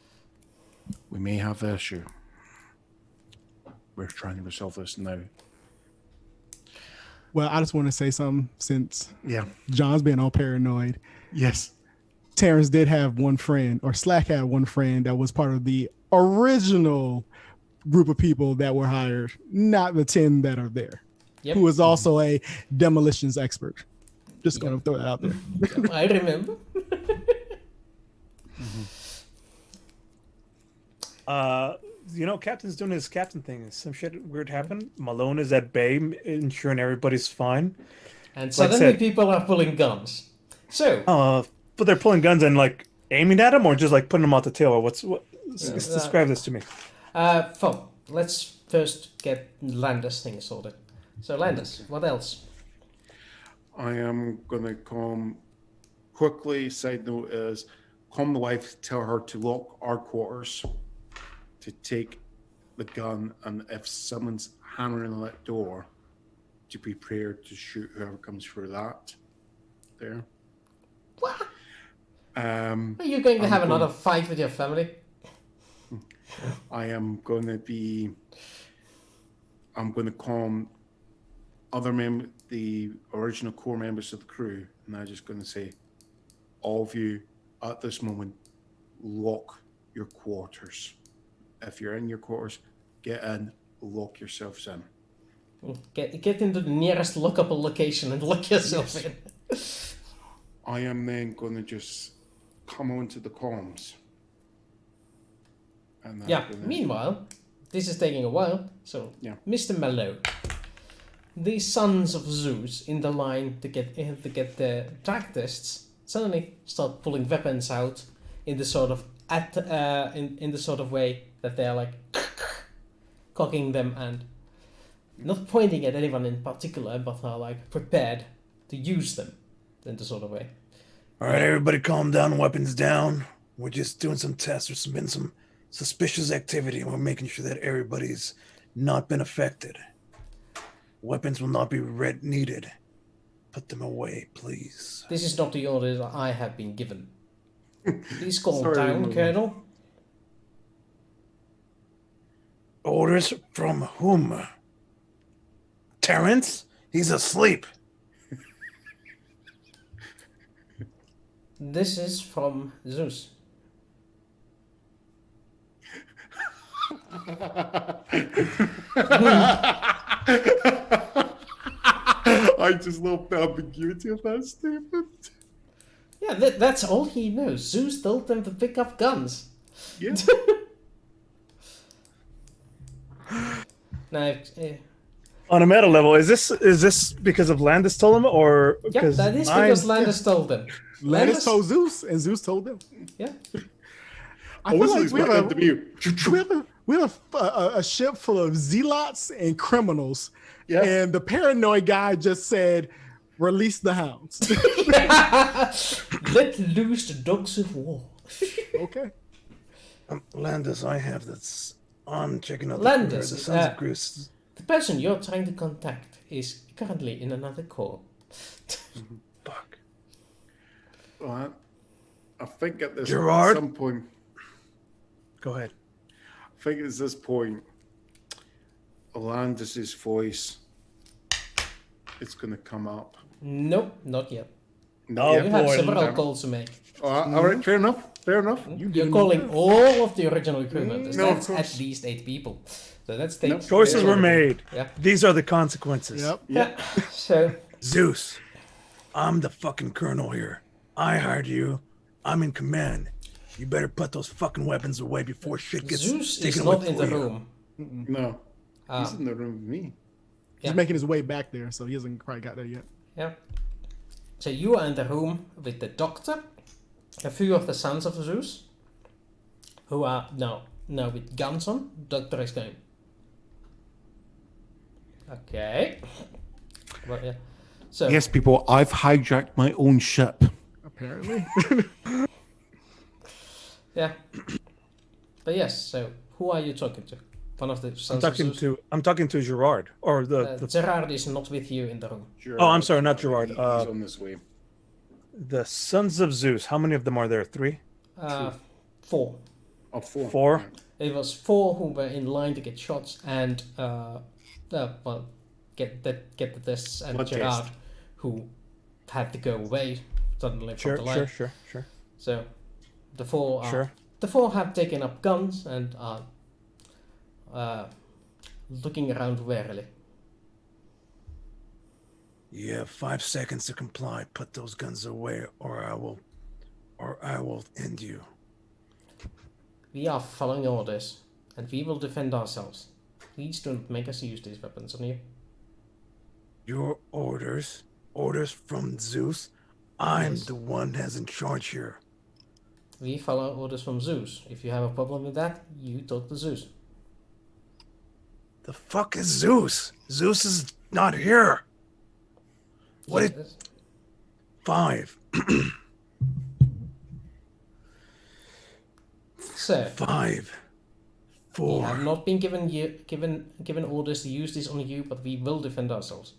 We may have the issue. We're trying to resolve this now. Well, I just want to say something since Yeah. John's been all paranoid. Yes. Terrence did have one friend, or Slack had one friend that was part of the original group of people that were hired, not the 10 that are there. Yep. Who is also a demolitions expert. Just going to throw that out there. I remember. Captain's doing his captain thing. Some shit weird happened. Malone is at bay, ensuring everybody's fine. And suddenly people are pulling guns. So. But they're pulling guns and like aiming at him, or just like putting them out the tail. Or describe this to me. Let's first get Landis thing sorted. So Landis, what else? I am going to come quickly. Side note is, call the wife, tell her to lock our quarters, to take the gun, and if someone's hammering on that door, to be prepared to shoot whoever comes through that. There. What? Are you going to have another fight with your family? I am going to I'm going to call the original core members of the crew, and I'm just going to say, all of you at this moment, lock your quarters. If you're in your quarters, get in, lock yourselves in. Get into the nearest lockable location and lock yourself in. I am then going to just come onto the comms. And meanwhile, this is taking a while, so Mr. Mallow, the sons of Zeus in the line to get the drag tests suddenly start pulling weapons out in the sort of in the sort of way that they're like cocking them and not pointing at anyone in particular, but are like prepared to use them in the sort of way. All right, everybody, calm down. Weapons down. We're just doing some tests. There's been some suspicious activity, and we're making sure that everybody's not been affected. Weapons will not be needed. Put them away, please. This is not the order that I have been given. Please calm Sorry, down, Morden. Colonel. Orders from whom? Terrence? He's asleep. This is from Zeus. I just love the ambiguity of that statement. Yeah, that's all he knows. Zeus told them to pick up guns. Yeah. Now, On a meta level, is this because of Landis told him, or yeah, because that is mine- because Landis told them. Landis told Zeus, and Zeus told them. Yeah. I feel like Wesley's meant to be. we have a ship full of zealots and criminals, Yeah. and the paranoid guy just said, "Release the hounds." Let loose the dogs of war. Okay. Landis, I have this on checking out Landis, the Sons of Greece. The person you're trying to contact is currently in another call. Fuck. Well, I think at Gerard? some point, Go ahead. I think at this point, Landis's voice is going to come up. Nope, not yet. No, You have boy, several calls to make. all right, fair enough. Fair enough. You're calling all of the original crew members. No, of That's course. at least 8 people. So that's takes. Choices were made. Yeah. These are the consequences. Yep. Yeah. So Zeus, I'm the fucking colonel here. I hired you. I'm in command. You better put those fucking weapons away before shit gets Zeus is taken not away in the from you. room. No, he's Ah, in the room with me. He's Yeah. making his way back there, so he hasn't quite got there yet. yeah. So you are in the room with the doctor, a few of the sons of Zeus, who are now with guns on. Doctor is going. Okay. Well, yeah. So Yes, people, I've hijacked my own ship. Apparently. yeah. But yes. So who are you talking to? One of the I'm sons of talking Zeus. to Gerard, or the Gerard is not with you in the room. Oh, I'm sorry, not Gerard. He's on this way. the Sons of Zeus. How many of them are there? 3? 4. Oh, 4. 4? It was 4 who were in line to get shots and well, get the tests, and Blood Gerard, test. who had to go away suddenly from Sure, the line. sure. So the 4 are, Sure. the 4 have taken up guns and are looking around warily. You have 5 seconds to comply. Put those guns away, or I will end you. We are following orders, and we will defend ourselves. Please don't make us use these weapons on you. Your orders from Zeus. I'm Yes. the one that's in charge here. We follow orders from Zeus. If you have a problem with that, you talk to Zeus. The fuck is Zeus? Zeus is not here. What Yes. did 5? So 5, we 4. have not been given orders to use this on you, but we will defend ourselves.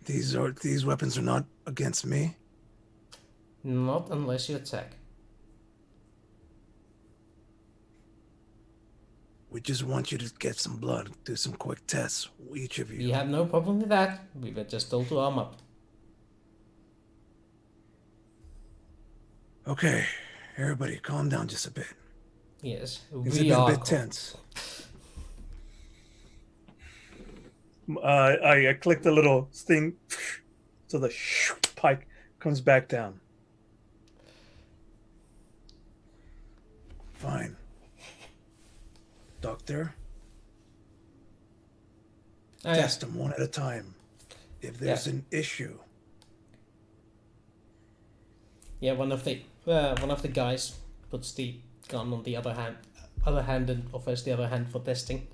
These weapons are not against me. Not unless you attack. We just want you to get some blood, do some quick tests, each of We you. have no problem with that. We were just told to arm up. Okay, everybody, calm down just a bit. Yes, Things have we been are. a bit tense. I click the little thing, so the pike comes back down. Fine. Doctor, Oh, yeah. test them one at a time. If there's an issue, Yeah, one of the guys puts the gun on the other hand and offers the other hand for testing.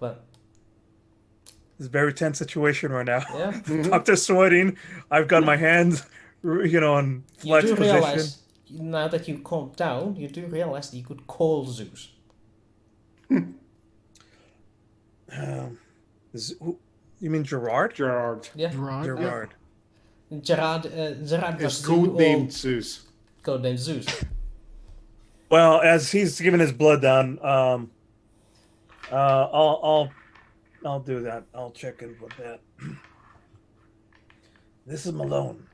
But It's a very tense situation right now. yeah, Doctor's sweating. I've got my hands, on you flex do position. realize now that you calmed down, you do realize that you could call Zeus. You mean Gerard? Gerard. Yeah. Gerard. Gerard was It's codenamed Zeus. Codenamed Zeus. Well, as he's giving his blood down, I'll do that. I'll check in with that. This is Malone.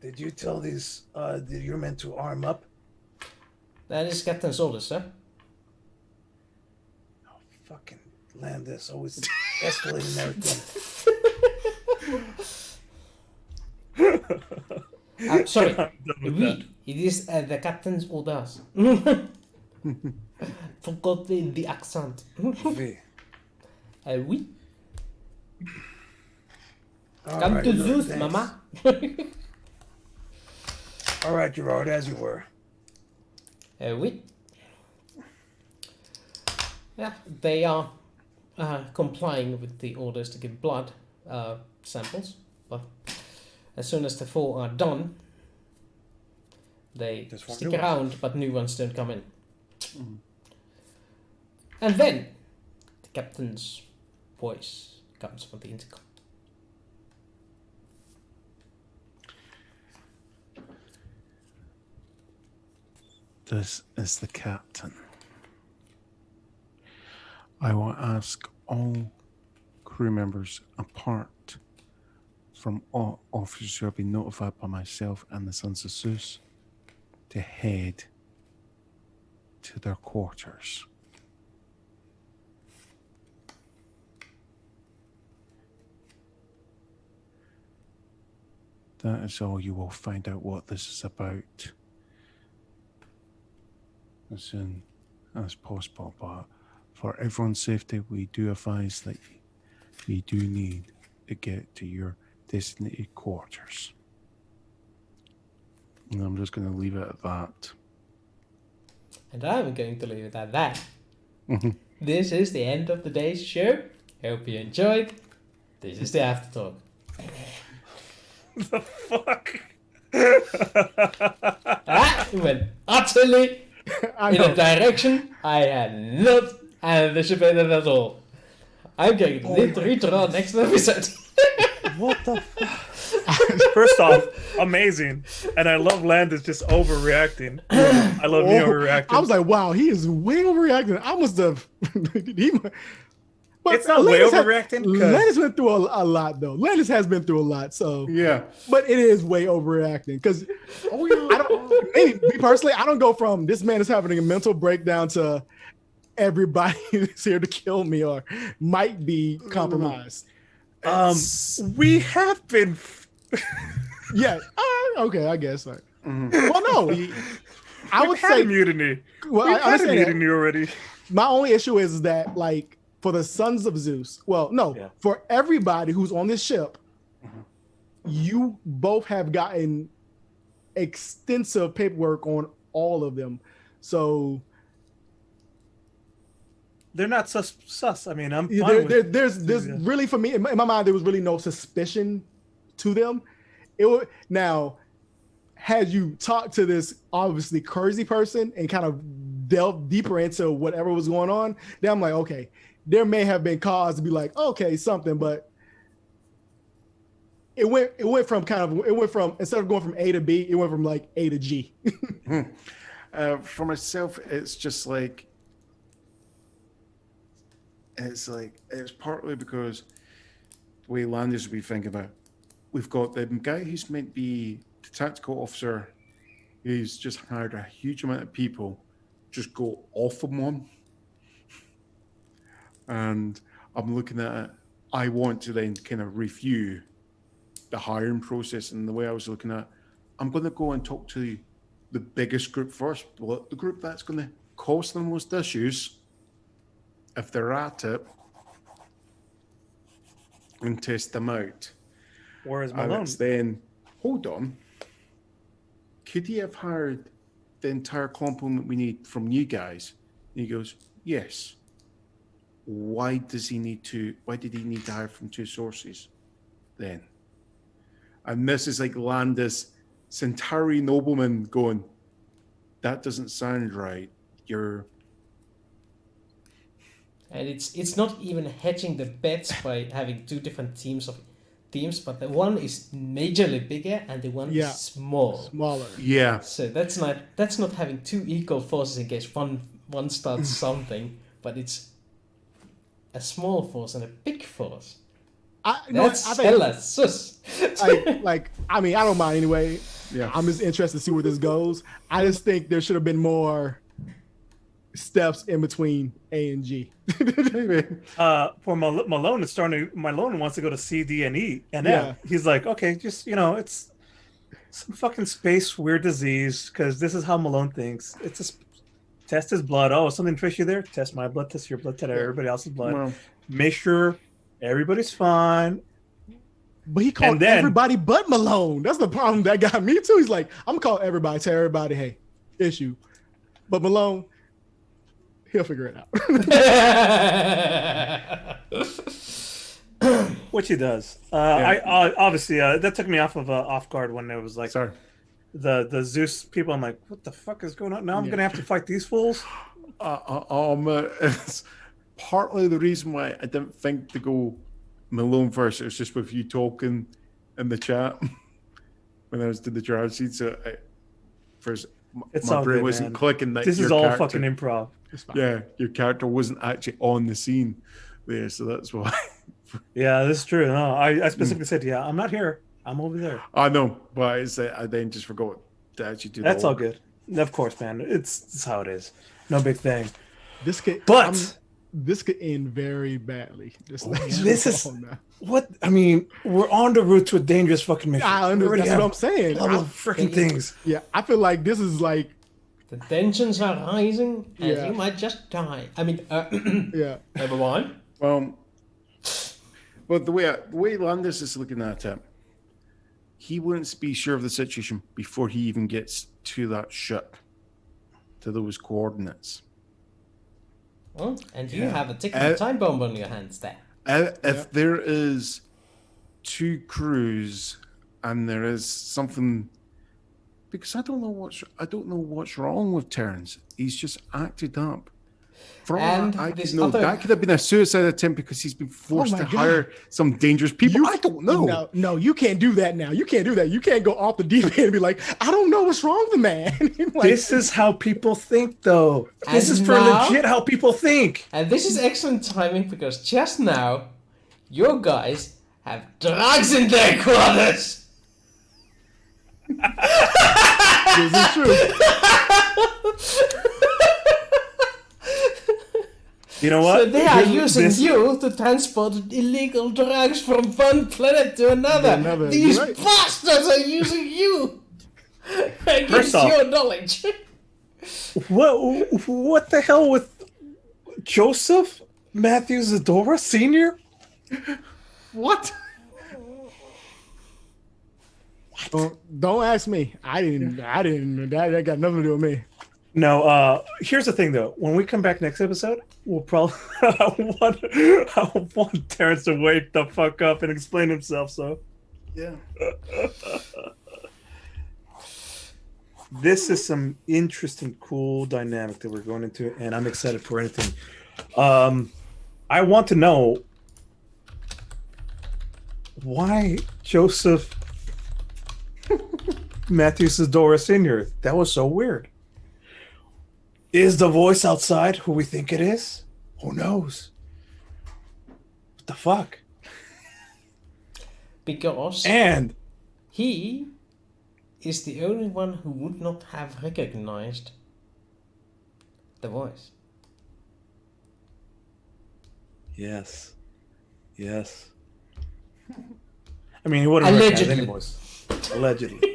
Did you tell these that you're meant to arm up? That is Captain's orders, sir. Oh, fucking Landis, always escalating everything. Sorry, it is the Captain's orders. Forgot the accent. Oui. Oui. All Come right, to Gerard, Zeus, thanks. Mama. All right, Gerard, as you were. Oui. Yeah, they are complying with the orders to give blood samples, but as soon as the 4 are done, they Just want stick new around, but new ones don't come in. And then the captain's voice comes from the intercom. This is the captain. I will ask all crew members, apart from all officers who have been notified by myself and the Sons of Zeus, to head to their quarters. That is all. You will find out what this is about as soon as possible, but for everyone's safety, we do advise that you do need to get to your designated quarters. And I'm just going to leave it at that. And I'm going to leave it at that. Mm-hmm. This is the end of today's show. Hope you enjoyed. This is the after talk. The fuck? That went utterly in a direction I had not anticipated at all. I'm going to need to read through next episode. What the fuck? First off, amazing. And I love Landis just overreacting. I love me overreacting. I was like, wow, he is way overreacting. I must have. But it's not way overreacting. Landis went through a lot, though. Landis has been through a lot, so yeah. But it is way overreacting because I don't. Maybe me personally, I don't go from this man is having a mental breakdown to everybody is here to kill me or might be compromised. We have been. Yeah. Okay, I guess. Right. Well, no. I would say mutiny. Well, We've I had a understand mutiny already. My only issue is that, like, for the Sons of Zeus, for everybody who's on this ship, you both have gotten extensive paperwork on all of them. So they're not sus. I mean, I'm fine with there's really, for me, in my mind, there was really no suspicion to them. Now, had you talked to this obviously crazy person and kind of delved deeper into whatever was going on, then I'm like, okay, there may have been cause to be like, okay, something, but it went from instead of going from A to B, it went from like A to G. For myself, it's just like, it's partly because the way Landis would be thinking about, we've got the guy who's meant to be the tactical officer, who's just hired a huge amount of people, just go off on one. And I'm looking at it, I want to then kind of review the hiring process, and the way I was looking at, I'm going to go and talk to the biggest group first, the group that's going to cause the most issues, if they're at it, and test them out. Whereas Malone, then, hold on, could he have hired the entire complement we need from you guys? And he goes, yes. Why did he need to hire from two sources then? And this is like Landis, Centauri nobleman going, that doesn't sound right. You're And it's not even hedging the bets by having two different teams, but the one is majorly bigger and the one is smaller. Yeah. So that's not having two equal forces in case one starts something, but it's a small force and a big force. That's hella sus. I mean, I don't mind anyway. Yeah. I'm just interested to see where this goes. I just think there should have been more steps in between A and G. For Malone, it's starting to. Malone wants to go to C, D, and E, and F. He's like, okay, just it's some fucking space weird disease because this is how Malone thinks. It's just test his blood. Oh, something fishy there. Test my blood. Test your blood. Test everybody else's blood. Well, make sure everybody's fine. But he called everybody but Malone. That's the problem that got me too. He's like, I'm gonna call everybody, tell everybody, hey, issue. But Malone, he'll figure it out. Which he does. I obviously that took me off guard when it was like the Zeus people. I'm like, what the fuck is going on? Now I'm gonna have to fight these fools. It's partly the reason why I didn't think to go Malone first. It was just with you talking in the chat when I was doing the draft sheet. So my brain wasn't clicking. That this is all fucking improv. Yeah, your character wasn't actually on the scene there, so that's why. Yeah, this is true. No, I specifically said, yeah, I'm not here. I'm over there. I know, but I then just forgot to actually do that. That's all good. Of course, man. It's how it is. No big thing. This could end very badly. This is what I mean. We're on the route to a dangerous fucking mission. I understand. That's what I'm saying. Freaking things. Yeah, I feel like this is like the tensions are rising, and you might just die. I mean, yeah. Never mind. Well, the way Landis is looking at it, he wouldn't be sure of the situation before he even gets to that ship, to those coordinates. Well, and you have a ticking time bomb on your hands there. If there is two crews and there is something, because I don't know what's wrong with Terrence. He's just acted up. For all I know, that could have been a suicide attempt because he's been forced to hire some dangerous people. I don't know. No, you can't do that now. You can't do that. You can't go off the deep end and be like, I don't know what's wrong with the man. Like, this is how people think, though. This is for legit how people think. And this is excellent timing because just now, your guys have drugs in their quarters. This is true. You know what? So they are using you to transport illegal drugs from one planet to another. These bastards are using you against your knowledge. What the hell with Joseph Matthews Zadora Sr.? What? Don't ask me. I didn't. That got nothing to do with me. No, here's the thing though. When we come back next episode, we'll probably I want Terrence to wake the fuck up and explain himself. So yeah, this is some interesting, cool dynamic that we're going into, and I'm excited for anything. I want to know why Joseph Matthews Zadora Sr. That was so weird. Is the voice outside who we think it is? Who knows? What the fuck? Because and he is the only one who would not have recognized the voice. Yes. I mean, he wouldn't recognize any voice. Allegedly.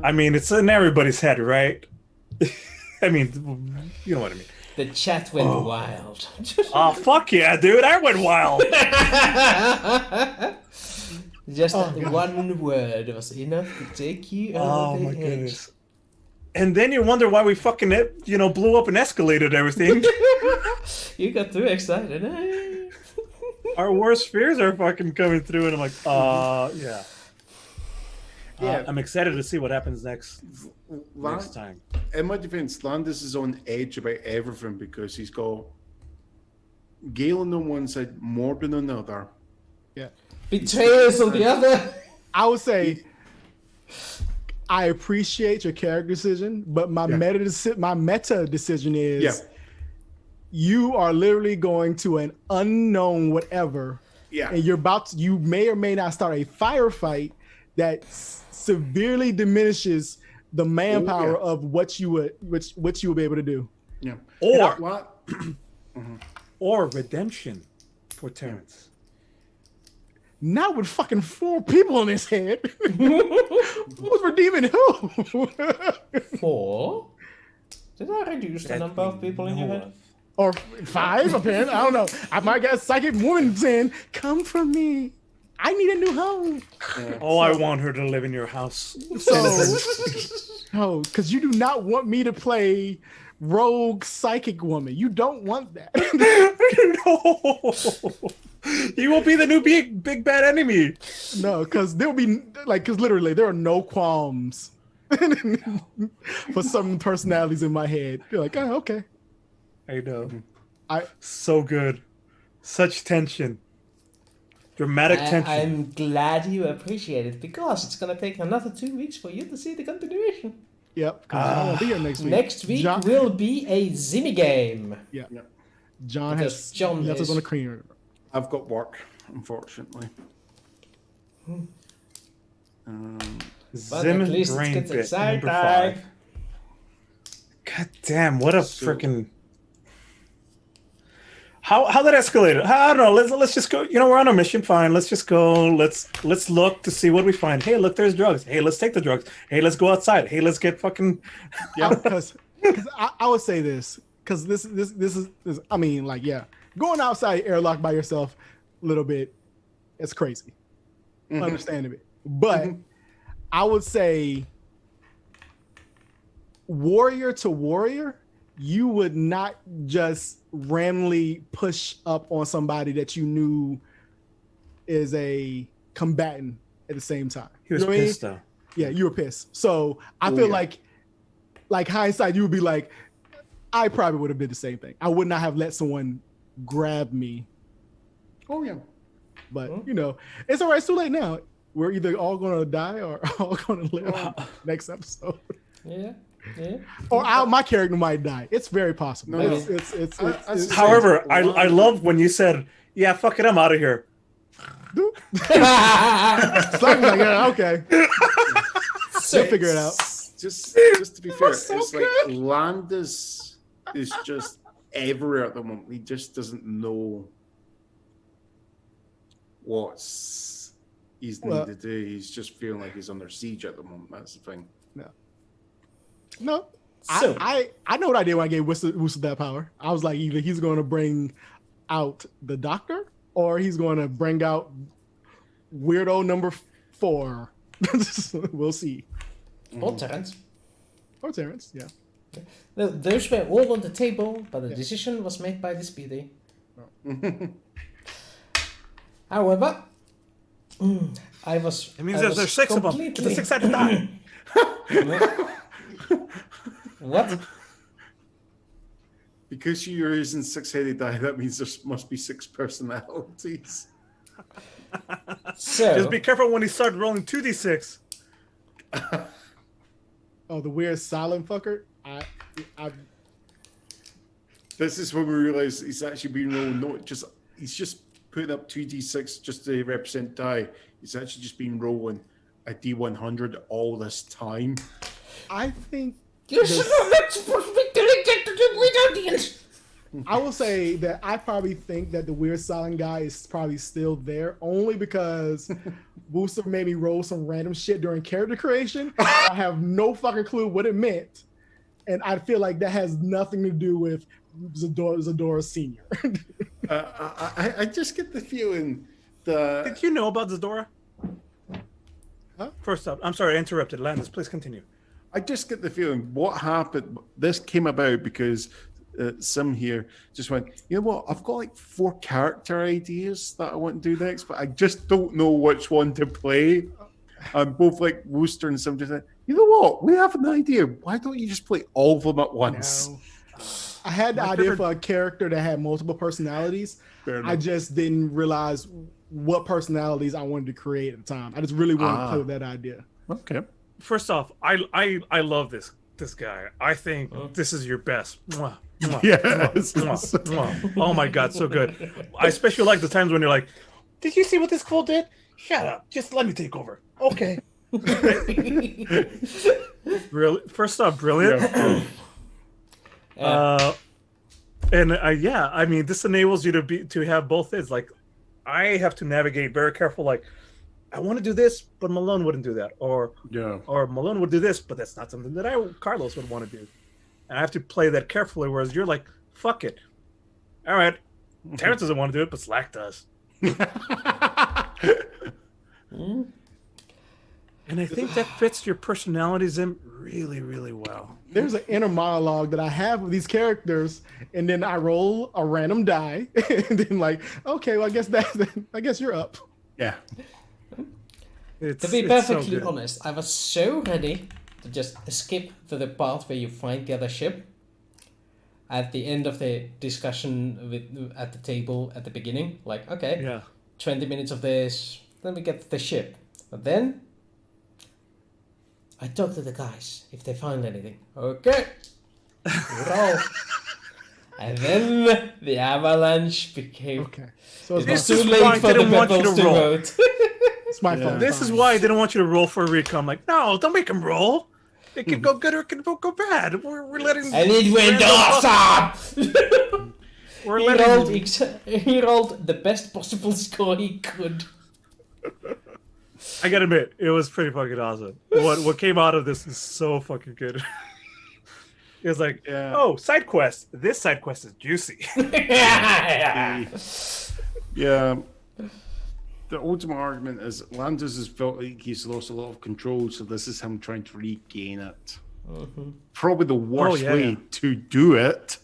I mean, it's in everybody's head, right? I mean, you know what I mean. The chat went wild. Oh, fuck yeah, dude. I went wild. Just one word was enough to take you over the edge. Goodness. And then you wonder why we fucking, blew up and escalated everything. You got too excited. Our worst fears are fucking coming through, and I'm like, yeah. I'm excited to see what happens next Land, time. in my defense, Landis is on edge about everything because he's got Galen on one side, Morden on the other. Yeah. Betrayers on the other. I would say I appreciate your character decision, but my meta decision is you are literally going to an unknown whatever. Yeah. And you may or may not start a firefight that severely diminishes the manpower of what you would be able to do. Yeah. Or redemption for Terrence. Not with fucking 4 people in his head. Who's redeeming who? 4? Did I reduce the number of people in your head? Or 5, apparently. I don't know. I might get a psychic woman saying, "Come from me. I need a new home." I want her to live in your house. So, because you do not want me to play rogue psychic woman. You don't want that. No. You will be the new big bad enemy. No, because there will be because literally there are no qualms for some personalities in my head. You're like, oh, okay. I know. So good. Such tension. Dramatic tension. I'm glad you appreciate it because it's going to take another 2 weeks for you to see the continuation. Yep, because I won't be here next week. Next week will be a Zimmy game. Yeah. John because has left us on the cleaner. I've got work, unfortunately. But at least it gets exciting. God damn! What a freaking. How that escalated? I don't know. Let's just go. You know, we're on a mission. Fine. Let's just go. Let's look to see what we find. Hey, look, there's drugs. Hey, let's take the drugs. Hey, let's go outside. Hey, let's get fucking. Yeah, because I would say this because this is I mean, like, yeah, going outside airlock by yourself a little bit, it's crazy, understandable. But I would say warrior to warrior, you would not just randomly push up on somebody that you knew is a combatant at the same time. He was pissed though. Yeah, you were pissed. So I feel like hindsight, you would be like, I probably would have did the same thing. I would not have let someone grab me. Oh yeah. But you know, it's all right. It's too late now. We're either all going to die or all going to live next episode. Yeah. Or my character might die. It's very possible. No, it's however, I love when you said, "Yeah, fuck it, I'm out of here." It's like, yeah, okay. So figure it out. Just to be fair, it's like Landis is just everywhere at the moment. He just doesn't know what he's needed to do. He's just feeling like he's under siege at the moment. That's the thing. No. So, I know what I did when I gave Wooster that power. I was like, either he's going to bring out the doctor or he's going to bring out weirdo number 4. We'll see. Or Terrence. Or Terrence, yeah. Those were all on the table, but the decision was made by the Speedy. However, I was. It means there's 6 of them. It's a 6-sided die. What? Because you're using 6-headed die, that means there must be 6 personalities. So just be careful when he starts rolling 2d6. Oh, the weird silent fucker. This is when we realize he's actually been rolling. He's just putting up 2d6 just to represent die. He's actually just been rolling a d100 all this time. I think you're not supposed to be doing that to the audience. I will say that I probably think that the weird silent guy is probably still there only because Booster made me roll some random shit during character creation. I have no fucking clue what it meant. And I feel like that has nothing to do with Zadora Sr. I just get the feeling that... Did you know about Zadora? Huh? First up, I'm sorry, I interrupted. Landis, please continue. I just get the feeling what happened. This came about because Sim here just went, you know what? I've got like 4 character ideas that I want to do next, but I just don't know which one to play. both like Wooster and somebody said, you know what? We have an idea. Why don't you just play all of them at once? No. I had the idea for a character that had multiple personalities. I just didn't realize what personalities I wanted to create at the time. I just really wanted to play with that idea. Okay. First off, I love this guy. I think this is your best. Mwah, mwah, Yes. mwah, mwah. Oh my god, so good. I especially like the times when you're like, "Did you see what this fool did? Shut up. Just let me take over." Okay. Really? First off, brilliant. Yeah, I mean, this enables you to have both ends. Like, I have to navigate very careful. Like, I want to do this, but Malone wouldn't do that, or Malone would do this, but that's not something that Carlos would want to do. And I have to play that carefully. Whereas you're like, fuck it, all right, Terrence doesn't want to do it, but Slack does. And I think that fits your personalities in really, really well. There's an inner monologue that I have with these characters, and then I roll a random die, and then like, okay, well, I guess you're up. Yeah. To be perfectly honest, I was so ready to just skip to the part where you find the other ship at the end of the discussion at the table at the beginning. Like, okay, 20 minutes of this, then we get to the ship. But then I talk to the guys if they find anything. Okay, roll. And then the avalanche became. Okay, so it's too late for the pebbles to vote. It's my fault. This is why I didn't want you to roll for a recon. I'm like, no, don't make him roll. It can go good or it can go bad. We're letting. And it went awesome. He rolled the best possible score he could. I gotta admit, it was pretty fucking awesome. What came out of this is so fucking good. It was like, oh, side quest. This side quest is juicy. Yeah. The ultimate argument is Landis has felt like he's lost a lot of control, so this is him trying to regain it. Probably the worst way to do it.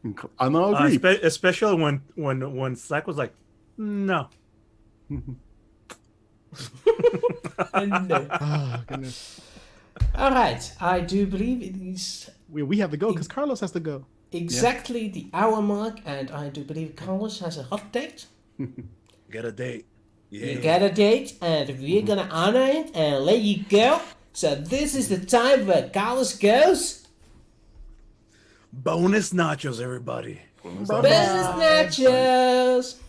And I agree. Especially when Slack was like, no. Oh, goodness. All right, I do believe it is. We have to go because Carlos has to go. Exactly the hour mark, and I do believe Carlos has a hot date. Get a date. Yeah. You get a date, and we're gonna honor it and let you go. So this is the time where Carlos goes. Bonus nachos, everybody. Bonus nachos.